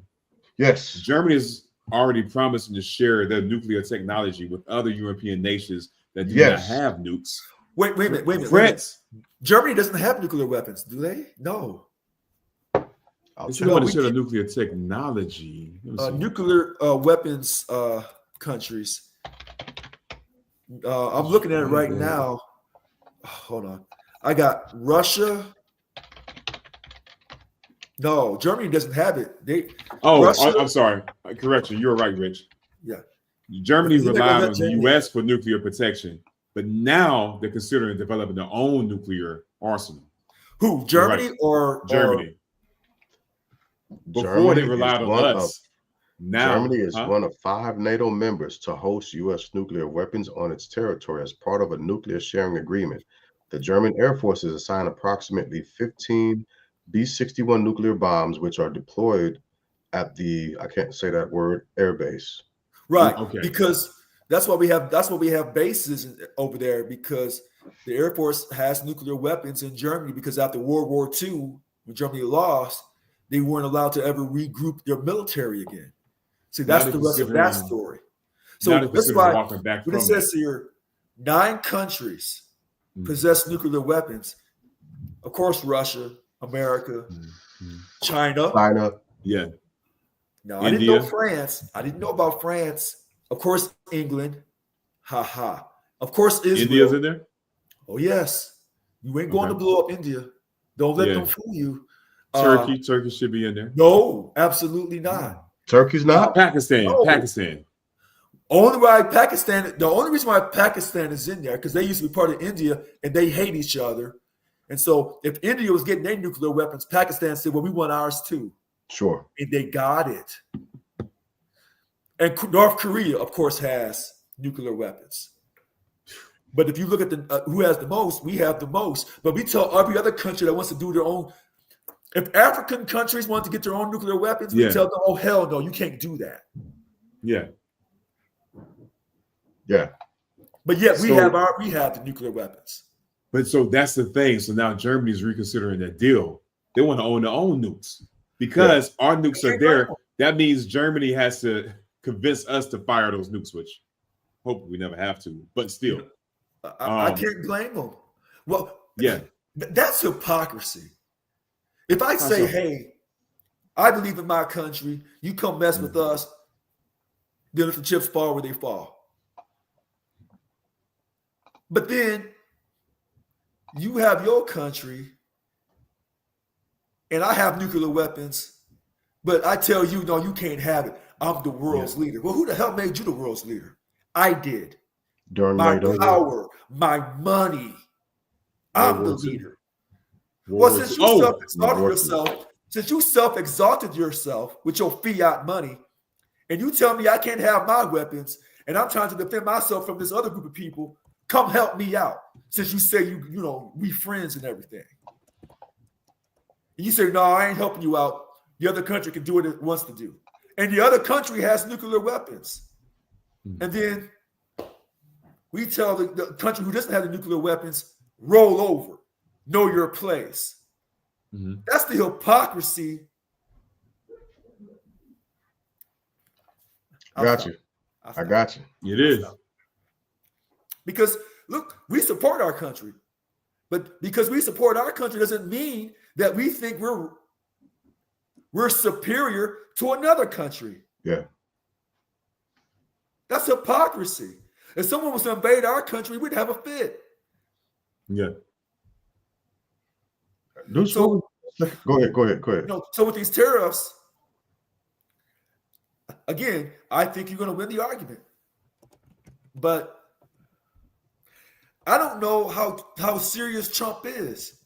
[SPEAKER 2] Yes.
[SPEAKER 3] Germany is already promising to share their nuclear technology with other European nations that do not have nukes.
[SPEAKER 1] Wait a minute.
[SPEAKER 3] France.
[SPEAKER 1] Germany doesn't have nuclear weapons, do they? No.
[SPEAKER 3] They want to share the nuclear technology.
[SPEAKER 1] Nuclear weapons countries. I'm looking at it right now. Oh, hold on. I got Russia. No, Germany doesn't have it.
[SPEAKER 3] I'm sorry. Correction. You're right, Rich.
[SPEAKER 1] Yeah.
[SPEAKER 3] Germany relied on the U.S. for nuclear protection, but now they're considering developing their own nuclear arsenal.
[SPEAKER 1] Who? Germany or
[SPEAKER 3] Germany? Before they relied on us. Now
[SPEAKER 2] Germany is one of 5 NATO members to host U.S. nuclear weapons on its territory as part of a nuclear sharing agreement. The German Air Force has assigned approximately 15 B-61 nuclear bombs, which are deployed at the, I can't say that word, air base.
[SPEAKER 1] Right. Okay. Because that's why we have bases over there, because the Air Force has nuclear weapons in Germany, because after World War II, when Germany lost, they weren't allowed to ever regroup their military again. See, that's the rest of that story. So that's why when it says here 9 countries possess nuclear weapons, of course, Russia, America, China.
[SPEAKER 3] Yeah.
[SPEAKER 1] No, I didn't know France. I didn't know about France. Of course, England. Of course, Israel.
[SPEAKER 3] India's in there?
[SPEAKER 1] Oh, yes. You ain't going to blow up India. Don't let them fool you.
[SPEAKER 3] Turkey should be in there.
[SPEAKER 1] No, absolutely not.
[SPEAKER 2] Turkey's not?
[SPEAKER 3] Pakistan.
[SPEAKER 1] No.
[SPEAKER 3] Pakistan.
[SPEAKER 1] The only reason why Pakistan is in there, because they used to be part of India and they hate each other. And so if India was getting their nuclear weapons, Pakistan said, well, we want ours too.
[SPEAKER 2] Sure.
[SPEAKER 1] And they got it. And North Korea, of course, has nuclear weapons. But if you look at who has the most, we have the most. But we tell every other country that wants to do their own. If African countries want to get their own nuclear weapons, we tell them, oh, hell no, you can't do that.
[SPEAKER 3] Yeah.
[SPEAKER 2] Yeah.
[SPEAKER 1] But yet we have the nuclear weapons.
[SPEAKER 3] But so that's the thing. So now Germany's reconsidering that deal. They want to own their own nukes because our nukes are there. That means Germany has to convince us to fire those nukes, which hopefully we never have to, but still.
[SPEAKER 1] I can't blame them. Well,
[SPEAKER 3] yeah,
[SPEAKER 1] that's hypocrisy. If I say, hey, I believe in my country, you come mess with us, then if the chips fall where they fall. But then you have your country and I have nuclear weapons, but I tell you, no, you can't have it. I'm the world's leader. Well, who the hell made you the world's leader? I did. My power, my money. I'm the leader. Well, since you self-exalted yourself with your fiat money, and you tell me I can't have my weapons, and I'm trying to defend myself from this other group of people, come help me out. Since you say we friends and everything. And you say, no, I ain't helping you out. The other country can do what it wants to do. And the other country has nuclear weapons. And then we tell the country who doesn't have the nuclear weapons, roll over, know your place.
[SPEAKER 3] Mm-hmm.
[SPEAKER 1] That's the hypocrisy.
[SPEAKER 2] Got you. I got you.
[SPEAKER 3] It is.
[SPEAKER 1] Because look, we support our country, but because we support our country doesn't mean that we think we're superior to another country.
[SPEAKER 2] Yeah.
[SPEAKER 1] That's hypocrisy. If someone was to invade our country, we'd have a fit.
[SPEAKER 3] Yeah.
[SPEAKER 2] So, go ahead.
[SPEAKER 1] So with these tariffs, again, I think you're going to win the argument. But I don't know how serious Trump is.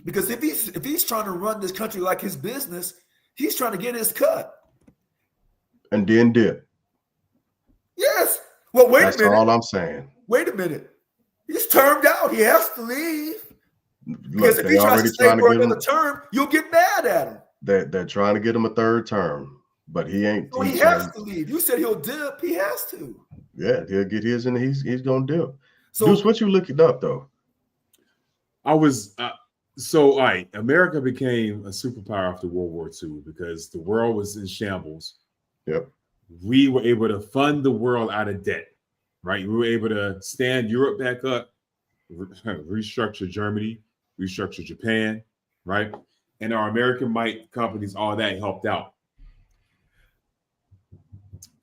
[SPEAKER 1] Because if he's trying to run this country like his business, he's trying to get his cut.
[SPEAKER 2] And then dip.
[SPEAKER 1] Yes. Well, wait a minute.
[SPEAKER 2] That's all I'm saying.
[SPEAKER 1] Wait a minute. He's termed out. He has to leave. Because
[SPEAKER 2] Look,
[SPEAKER 1] if he tries to stay for another term, you'll get mad at him.
[SPEAKER 2] They're trying to get him a third term, but he ain't.
[SPEAKER 1] So he has to leave. You said he'll dip. He has to.
[SPEAKER 2] Yeah, he'll get his and he's gonna dip.
[SPEAKER 1] So,
[SPEAKER 2] Deuce, what you looking up though?
[SPEAKER 3] I was all right. America became a superpower after World War II because the world was in shambles.
[SPEAKER 2] Yep.
[SPEAKER 3] We were able to fund the world out of debt, right? We were able to stand Europe back up, restructure Germany, restructure Japan, right? And our American might companies, all that helped out.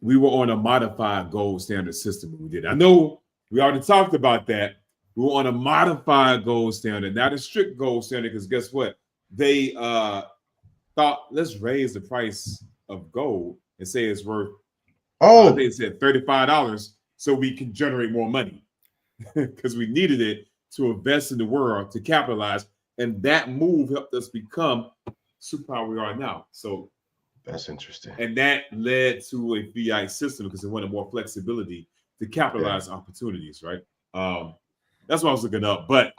[SPEAKER 3] We were on a modified gold standard system when we did. I know we already talked about that. We were on a modified gold standard, not a strict gold standard, because guess what? They thought, let's raise the price of gold and say it's worth, they said $35 so we can generate more money because we needed it to invest in the world, to capitalize. And that move helped us become superpower we are now. So
[SPEAKER 2] that's interesting.
[SPEAKER 3] And that led to a fiat system because it wanted more flexibility to capitalize opportunities, right? That's what I was looking up. But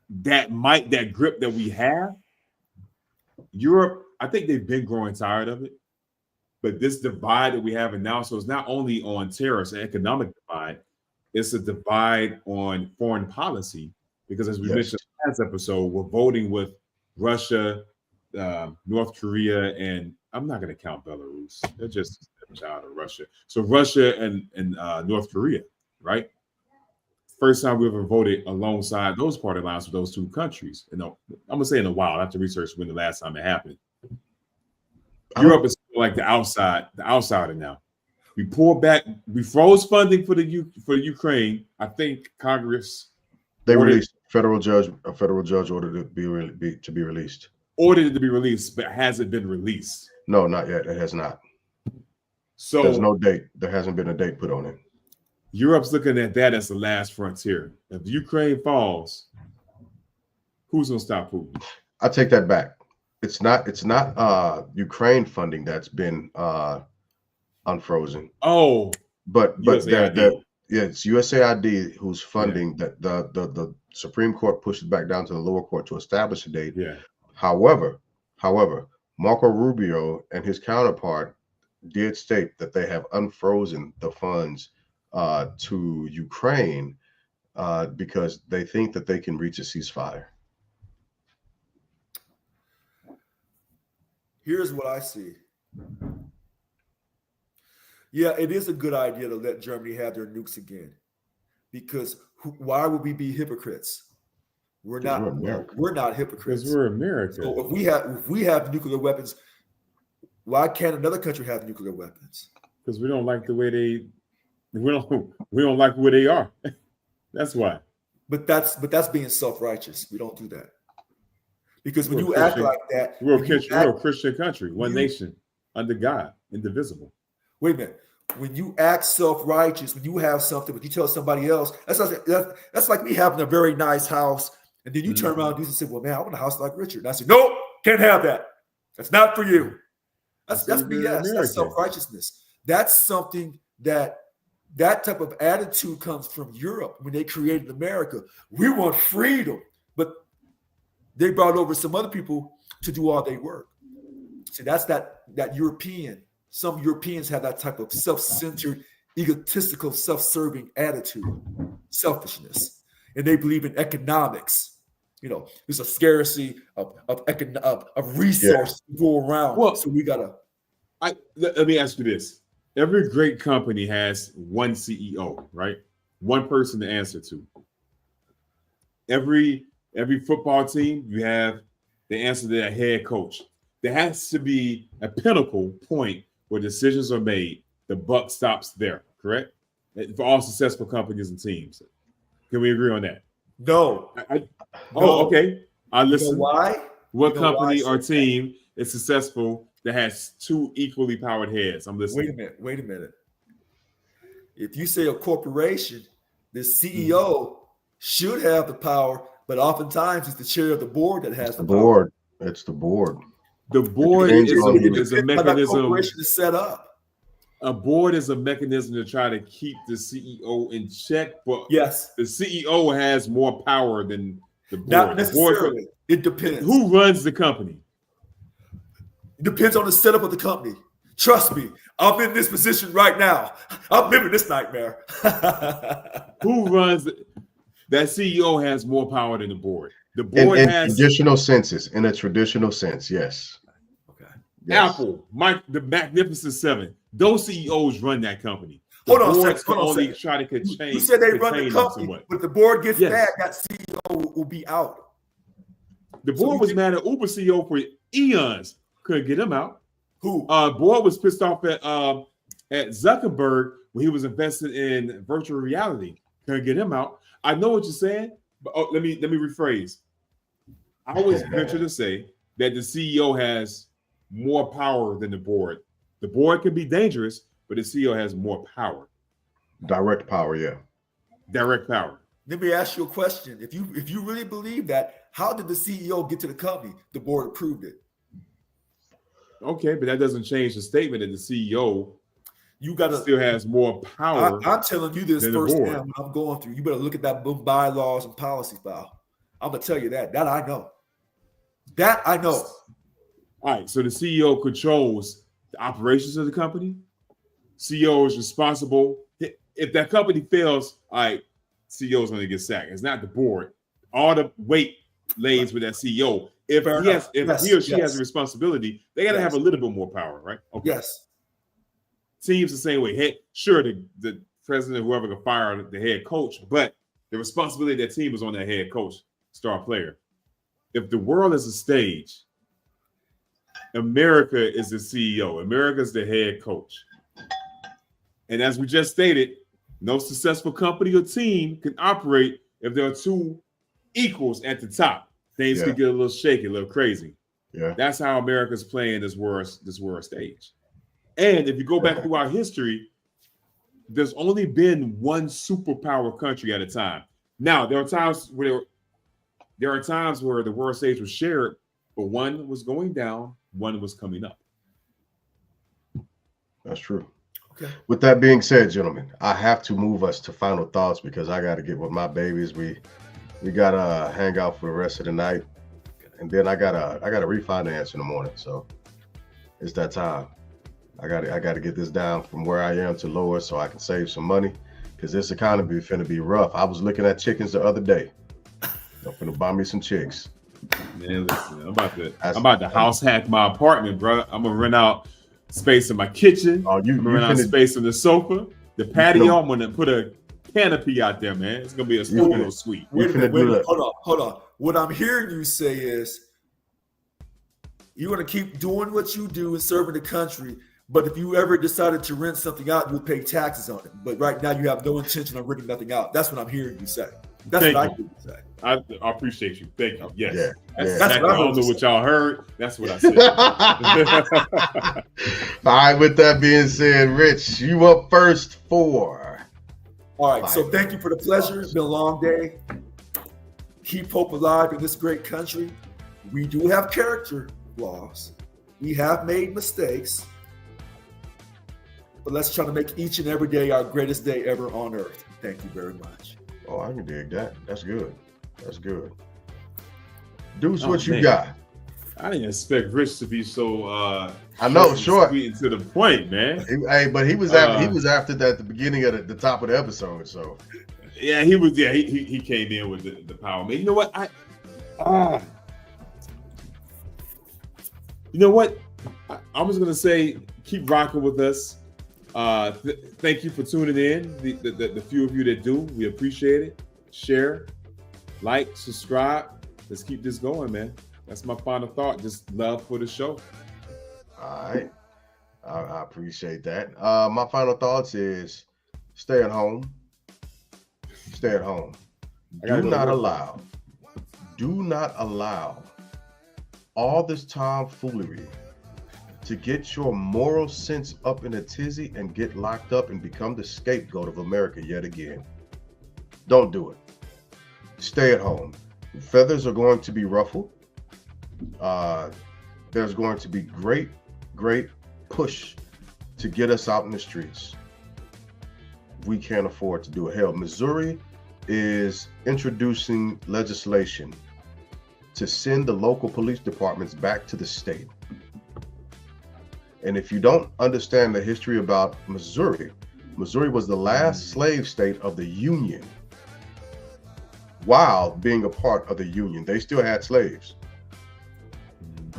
[SPEAKER 3] that grip that we have, Europe, I think they've been growing tired of it. But this divide that we have now, so it's not only on tariffs, an economic divide, it's a divide on foreign policy. Because as we mentioned in the last episode, we're voting with Russia, North Korea, and I'm not going to count Belarus. They're just a child of Russia. So Russia and North Korea, right? First time we ever voted alongside those party lines for those two countries. I'm going to say in a while. I have to research when the last time it happened. Europe is like the outsider now. We pulled back. We froze funding for the Ukraine. I think Congress
[SPEAKER 2] released a federal judge ordered it to be released.
[SPEAKER 3] Ordered it to be released, but has it been released?
[SPEAKER 2] No, not yet. It has not.
[SPEAKER 3] So
[SPEAKER 2] there's no date. There hasn't been a date put on it.
[SPEAKER 3] Europe's looking at that as the last frontier. If Ukraine falls, who's gonna stop Putin?
[SPEAKER 2] I take that back. It's not Ukraine funding that's been unfrozen.
[SPEAKER 3] Oh,
[SPEAKER 2] but it's USAID who's funding that the Supreme Court pushed it back down to the lower court to establish a date.
[SPEAKER 3] Yeah.
[SPEAKER 2] However, Marco Rubio and his counterpart did state that they have unfrozen the funds to Ukraine because they think that they can reach a ceasefire.
[SPEAKER 1] Here's what I see. Yeah, it is a good idea to let Germany have their nukes again, because why would we be hypocrites? We're not hypocrites.
[SPEAKER 3] Because we're America.
[SPEAKER 1] So if we have nuclear weapons, why can't another country have nuclear weapons?
[SPEAKER 3] Because we don't like the way we don't like where they are. That's why.
[SPEAKER 1] But that's being self-righteous. We don't do that. Because when you act like that,
[SPEAKER 3] we're a Christian country, one nation under God, indivisible.
[SPEAKER 1] Wait a minute. When you act self-righteous, when you have something, but you tell somebody else, that's like me having a very nice house, and then you turn around and say, "Well, man, I want a house like Richard." And I say, "Nope, can't have that. That's not for you." That's BS. That's self-righteousness. That's something that type of attitude comes from Europe when they created America. We want freedom, but they brought over some other people to do all their work. See, that's that European. Some Europeans have that type of self-centered, egotistical, self-serving attitude, selfishness. and they believe in economics. There's a scarcity of resources to go around.
[SPEAKER 3] Well,
[SPEAKER 1] so we gotta.
[SPEAKER 3] Let me ask you this: every great company has one CEO, right? One person to answer to. Every football team, you have the answer to that head coach. There has to be a pinnacle point where decisions are made. The buck stops there, correct? For all successful companies and teams. Can we agree on that?
[SPEAKER 1] No.
[SPEAKER 3] Oh, okay. I listen.
[SPEAKER 1] You know why?
[SPEAKER 3] What company or team is successful that has two equally powered heads? I'm listening.
[SPEAKER 1] Wait a minute. If you say a corporation, the CEO should have the power, but oftentimes it's the chair of the board that has the power.
[SPEAKER 2] It's the board.
[SPEAKER 3] The board is a mechanism.
[SPEAKER 1] How that corporation is set up.
[SPEAKER 3] A board is a mechanism to try to keep the CEO in check, but
[SPEAKER 1] yes,
[SPEAKER 3] the CEO has more power than the board.
[SPEAKER 1] Not necessarily. It depends.
[SPEAKER 3] Who runs the company?
[SPEAKER 1] It depends on the setup of the company. Trust me, I'm in this position right now. I'm living this nightmare.
[SPEAKER 3] Who runs that CEO has more power than the board. The board has
[SPEAKER 2] traditional senses. In a traditional sense, yes.
[SPEAKER 1] Okay.
[SPEAKER 2] Yes.
[SPEAKER 3] Apple, the Magnificent Seven. Those CEOs run that company.
[SPEAKER 1] Hold on a second.
[SPEAKER 3] Try to contain.
[SPEAKER 1] You said they run the company, but the board gets mad. That CEO will be out.
[SPEAKER 3] The board was mad at Uber CEO for eons. Couldn't get him out.
[SPEAKER 1] Who?
[SPEAKER 3] Board was pissed off at Zuckerberg when he was investing in virtual reality. Couldn't get him out. I know what you're saying, but let me rephrase. I always venture to say that the CEO has more power than the board. The board can be dangerous, but the CEO has more power.
[SPEAKER 2] Direct power, yeah.
[SPEAKER 3] Direct power.
[SPEAKER 1] Let me ask you a question. If you really believe that, how did the CEO get to the company? The board approved it.
[SPEAKER 3] Okay, but that doesn't change the statement that the CEO still has more power.
[SPEAKER 1] I'm telling you this firsthand. I'm going through. You better look at that bylaws and policy file. I'm gonna tell you that. That I know.
[SPEAKER 3] All right. So the CEO controls the operations of the company. CEO is responsible. If that company fails, all right, CEO is going to get sacked. It's not the board. All the weight lays with that CEO. If he or she has a responsibility, they got to have a little bit more power, right? Okay.
[SPEAKER 1] Yes.
[SPEAKER 3] Teams the same way. Hey, sure, the president, whoever can fire the head coach, but the responsibility of that team is on that head coach, star player. If the world is a stage, America is the CEO. America is the head coach. And as we just stated, no successful company or team can operate if there are two equals at the top. Things could get a little shaky, a little crazy.
[SPEAKER 2] Yeah,
[SPEAKER 3] that's how America's playing this world stage. And if you go back through our history, there's only been one superpower country at a time. Now there are times where the world stage was shared, but one was going down, one was coming up.
[SPEAKER 2] That's true.
[SPEAKER 1] Okay.
[SPEAKER 2] With that being said, gentlemen, I have to move us to final thoughts because I got to get with my babies. We gotta hang out for the rest of the night, and then I gotta refinance in the morning. So it's that time. I gotta get this down from where I am to lower so I can save some money because this economy is finna be rough. I was looking at chickens the other day. I'm finna buy me some chicks.
[SPEAKER 3] Man, listen, I'm about to house hack my apartment, bro. I'm gonna rent out space in my kitchen. I'm gonna rent out space in the sofa, the patio. I'm gonna put a canopy out there, man. It's gonna be a studio suite.
[SPEAKER 1] Wait a minute. Hold on. What I'm hearing you say is you're gonna keep doing what you do and serving the country. But if you ever decided to rent something out, you'll pay taxes on it. But right now, you have no intention of renting nothing out. That's what I'm hearing you say. That's what I hear you say.
[SPEAKER 3] I appreciate you. Thank you. Yes.
[SPEAKER 2] Yeah.
[SPEAKER 3] That's exactly I don't know what y'all heard. That's what I said.
[SPEAKER 2] All right. With that being said, Rich, you up first for.
[SPEAKER 1] All right. So thank you for the pleasure. It's been a long day. Keep hope alive in this great country. We do have character flaws. We have made mistakes. But let's try to make each and every day our greatest day ever on earth. Thank you very much.
[SPEAKER 2] Oh, I can dig that. That's good. That's good. Deuce, what you got?
[SPEAKER 3] I didn't expect Rich to be so
[SPEAKER 2] I know, short
[SPEAKER 3] and to the point, man.
[SPEAKER 2] But he was after that at the beginning of the top of the episode. So
[SPEAKER 3] Yeah, he was. Yeah, he came in with the power. Man, you know what? You know what? I was gonna say, keep rocking with us. Thank you for tuning in. The few of you that do, we appreciate it. Share, like, subscribe. Let's keep this going, man. That's my final thought. Just love for the show.
[SPEAKER 2] All right. I appreciate that. My final thoughts is stay at home. Stay at home. Do not allow all this tomfoolery to get your moral sense up in a tizzy and get locked up and become the scapegoat of America yet again. Don't do it. Stay at home. Feathers are going to be ruffled. There's going to be great push to get us out in the streets. We can't afford to do it. Hell, Missouri is introducing legislation to send the local police departments back to the state. And if you don't understand the history about Missouri, Missouri was the last slave state of the Union. While being a part of the Union, they still had slaves.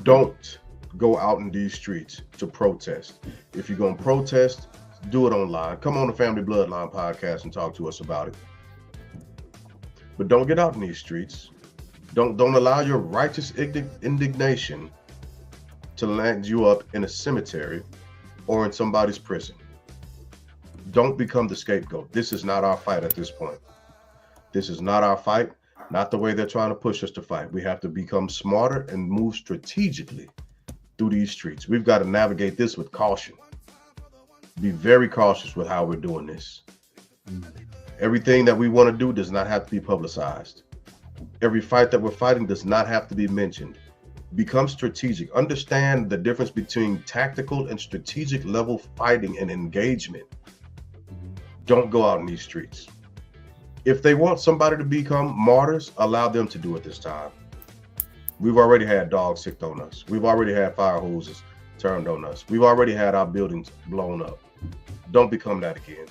[SPEAKER 2] Don't go out in these streets to protest. If you're going to protest, do it online. Come on the Family Bloodline podcast and talk to us about it. But don't get out in these streets. Don't allow your righteous indignation to land you up in a cemetery or in somebody's prison. Don't become the scapegoat. This is not our fight at this point. This is not our fight, not the way they're trying to push us to fight. We have to become smarter and move strategically through these streets. We've got to navigate this with caution. Be very cautious with how we're doing this. Everything that we want to do does not have to be publicized. Every fight that we're fighting does not have to be mentioned. Become strategic. Understand the difference between tactical and strategic level fighting and engagement. Don't go out in these streets. If they want somebody to become martyrs, allow them to do it this time. We've already had dogs sicked on us. We've already had fire hoses turned on us. We've already had our buildings blown up. Don't become that again.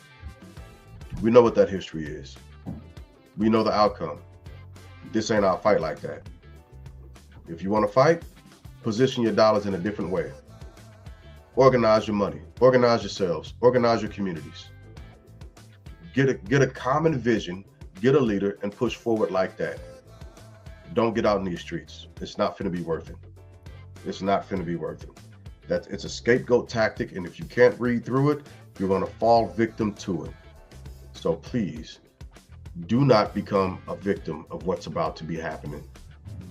[SPEAKER 2] We know what that history is. We know the outcome. This ain't our fight like that. If you want to fight, position your dollars in a different way. Organize your money. Organize yourselves. Organize your communities. Get a common vision, get a leader, and push forward like that. Don't get out in these streets. It's not finna be worth it. It's not finna be worth it. It's a scapegoat tactic, and if you can't read through it, you're gonna fall victim to it. So please, do not become a victim of what's about to be happening.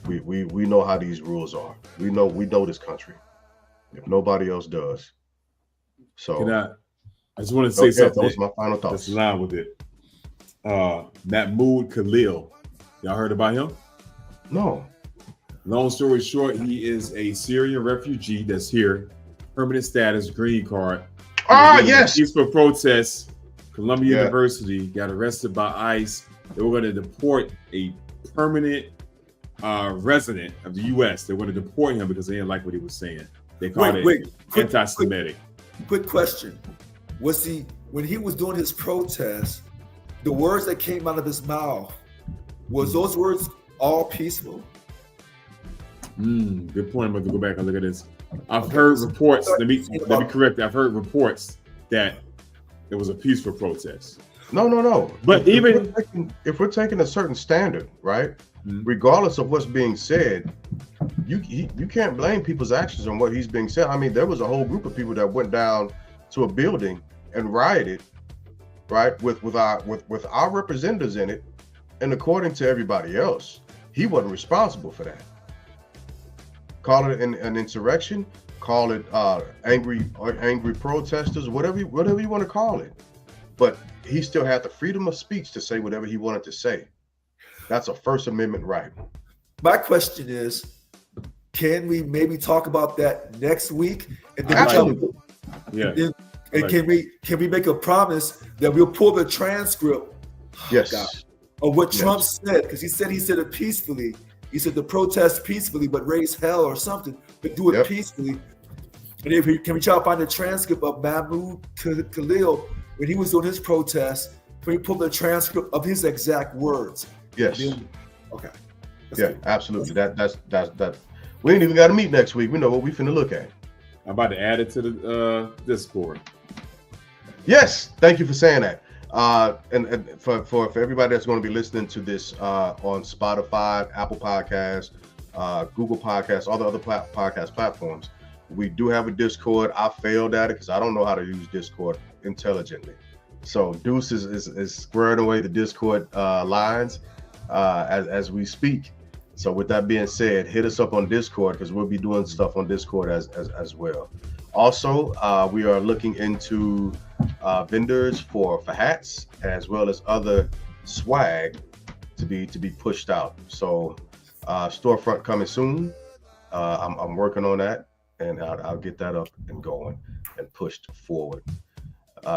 [SPEAKER 2] We know how these rules are. We know this country. If nobody else does. So
[SPEAKER 3] I just want to say something.
[SPEAKER 2] That was my final thoughts.
[SPEAKER 3] That's in line with it. Mahmoud Khalil. Y'all heard about him?
[SPEAKER 2] No.
[SPEAKER 3] Long story short, he is a Syrian refugee that's here, permanent status, green card.
[SPEAKER 2] Yes.
[SPEAKER 3] Peaceful protests. Columbia University got arrested by ICE. They were going to deport a permanent resident of the U.S. They want to deport him because they didn't like what he was saying. They called it anti-Semitic.
[SPEAKER 1] Quick question. When he was doing his protest, the words that came out of his mouth, was those words all peaceful?
[SPEAKER 3] Good point. I'm going to go back and look at this. I've heard reports. Let me correct that. I've heard reports that it was a peaceful protest.
[SPEAKER 2] No.
[SPEAKER 3] But
[SPEAKER 2] if we're taking a certain standard, right? Regardless of what's being said, you can't blame people's actions on what he's being said. I mean, there was a whole group of people that went down to a building and rioted, right, with our representatives in it, and according to everybody else, he wasn't responsible for that. Call it an insurrection, call it angry protesters, whatever you want to call it, but he still had the freedom of speech to say whatever he wanted to say. That's a First Amendment right.
[SPEAKER 1] My question is, can we maybe talk about that next week? And then
[SPEAKER 2] Absolutely.
[SPEAKER 1] Can we make a promise that we'll pull the transcript?
[SPEAKER 2] Yes.
[SPEAKER 1] Of what Trump said, because he said it peacefully. He said to protest peacefully, but raise hell or something, but do it peacefully. And can we try to find a transcript of Mahmoud Khalil when he was doing his protest, Can we pull the transcript of his exact words?
[SPEAKER 2] Yes.
[SPEAKER 1] Okay.
[SPEAKER 2] Yeah, absolutely. That. We ain't even got to meet next week. We know what we finna look at.
[SPEAKER 3] I'm about to add it to the Discord.
[SPEAKER 2] Yes, thank you for saying that. And for everybody that's going to be listening to this on Spotify, Apple Podcasts, Google Podcasts, all the other podcast platforms, we do have a Discord. I failed at it because I don't know how to use Discord intelligently. So Deuce is squaring away the Discord lines as we speak. So with that being said, hit us up on Discord because we'll be doing stuff on Discord as well. Also, we are looking into vendors for hats as well as other swag to be pushed out. So storefront coming soon. I'm working on that, and I'll get that up and going and pushed forward.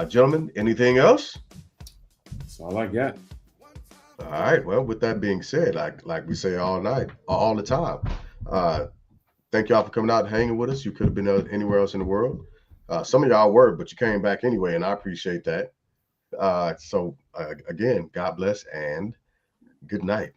[SPEAKER 2] Gentlemen, anything else?
[SPEAKER 3] That's all I got.
[SPEAKER 2] All right. Well, with that being said, like we say all the time, thank y'all for coming out and hanging with us. You could have been anywhere else in the world. Some of y'all were, but you came back anyway, and I appreciate that. So again, God bless and good night.